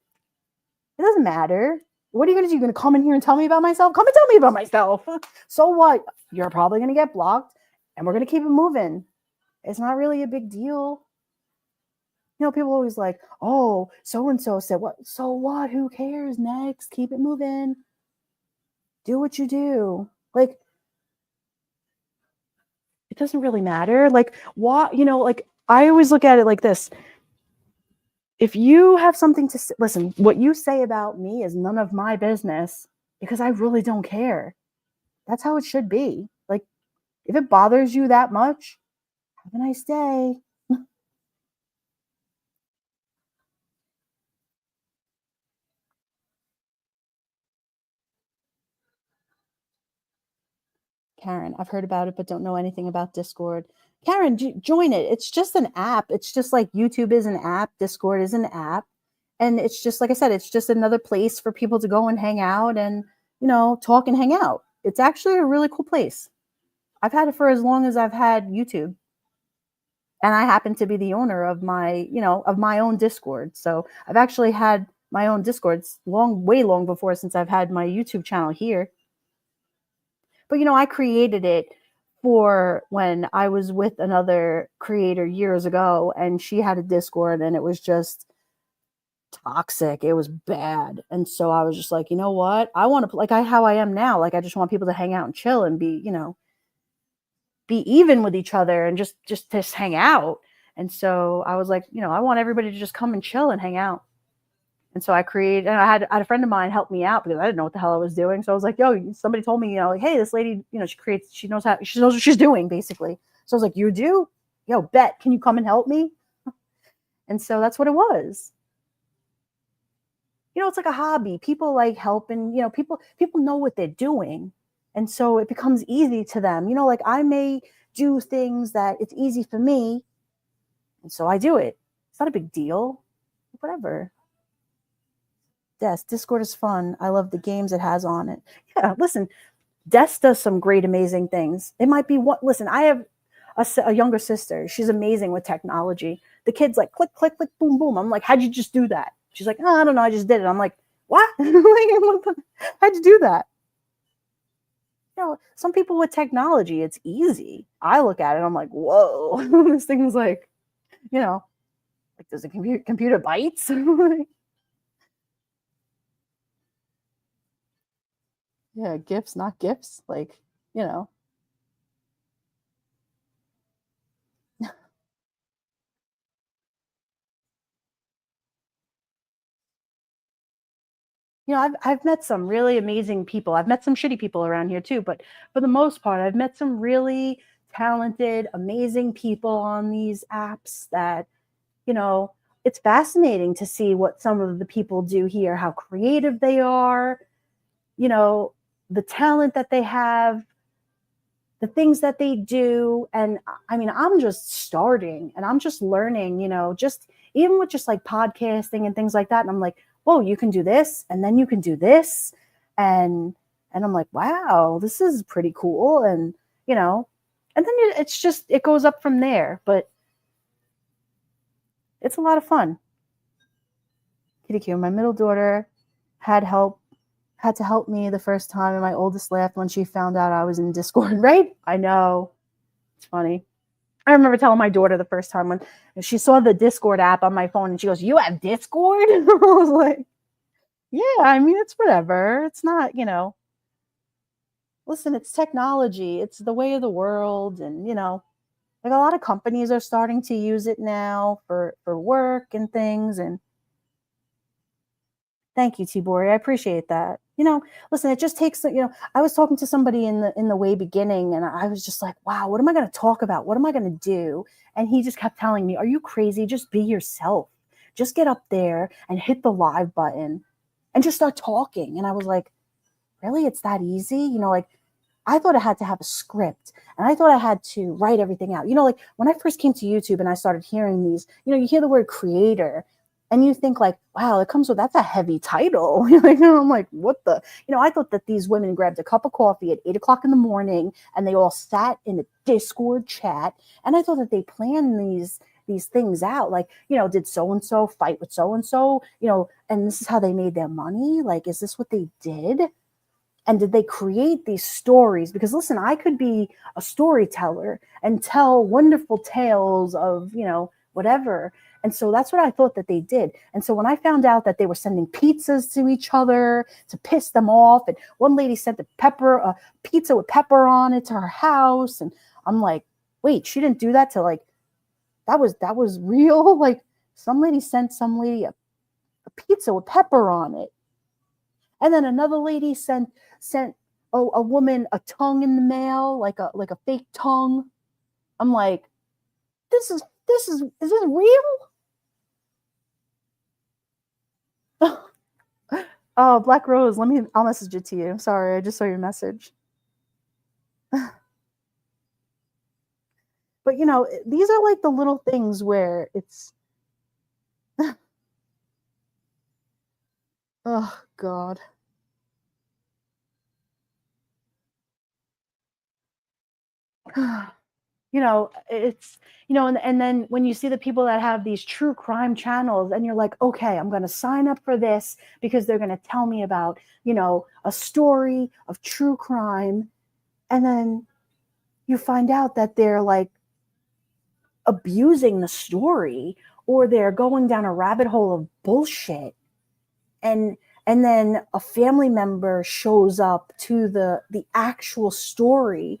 It doesn't matter. What are you going to do? You're going to come in here and tell me about myself? Come and tell me about myself. So what? You're probably going to get blocked, and we're going to keep it moving. It's not really a big deal. People always like, oh, so-and-so said what? So what? Who cares? Next. Keep it moving. Do what you do. Like, it doesn't really matter. Like, what, like, I always look at it like this. If you have something to say, listen, what you say about me is none of my business, because I really don't care. That's how it should be. Like, if it bothers you that much, have a nice day. Karen, I've heard about it, but don't know anything about Discord. Karen, join it. It's just an app. It's just like YouTube is an app. Discord is an app. And it's just, like I said, it's just another place for people to go and hang out and, talk and hang out. It's actually a really cool place. I've had it for as long as I've had YouTube. And I happen to be the owner of my, of my own Discord. So I've actually had my own Discords way long before, since I've had my YouTube channel here. But, I created it for when I was with another creator years ago, and she had a Discord and it was just toxic. It was bad. And so I was just like, you know what? I want to, like, how I am now. Like, I just want people to hang out and chill and be, be even with each other and just hang out. And so I was like, I want everybody to just come and chill and hang out. And so I created, and I had a friend of mine help me out because I didn't know what the hell I was doing. So I was like, yo, somebody told me, like, hey, this lady, she knows what she's doing, basically. So I was like, you do? Yo, bet, can you come and help me? And so that's what it was. It's like a hobby. People like helping, people know what they're doing. And so it becomes easy to them. Like, I may do things that it's easy for me. And so I do it. It's not a big deal. Whatever. Yes, Discord is fun. I love the games it has on it. Yeah, listen, Des does some great, amazing things. It might be what, listen, I have a younger sister. She's amazing with technology. the kid's like, click, click, click, boom, boom. I'm like, how'd you just do that? She's like, oh, I don't know. I just did it. I'm like, what? How'd you do that? Some people with technology, it's easy. I look at it, I'm like, whoa, this thing's like, like, does a computer bites? Yeah, gifts, not gifts. Like, you know, I've met some really amazing people. I've met some shitty people around here too, but for the most part, I've met some really talented, amazing people on these apps that, you know, it's fascinating to see what some of the people do here, how creative they are, you know, the talent that they have, the things that they do. And I mean, I'm just starting and I'm just learning, just even with just like podcasting and things like that. And I'm like, whoa, you can do this and then you can do this. And I'm like, wow, this is pretty cool. And, and then it's just, it goes up from there, but it's a lot of fun. Kitty Q, my middle daughter had to help me the first time, and my oldest laughed when she found out I was in Discord, right? I know. It's funny. I remember telling my daughter the first time when she saw the Discord app on my phone and she goes, "You have Discord?" I was like, yeah, I mean, it's whatever. It's not, listen, it's technology. It's the way of the world. And, like a lot of companies are starting to use it now for work and things. And thank you, Tibori. I appreciate that. Listen, it just takes, I was talking to somebody in the way beginning and I was just like, wow, what am I going to talk about? What am I going to do? And he just kept telling me, are you crazy? Just be yourself. Just get up there and hit the live button and just start talking. And I was like, really? It's that easy? Like I thought I had to have a script and I thought I had to write everything out. Like when I first came to YouTube and I started hearing these, you hear the word creator and you think like, wow, that's a heavy title. I'm like, what the, I thought that these women grabbed a cup of coffee at 8:00 in the morning and they all sat in a Discord chat. And I thought that they planned these things out. Like, did so-and-so fight with so-and-so, and this is how they made their money. Like, is this what they did? And did they create these stories? Because listen, I could be a storyteller and tell wonderful tales of, whatever. And so that's what I thought that they did. And so when I found out that they were sending pizzas to each other to piss them off, and one lady sent a pizza with pepper on it to her house, and I'm like, wait, she didn't do that to like, that was real? Like some lady sent some lady a pizza with pepper on it. And then another lady sent a woman a tongue in the mail, like a fake tongue. I'm like, is this real? Oh, Black Rose, I'll message it to you. Sorry, I just saw your message. But these are like the little things where it's oh God. It's and then when you see the people that have these true crime channels and you're like, okay, I'm going to sign up for this because they're going to tell me about a story of true crime, and then you find out that they're like abusing the story or they're going down a rabbit hole of bullshit, and then a family member shows up to the actual story.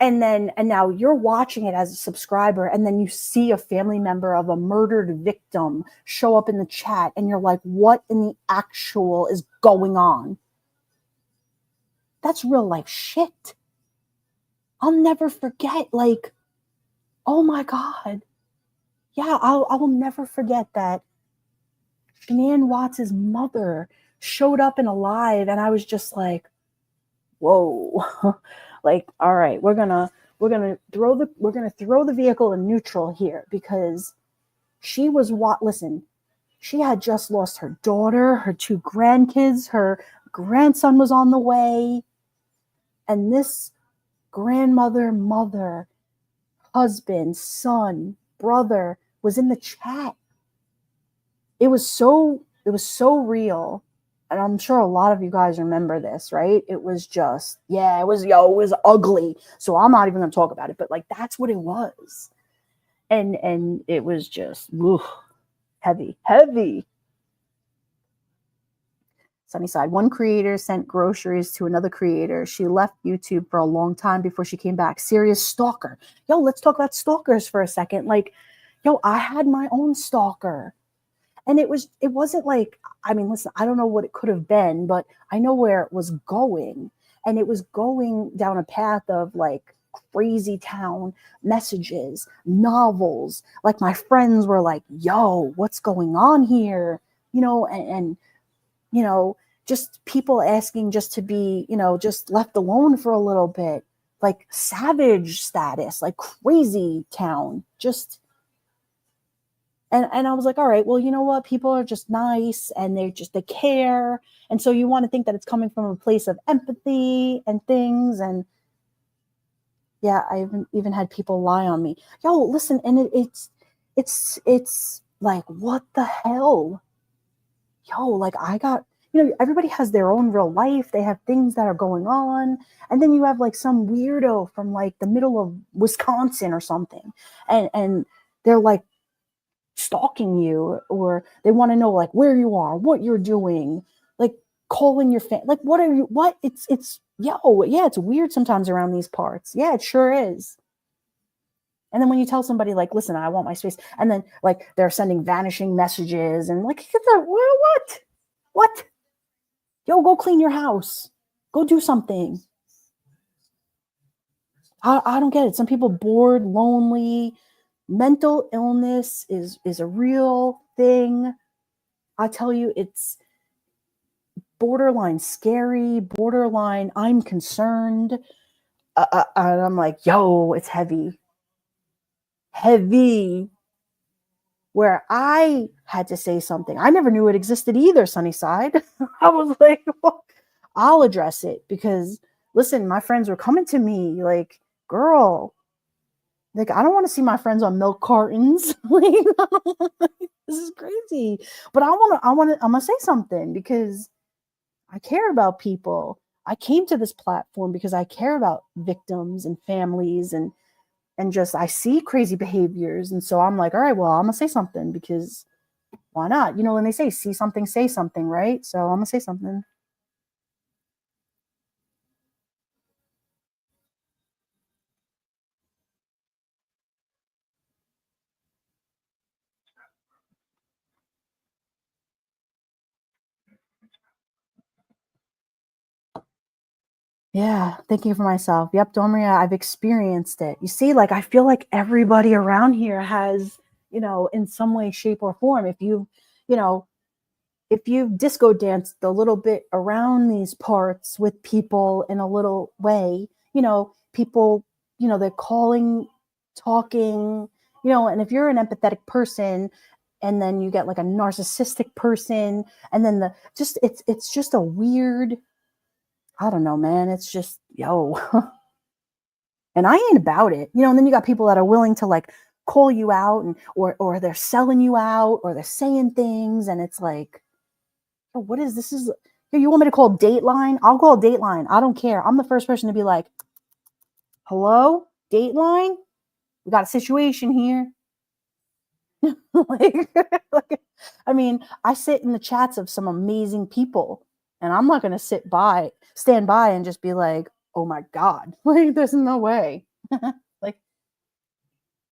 And now you're watching it as a subscriber, and then you see a family member of a murdered victim show up in the chat, and you're like, what in the actual is going on? That's real life shit. I'll never forget, like, oh my God. Yeah, I will never forget that Shanann Watts' mother showed up in a live, and I was just like, whoa. Like, all right, we're gonna throw the vehicle in neutral here, because she was listen, she had just lost her daughter, her 2 grandkids, her grandson was on the way, and this grandmother, mother, husband, son, brother was in the chat. It was so real. And I'm sure a lot of you guys remember this, right? It was just, it was ugly. So I'm not even going to talk about it, but like that's what it was. And it was just heavy. Sunnyside, one creator sent groceries to another creator. She left YouTube for a long time before she came back. Serious stalker. Yo, let's talk about stalkers for a second. Like, yo, I had my own stalker. And it wasn't like, I mean, listen, I don't know what it could have been, but I know where it was going. And it was going down a path of like crazy town messages, novels. Like my friends were like, yo, what's going on here? And just people asking just to be, just left alone for a little bit, like savage status, like crazy town, just. And I was like, all right, well, you know what? People are just nice and they care. And so you want to think that it's coming from a place of empathy and things. And yeah, I even had people lie on me. Yo, listen, and it's like, what the hell? Yo, like I got, everybody has their own real life. They have things that are going on. And then you have like some weirdo from like the middle of Wisconsin or something. And they're like stalking you, or they want to know like where you are, what you're doing, like calling your fan. Like, it's it's weird sometimes around these parts. Yeah, it sure is. And then when you tell somebody like, listen, I want my space, and then like they're sending vanishing messages and like, what? Yo, go clean your house. Go do something. I don't get it. Some people bored, lonely. Mental illness is a real thing. I tell you, it's borderline scary, borderline I'm concerned. And I'm like, yo, it's heavy. Where I had to say something. I never knew it existed either, Sunnyside. I was like, well, I'll address it because, listen, my friends were coming to me like, girl, like, I don't want to see my friends on milk cartons. This is crazy. But I'm going to say something because I care about people. I came to this platform because I care about victims and families and just I see crazy behaviors. And so I'm like, all right, well, I'm going to say something because why not? When they say see something, say something, right? So I'm going to say something. Yeah, thinking for myself. Yep, Domria, I've experienced it. You see, like I feel like everybody around here has, in some way, shape, or form. You know, if you've disco danced a little bit around these parts with people in a little way, people, they're calling, talking, and if you're an empathetic person and then you get like a narcissistic person and then it's just a weird, I don't know, man. It's just, yo. And I ain't about it. And then you got people that are willing to like call you out and or they're selling you out or they're saying things and it's like, oh, what is this? You want me to call Dateline? I'll call Dateline. I don't care. I'm the first person to be like, hello, Dateline? We got a situation here. like, I mean, I sit in the chats of some amazing people, and I'm not going to stand by and just be like, oh my God, like, there's no way. Like,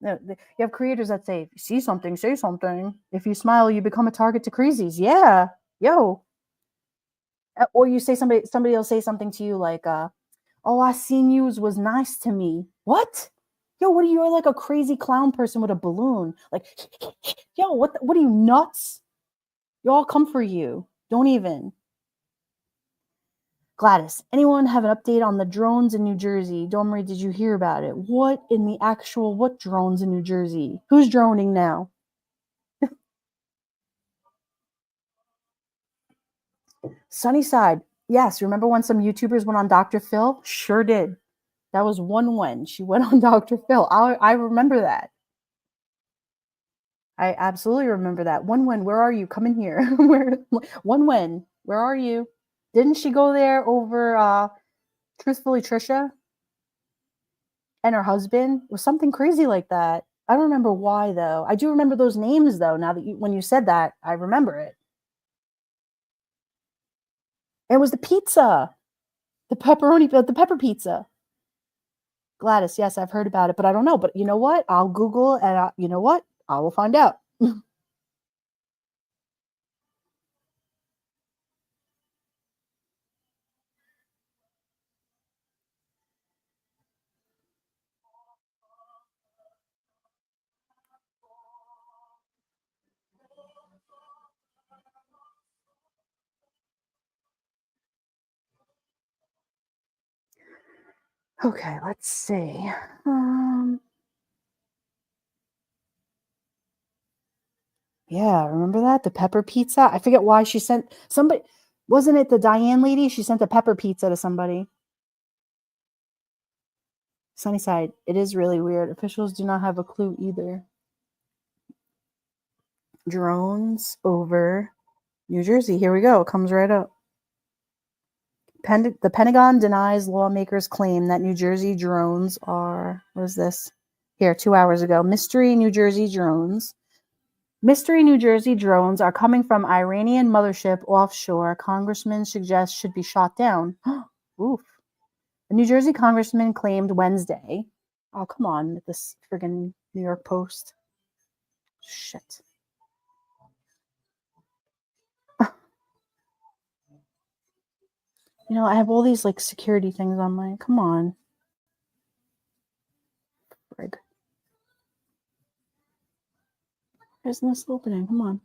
you have creators that say, if you see something, say something. If you smile, you become a target to crazies. Yeah, yo. Or you say somebody will say something to you like, oh, I seen you was nice to me. What? Yo, what are you like a crazy clown person with a balloon? Like, yo, what are you nuts? You all come for you. Don't even. Gladys, anyone have an update on the drones in New Jersey? Domri, did you hear about it? What drones in New Jersey? Who's droning now? Sunnyside. Yes, remember when some YouTubers went on Dr. Phil? Sure did. That was one when she went on Dr. Phil. I remember that. I absolutely remember that. One Wen, where are you? Come in here. One Wen, where are you? Didn't she go there over Truthfully Trisha and her husband? It was something crazy like that. I don't remember why though. I do remember those names though. Now that when you said that, I remember it. It was the pizza, the pepper pizza. Gladys, yes, I've heard about it, but I don't know. But you know what? I'll Google and you know what? I will find out. Okay, let's see. Yeah, remember that? The pepper pizza? I forget why she sent somebody. Wasn't it the Diane lady? She sent a pepper pizza to somebody. Sunnyside. It is really weird. Officials do not have a clue either. Drones over New Jersey. Here we go. It comes right up. The Pentagon denies lawmakers' claim that New Jersey drones are. What is this? Here, 2 hours ago. Mystery New Jersey drones are coming from Iranian mothership offshore. Congressman suggests should be shot down. Oof. A New Jersey congressman claimed Wednesday. Oh, come on with this friggin' New York Post. Shit. You know, I have all these like security things on my. Come on. Frig. Isn't this opening? Come on.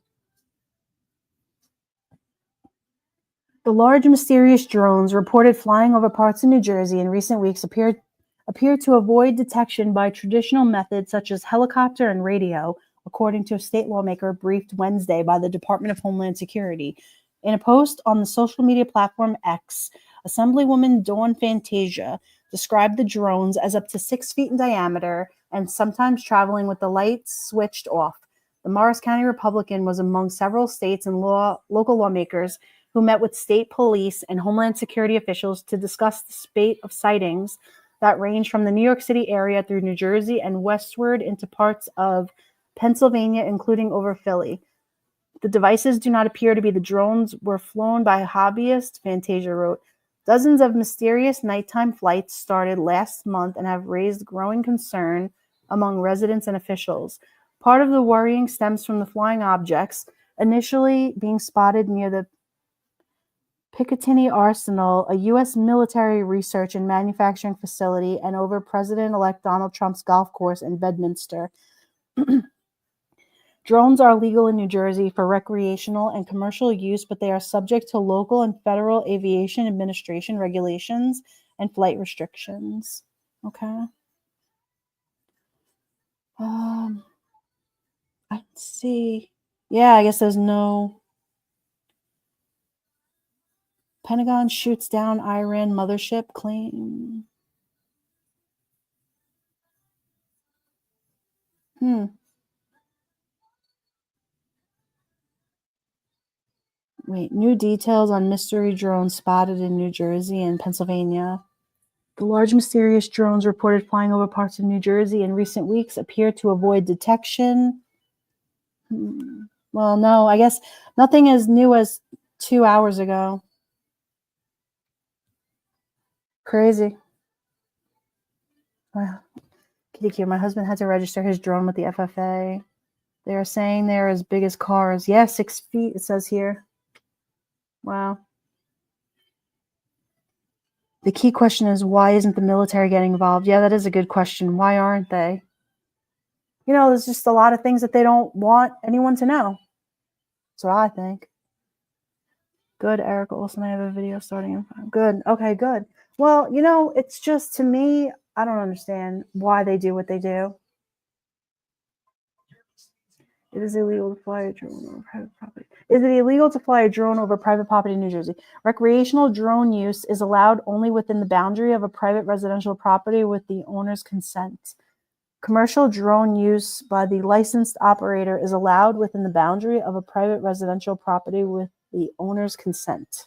The large mysterious drones reported flying over parts of New Jersey in recent weeks appear to avoid detection by traditional methods such as helicopter and radio, according to a state lawmaker briefed Wednesday by the Department of Homeland Security. In a post on the social media platform X, Assemblywoman Dawn Fantasia described the drones as up to 6 feet in diameter and sometimes traveling with the lights switched off. The Morris County Republican was among several states and local lawmakers who met with state police and Homeland Security officials to discuss the spate of sightings that range from the New York City area through New Jersey and westward into parts of Pennsylvania, including over Philly. The devices do not appear to be the drones were flown by hobbyists, Fantasia wrote. Dozens of mysterious nighttime flights started last month and have raised growing concern among residents and officials. Part of the worrying stems from the flying objects initially being spotted near the Picatinny Arsenal, a U.S. military research and manufacturing facility, and over President-elect Donald Trump's golf course in Bedminster. Drones are legal in New Jersey for recreational and commercial use, but they are subject to local and federal aviation administration regulations and flight restrictions. Okay. Let's see. Yeah, I guess there's no. Pentagon shoots down Iran mothership claim. Wait, new details on mystery drones spotted in New Jersey and Pennsylvania. The large mysterious drones reported flying over parts of New Jersey in recent weeks appear to avoid detection. Well, no, I guess nothing as new as 2 hours ago. Crazy. Kitty Q, my husband had to register his drone with the FFA. They are saying they're as big as cars. Yeah, 6 feet, it says here. Wow. The key question is, why isn't the military getting involved? Yeah, that is a good question. Why aren't they? You know, there's just a lot of things that they don't want anyone to know. That's what I think. Good, Erica Olson. I have a video starting. Good. Okay, good. Well, you know, it's just, to me, I don't understand why they do what they do. It is illegal to fly a drone over private property. Is it illegal to fly a drone over private property in New Jersey? Recreational drone use is allowed only within the boundary of a private residential property with the owner's consent. Commercial drone use by the licensed operator is allowed within the boundary of a private residential property with the owner's consent.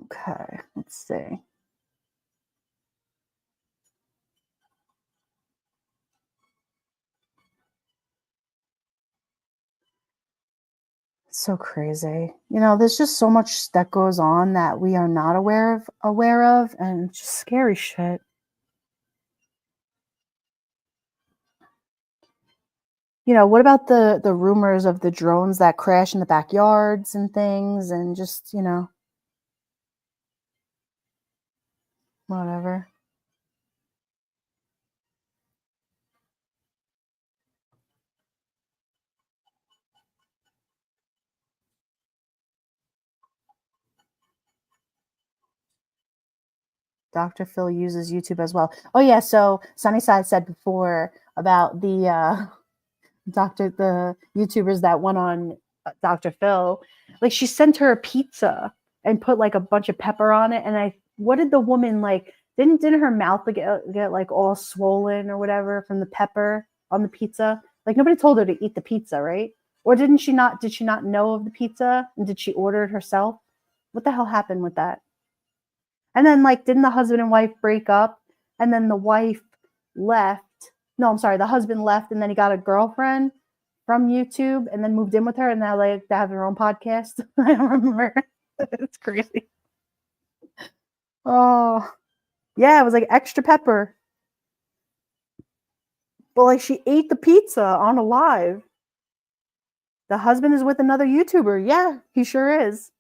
Okay, let's see. So crazy. There's just so much that goes on that we are not aware of, and it's just scary shit. What about the rumors of the drones that crash in the backyards and things and just, whatever. Dr. Phil uses YouTube as well. Oh yeah, so Sunnyside said before about the the YouTubers that went on Dr. Phil, like she sent her a pizza and put like a bunch of pepper on it. And what did the woman like? Didn't her mouth get like all swollen or whatever from the pepper on the pizza? Like nobody told her to eat the pizza, right? Or did she not know of the pizza and did she order it herself? What the hell happened with that? And then like didn't the husband and wife break up and then the wife left? No, I'm sorry, the husband left and then he got a girlfriend from YouTube and then moved in with her and now they have their own podcast. I don't remember. It's crazy. Oh, yeah, it was like extra pepper. But like she ate the pizza on a live. The husband is with another YouTuber. Yeah, he sure is.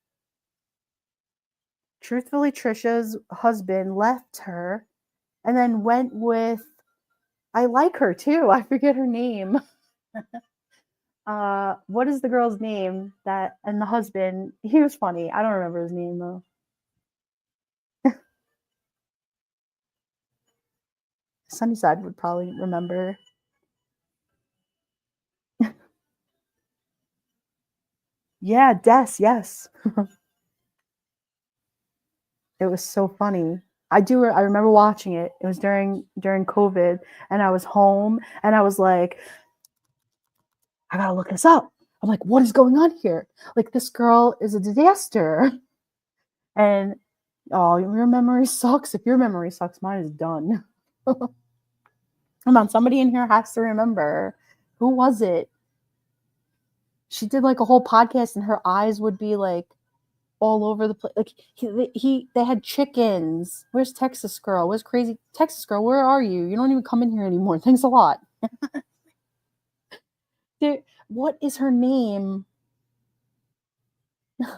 Truthfully, Trisha's husband left her and then went with, I like her too. I forget her name. What is the girl's name and the husband? He was funny. I don't remember his name though. Sunnyside would probably remember. Yeah, Des, yes. It was so funny. I remember watching it. It was during COVID and I was home and I was like, I gotta look this up. I'm like, what is going on here? Like this girl is a disaster. And oh, your memory sucks. If your memory sucks, mine is done. Come on, somebody in here has to remember. Who was it? She did like a whole podcast and her eyes would be like all over the place. Like they had chickens. Where's Texas Girl? Where's Crazy Texas Girl? Where are you? You don't even come in here anymore. Thanks a lot. What is her name? Oh,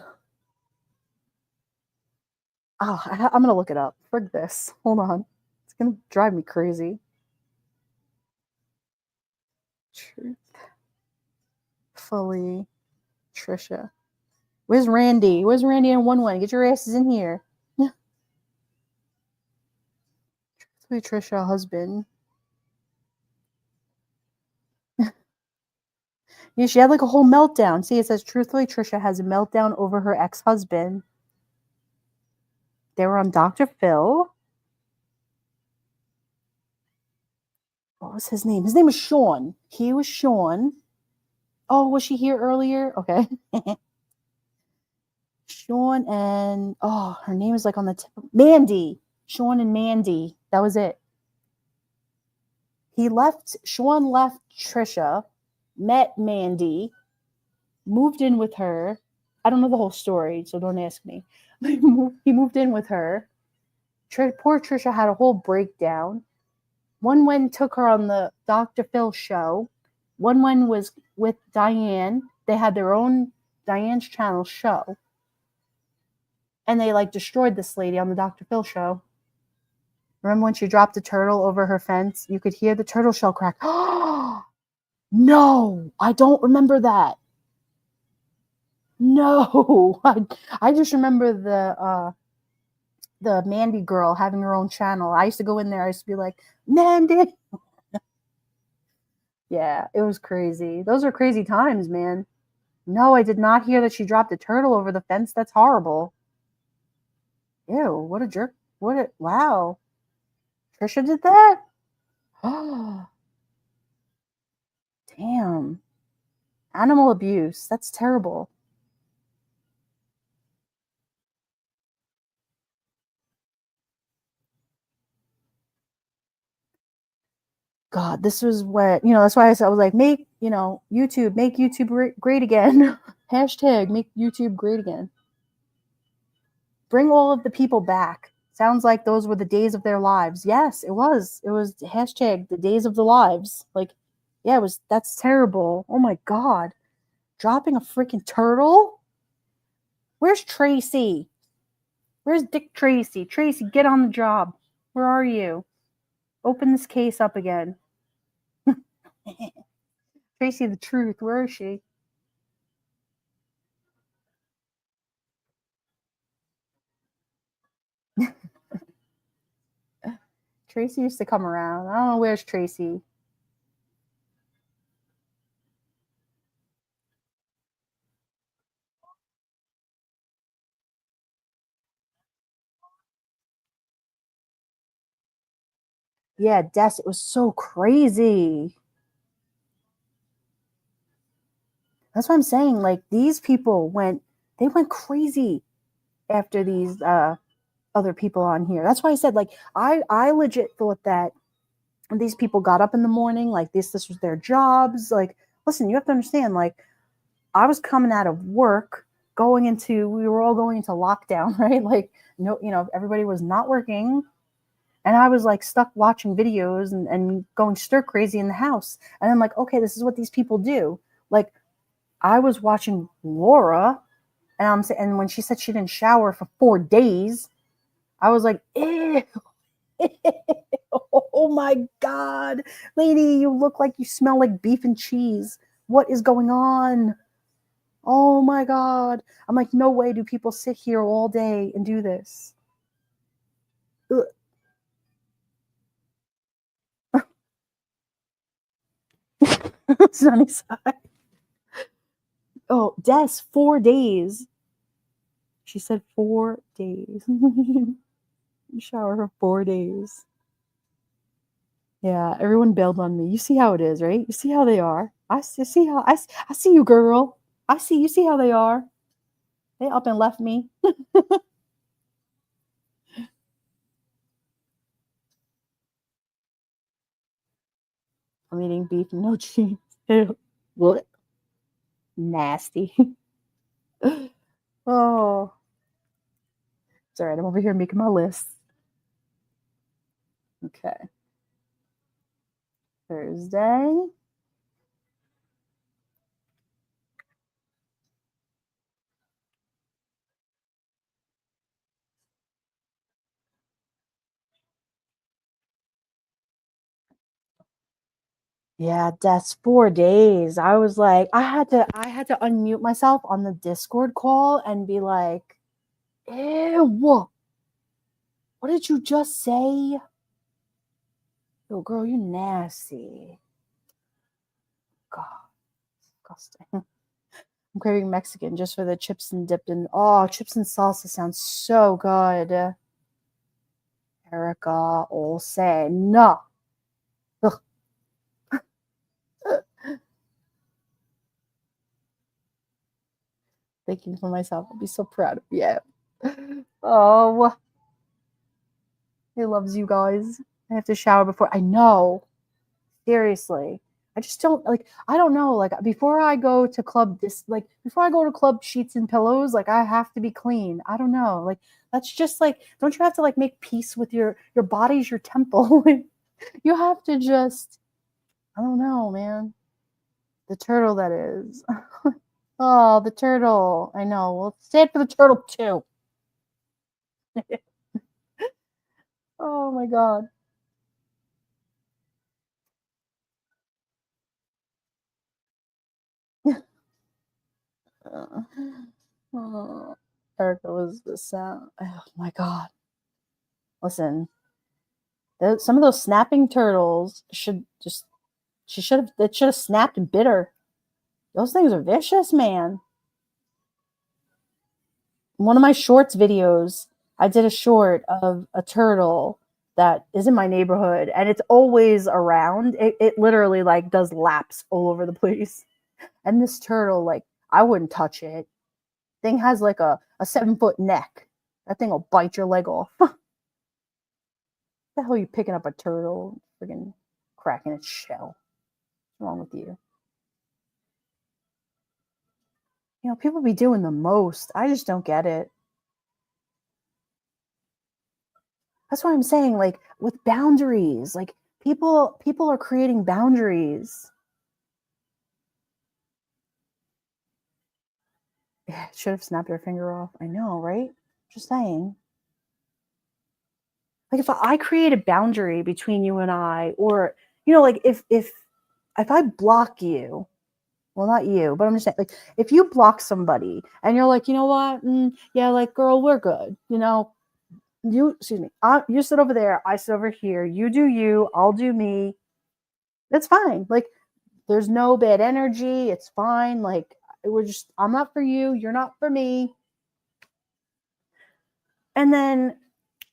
I'm gonna look it up. Frig this. Hold on. It's gonna drive me crazy. Truthfully, Trisha. Where's Randy? Where's Randy in 1-1? Get your asses in here. Truthfully, Trisha, husband. Yeah, she had like a whole meltdown. See, it says, truthfully, Trisha has a meltdown over her ex-husband. They were on Dr. Phil. What was his name? His name was Sean. He was Sean. Oh, was she here earlier? Okay. Sean and, oh, her name is like on the tip. Mandy. Sean and Mandy. That was it. Sean left Trisha, met Mandy, moved in with her. I don't know the whole story, so don't ask me. He moved in with her. Poor Trisha had a whole breakdown. One took her on the Dr. Phil show. One was with Diane. They had their own Diane's channel show. And they like destroyed this lady on the Dr. Phil show. Remember when she dropped a turtle over her fence? You could hear the turtle shell crack. No, I don't remember that. No, I just remember the Mandy girl having her own channel. I used to go in there. I used to be like, Mandy. Yeah, it was crazy. Those are crazy times, man. No, I did not hear that she dropped a turtle over the fence. That's horrible. Ew, what a jerk. Wow. Trisha did that? Oh, damn. Animal abuse. That's terrible. God, this was what, that's why I was like, make YouTube great again. Hashtag make YouTube great again. Bring all of the people back. Sounds like those were the days of their lives. Yes, it was. It was hashtag the days of the lives. Like, yeah, that's terrible. Oh my God. Dropping a freaking turtle? Where's Tracy? Where's Dick Tracy? Tracy, get on the job. Where are you? Open this case up again. Tracy the Truth, where is she? Tracy used to come around. I don't know, where's Tracy? Yeah, Des, it was so crazy. That's what I'm saying. Like, these people they went crazy after these other people on here. That's why I said, like, I legit thought that these people got up in the morning, like this was their jobs. Like, listen, you have to understand, like, I was coming out of work, we were all going into lockdown, right? Like, no, everybody was not working. And I was like stuck watching videos and going stir crazy in the house. And I'm like, okay, this is what these people do. Like, I was watching Laura, and and when she said she didn't shower for 4 days, I was like, ew. Oh my God, lady, you look like you smell like beef and cheese. What is going on? Oh my God. I'm like, no way do people sit here all day and do this. Sunny side. Oh, Des, 4 days. She said 4 days. Shower for 4 days. Yeah, everyone bailed on me. You see how it is, right? You see how they are. I see you, girl. I see you. See how they are. They up and left me. I'm eating beef and no cheese. What? Nasty. Oh, it's all right. I'm over here making my list. Okay. Thursday. Yeah, that's 4 days. I was like, I had to unmute myself on the Discord call and be like, ew, what did you just say? Yo, girl, you nasty. God, disgusting. I'm craving Mexican just for the chips and dipped in. Oh, chips and salsa sounds so good. Erica Olsen. No. Ugh. Thinking for myself. I'd be so proud of you. Oh, he loves you guys. I have to shower before. I know. Seriously. I just don't like, I don't know. Like, before I go to club sheets and pillows, like, I have to be clean. I don't know. Like, that's just like, don't you have to like make peace with your body's your temple? You have to just, I don't know, man. The turtle that is. Oh, the turtle. I know. Well, say it for the turtle too. Oh my God. Oh, Erica was the sound. Oh my God. Listen, some of those snapping turtles it should have snapped and bit her. Those things are vicious, man. One of my shorts videos, I did a short of a turtle that is in my neighborhood and it's always around. It literally like does laps all over the place. And this turtle, like, I wouldn't touch it. Thing has like a 7 foot neck. That thing will bite your leg off. The hell are you picking up a turtle? Friggin' cracking its shell. What's wrong with you? You know, people be doing the most. I just don't get it. That's why I'm saying, like, with boundaries, like people are creating boundaries. Yeah, should have snapped her finger off. I know, right? Just saying. Like if I create a boundary between you and I, or like if I block you, well, not you, but I'm just saying, like, if you block somebody and you're like, you know what, yeah, like, girl, we're good, excuse me, you sit over there, I sit over here, you do you, I'll do me. That's fine. Like, there's no bad energy. It's fine. Like, I'm not for you. You're not for me. And then,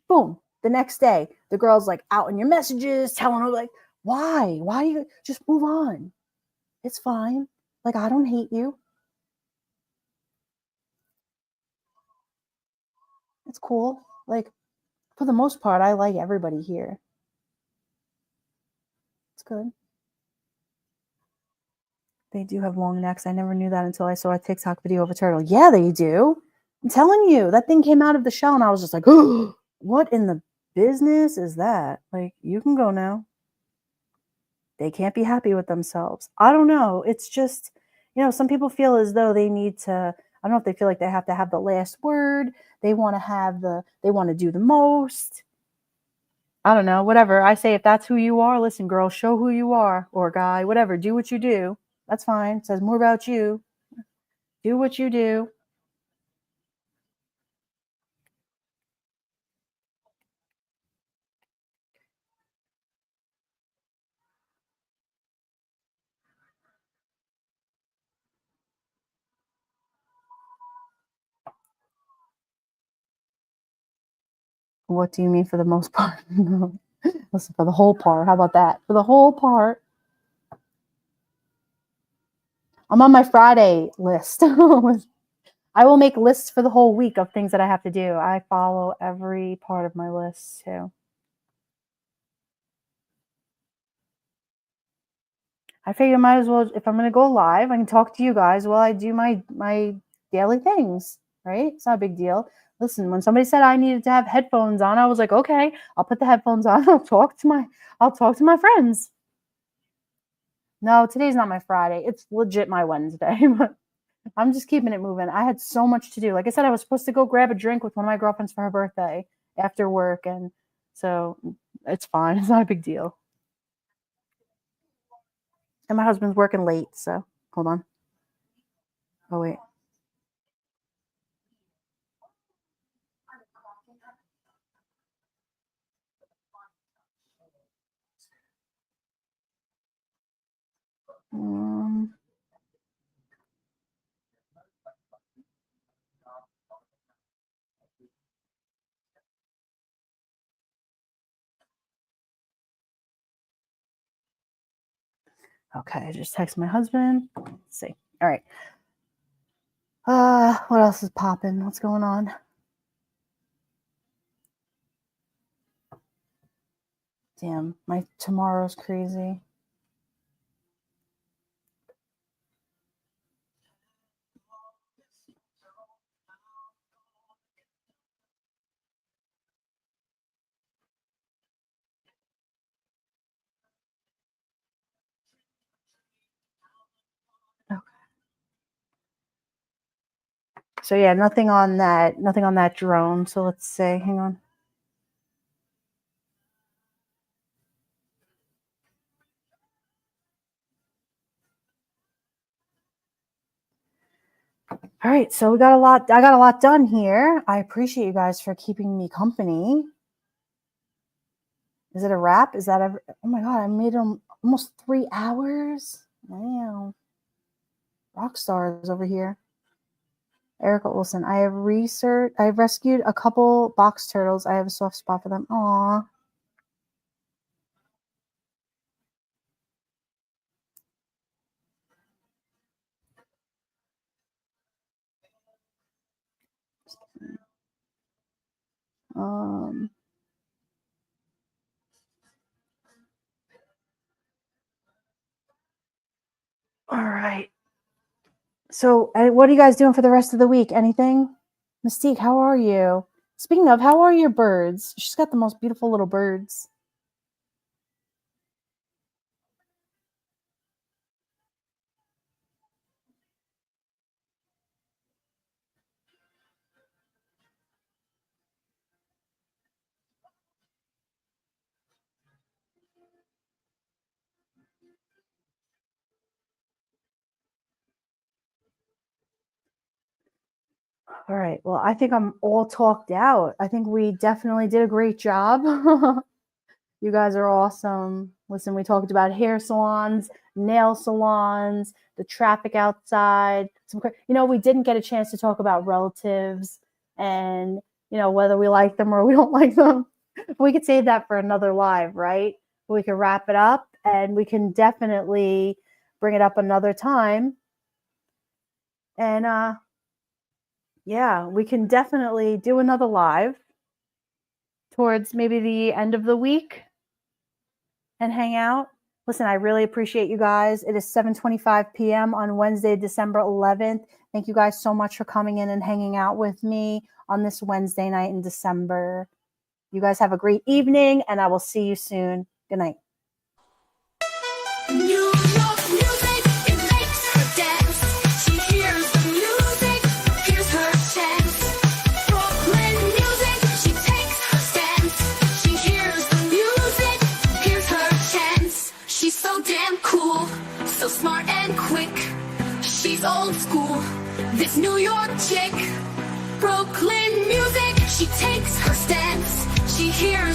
boom, the next day, the girl's like out in your messages, telling her, like, why? Why you just move on? It's fine. Like, I don't hate you. It's cool. Like, for the most part, I like everybody here. It's good. They do have long necks. I never knew that until I saw a TikTok video of a turtle. Yeah, they do. I'm telling you, that thing came out of the shell and I was just like, oh, what in the business is that? Like, you can go now. They can't be happy with themselves. I don't know. It's just, some people feel as though they need to, I don't know if they feel like they have to have the last word. They want to do the most. I don't know, whatever. I say, if that's who you are, listen, girl, show who you are, or guy, whatever, do what you do. That's fine. It says more about you. Do what you do. What do you mean for the most part? Listen, for the whole part. How about that? For the whole part. I'm on my Friday list. I will make lists for the whole week of things that I have to do. I follow every part of my list too. I figure I might as well, if I'm going to go live, I can talk to you guys while I do my daily things, right? It's not a big deal. Listen, when somebody said I needed to have headphones on, I was like, okay, I'll put the headphones on. I'll talk to my friends. No, today's not my Friday. It's legit my Wednesday. I'm just keeping it moving. I had so much to do. Like I said, I was supposed to go grab a drink with one of my girlfriends for her birthday after work, and so it's fine. It's not a big deal. And my husband's working late, so hold on. Oh wait. Um, okay, I just text my husband. Let's see. All right. What else is popping? What's going on? Damn, my tomorrow's crazy. Okay. So yeah, nothing on that drone. So let's say, hang on. All right, so I got a lot done here. I appreciate you guys for keeping me company. Is it a wrap? Is that ever? Oh my god, I made them almost 3 hours. Wow, rock stars over here. Erica Olson. I have rescued a couple box turtles. I have a soft spot for them. Aw. All right. So, what are you guys doing for the rest of the week? Anything? Mystique, how are you? Speaking of, how are your birds? She's got the most beautiful little birds. All right. Well, I think I'm all talked out. I think we definitely did a great job. You guys are awesome. Listen, we talked about hair salons, nail salons, the traffic outside. We didn't get a chance to talk about relatives and, whether we like them or we don't like them. We could save that for another live, right? We could wrap it up and we can definitely bring it up another time. And, yeah, we can definitely do another live towards maybe the end of the week and hang out. Listen, I really appreciate you guys. It is 7:25 p.m. on Wednesday, December 11th. Thank you guys so much for coming in and hanging out with me on this Wednesday night in December. You guys have a great evening, and I will see you soon. Good night. New York music, it makes her dance. She hears the music, here's her chance. Brooklyn music, she takes her stance. She hears the music, here's her chance. She's so damn cool, so smart and quick. She's old school, this New York chick. Brooklyn music, she takes her stance. She hears